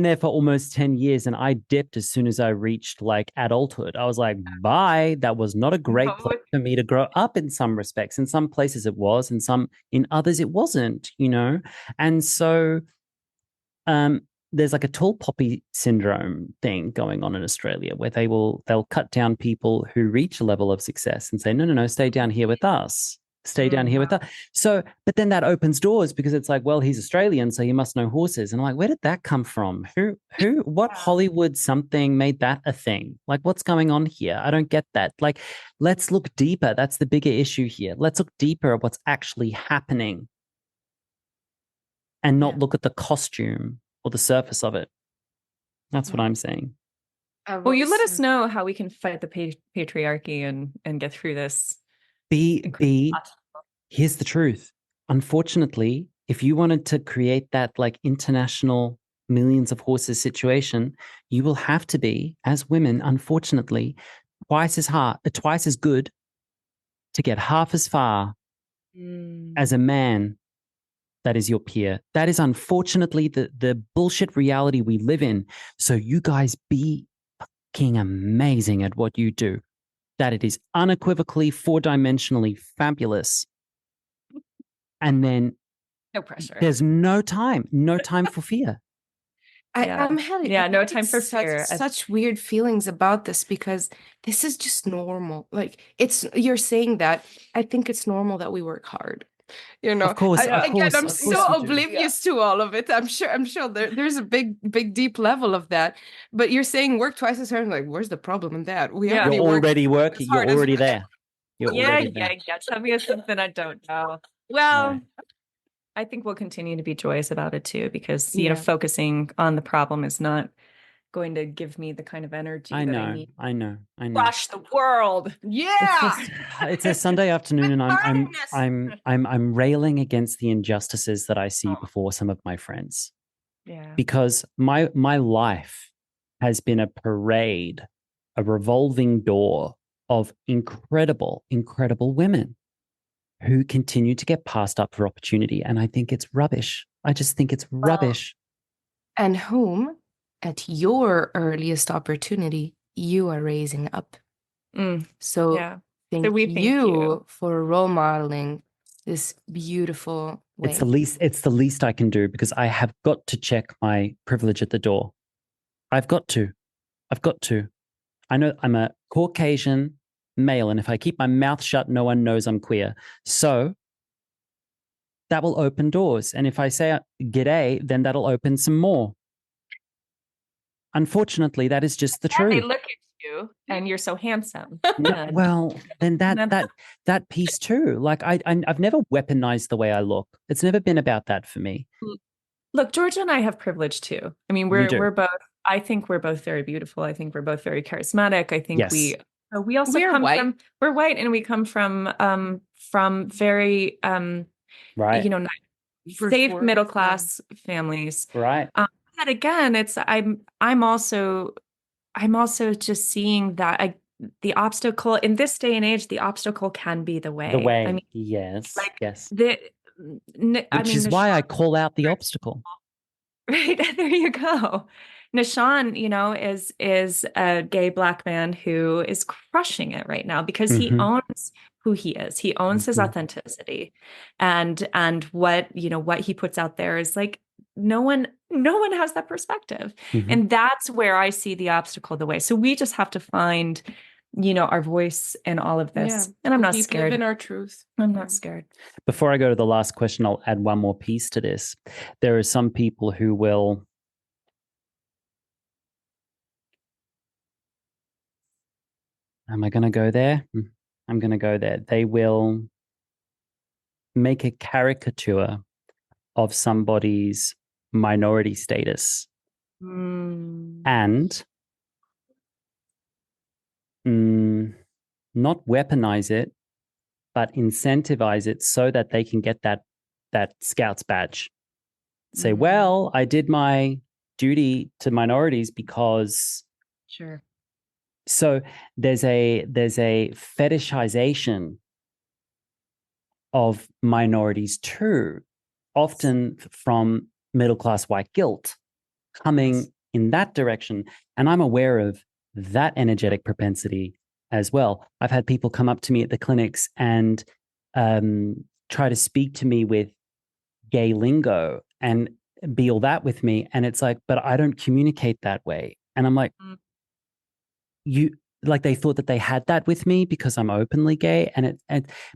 there for almost 10 years, and I dipped as soon as I reached like adulthood. I was like, bye. That was not a great place for me to grow up in some respects. In some places it was, and in others it wasn't, you know? And so there's like a tall poppy syndrome thing going on in Australia where they'll cut down people who reach a level of success and say, no, stay down here with us. Stay down here with us. So, but then that opens doors because it's like, well, he's Australian, so he must know horses. And I'm like, where did that come from? What Hollywood something made that a thing? Like, what's going on here? I don't get that. Like, let's look deeper. That's the bigger issue here. Let's look deeper at what's actually happening and not look at the costume or the surface of it. That's what I'm saying. Well, you let us know how we can fight the patriarchy and get through this. Here's the truth. Unfortunately, if you wanted to create that like international millions of horses situation, you will have to be, as women, unfortunately, twice as good to get half as far as a man that is your peer. That is unfortunately the bullshit reality we live in. So you guys be fucking amazing at what you do. That it is unequivocally, four-dimensionally fabulous. And then no pressure. There's no time for fear. I'm having no time for fear. Such weird feelings about this because this is just normal. Like you're saying that I think it's normal that we work hard. You know, of course, I'm so oblivious to all of it. I'm sure there's a big deep level of that. But you're saying work twice as hard. I'm like, where's the problem in that? You're already working. You're already there. Yeah. Tell me something I don't know. Well, I think we'll continue to be joyous about it too, because focusing on the problem is not going to give me the kind of energy that I need. I know. Crush the world. Yeah. It's a Sunday afternoon, and I'm railing against the injustices that I see before some of my friends. Yeah. Because my life has been a parade, a revolving door of incredible women who continue to get passed up for opportunity, and I think it's rubbish. I just think it's rubbish. And whom, at your earliest opportunity, you are raising up. So thank you for role modeling this beautiful way. It's the least I can do, because I have got to check my privilege at the door. I've got to. I know I'm a Caucasian male, and if I keep my mouth shut, no one knows I'm queer. So that will open doors. And if I say g'day, then that'll open some more. Unfortunately, that is just the truth. They look at you and you're so handsome. Well, then that piece too. Like I've never weaponized the way I look. It's never been about that for me. Look, Giorgia and I have privilege too. I mean, we're both. I think we're both very beautiful. I think we're both very charismatic. I think we also come from. We're white, and we come from very right. You know, safe middle class families. Right. But again, I'm also just seeing that the obstacle in this day and age, the obstacle can be the way. The way, I mean, yes, like yes. Which is why I call out the obstacle. Right. There you go. Nishan, is a gay Black man who is crushing it right now because he owns who he is. He owns his authenticity, and what he puts out there is like no one has that perspective, and that's where I see the obstacle the way. So we just have to find our voice in all of this, and I'm not scared. Live in our truth. I'm not scared. Before I go to the last question, I'll add one more piece to this. There are some people who will am I going to go there? I'm going to go there. They will make a caricature of somebody's minority status and not weaponize it, but incentivize it so that they can get that Scouts badge. Say, well, I did my duty to minorities because Sure. So there's a fetishization of minorities too, often from middle-class white guilt coming in that direction. And I'm aware of that energetic propensity as well. I've had people come up to me at the clinics and try to speak to me with gay lingo and be all that with me. And it's like, but I don't communicate that way. And I'm like, they thought that they had that with me because I'm openly gay,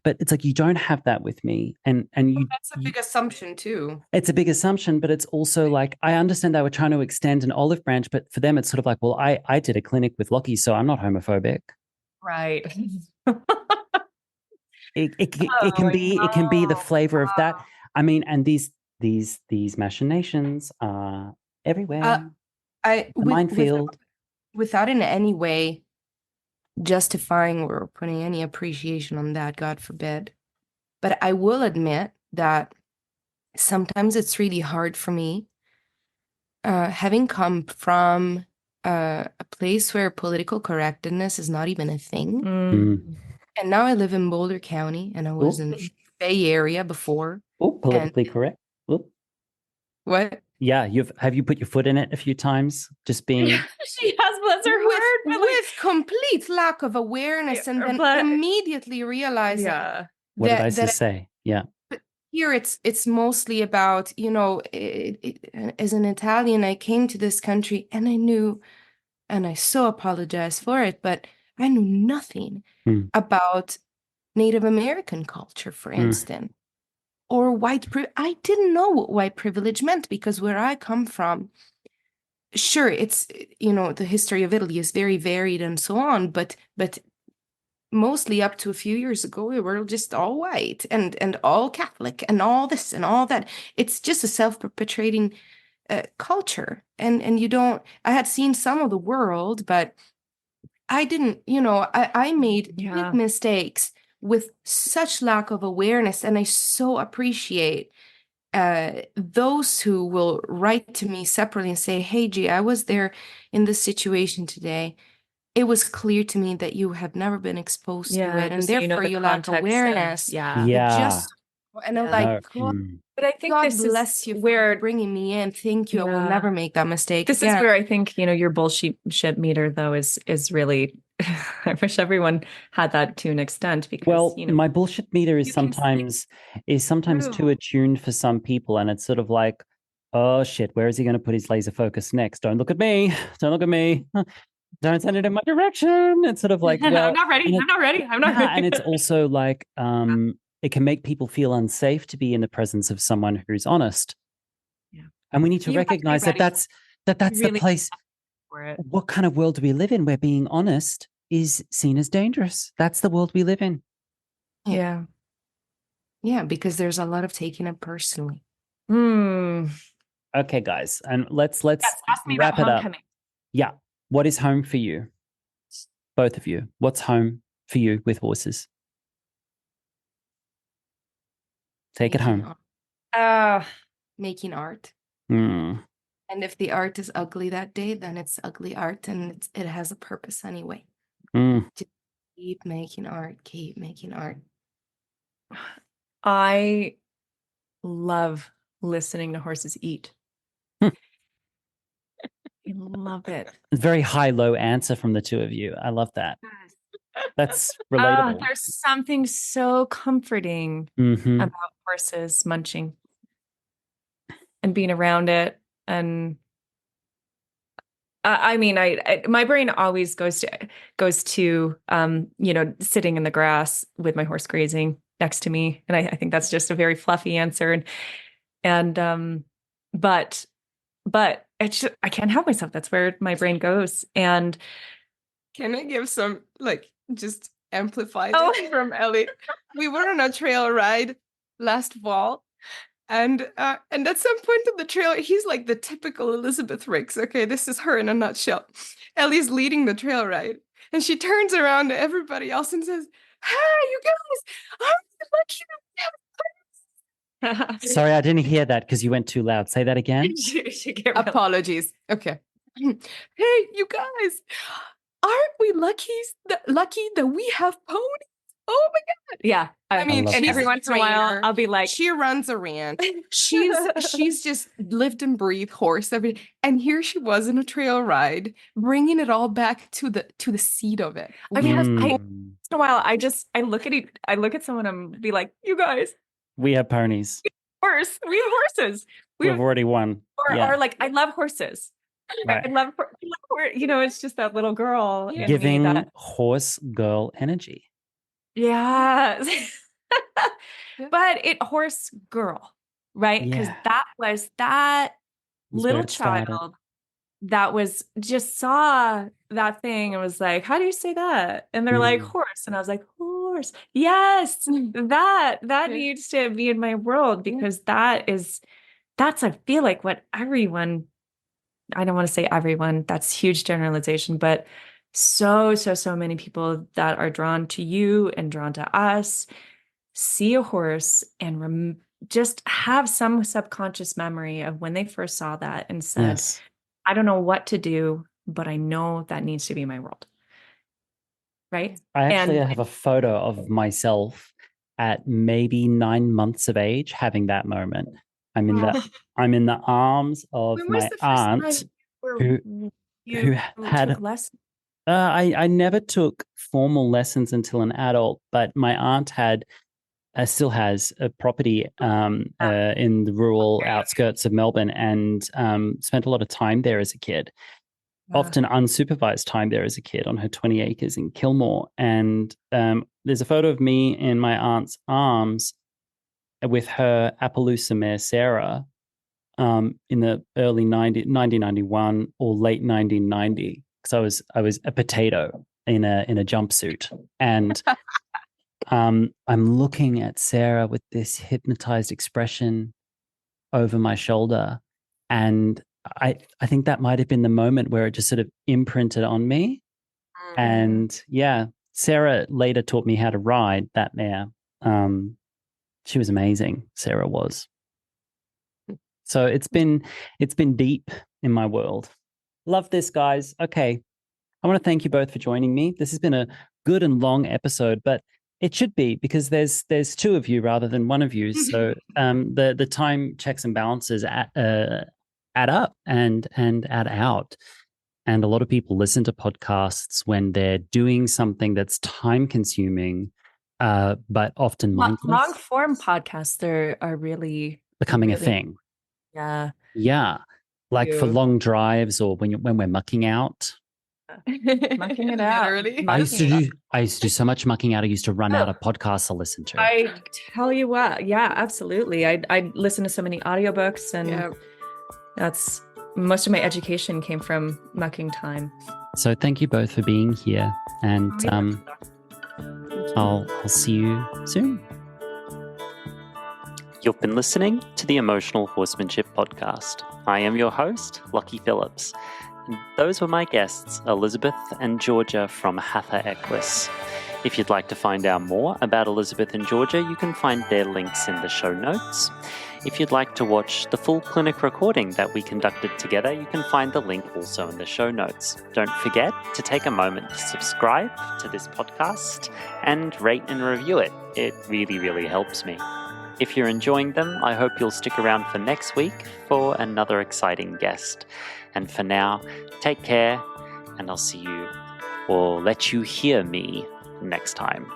but it's like you don't have that with me, and that's a big assumption too. It's a big assumption, but it's also like I understand they were trying to extend an olive branch, but for them it's sort of like, well, I did a clinic with Lockie, so I'm not homophobic, right? It can be the flavor of that. I mean, and these machinations are everywhere. Minefield. Without in any way justifying or putting any appreciation on that, God forbid. But I will admit that sometimes it's really hard for me, having come from a place where political correctness is not even a thing. And now I live in Boulder County, and I was in the Bay Area before. Politically correct. What? Yeah, have you put your foot in it a few times? Just being she has, bless her heart, with complete lack of awareness, and then immediately realizing what did I just say? Yeah. But here it's mostly about, as an Italian, I came to this country and I knew, and I so apologize for it, but I knew nothing about Native American culture, for instance. Or white privilege. I didn't know what white privilege meant, because where I come from, sure, it's, the history of Italy is very varied and so on, but mostly up to a few years ago, we were just all white and all Catholic and all this and all that. It's just a self-perpetuating culture. And you don't, I had seen some of the world, but I didn't, I made big mistakes with such lack of awareness. And I so appreciate those who will write to me separately and say, hey, G, I was there in this situation today. It was clear to me that you have never been exposed to it, and therefore you lack awareness. And I'm like, but I think God this bless you for bringing me in. Thank you. I will never make that mistake. This is where I think, your bullshit meter, though, is really, I wish everyone had that to an extent, because, my bullshit meter is sometimes too attuned for some people. And it's sort of like, oh shit, where is he going to put his laser focus next? Don't look at me. Don't look at me. Don't send it in my direction. It's sort of like, well, I'm not ready. And it's also like, it can make people feel unsafe to be in the presence of someone who's honest. Yeah. And we need to recognize that's really the place. What kind of world do we live in where being honest is seen as dangerous? That's the world we live in. Yeah. Yeah, because there's a lot of taking it personally. Okay, guys. And let's wrap it up. Yeah. What is home for you? Both of you. What's home for you with horses? Take it home. Making art. And if the art is ugly that day, then it's ugly art, and it has a purpose anyway. Just keep making art. I love listening to horses eat. I love it. Very high-low answer from the two of you. I love that. That's relatable. There's something so comforting about horses munching and being around it. And I mean, my brain always goes to sitting in the grass with my horse grazing next to me, and I think that's just a very fluffy answer. But it's just, I can't help myself. That's where my brain goes. And can I give some just amplified from Ellie? We were on a trail ride last fall. And at some point on the trail, he's like the typical Elizabeth Ricks. Okay, this is her in a nutshell. Ellie's leading the trail ride, and she turns around to everybody else and says, "Hey, you guys, aren't you lucky?" Sorry, I didn't hear that because you went too loud. Say that again. Apologies. Okay. Hey, you guys, aren't we lucky that we have ponies? Oh my God. Yeah. I mean, and every once in a while, I'll be like, she runs around. She's just lived and breathed horse every day. And here she was in a trail ride, bringing it all back to the seat of it. I mean, once in a while, I look at someone and be like, you guys, we have ponies. We have horses. We've already won. Or like, I love horses. Right. I love it's just that little girl giving that horse girl energy. Yeah. But horse girl, right? Because that was that little child that was just saw that thing and was like, how do you say that? And they're like, horse. And I was like, horse. Yes, that needs to be in my world, because that's I feel like what everyone, I don't want to say everyone, that's huge generalization, but so many people that are drawn to you and drawn to us see a horse and just have some subconscious memory of when they first saw that and said, I don't know what to do, but I know that needs to be my world. Right? I actually have a photo of myself at maybe 9 months of age having that moment. I'm in the arms of my aunt who had lessons. I never took formal lessons until an adult, but my aunt still has a property in the rural outskirts of Melbourne, and spent a lot of time there as a kid, often unsupervised time there as a kid on her 20 acres in Kilmore. And there's a photo of me in my aunt's arms with her Appaloosa mare Sarah in the early 1991 or late 1990. Because I was a potato in a jumpsuit, and I'm looking at Sarah with this hypnotized expression over my shoulder, and I think that might have been the moment where it just sort of imprinted on me. And Sarah later taught me how to ride that mare. She was amazing. Sarah was. So it's been deep in my world. Love this, guys. Okay. I want to thank you both for joining me. This has been a good and long episode, but it should be, because there's two of you rather than one of you. So the time checks and balances add up and add out. And a lot of people listen to podcasts when they're doing something that's time consuming, but often mindless. Long form podcasts are really becoming a thing. Yeah. Yeah. Like for long drives, or when we're mucking out. Mucking it out. I used to do so much mucking out. I used to run out of podcasts to listen to. I tell you what, yeah, absolutely. I listen to so many audiobooks, and that's most of my education came from mucking time. So thank you both for being here, and I'll see you soon. You've been listening to the Emotional Horsemanship Podcast. I am your host, Lockie Phillips. And those were my guests, Elizabeth and Giorgia from Hatha Equus. If you'd like to find out more about Elizabeth and Giorgia, you can find their links in the show notes. If you'd like to watch the full clinic recording that we conducted together, you can find the link also in the show notes. Don't forget to take a moment to subscribe to this podcast and rate and review it. It really, really helps me. If you're enjoying them, I hope you'll stick around for next week for another exciting guest. And for now, take care, and I'll see you, or let you hear me next time.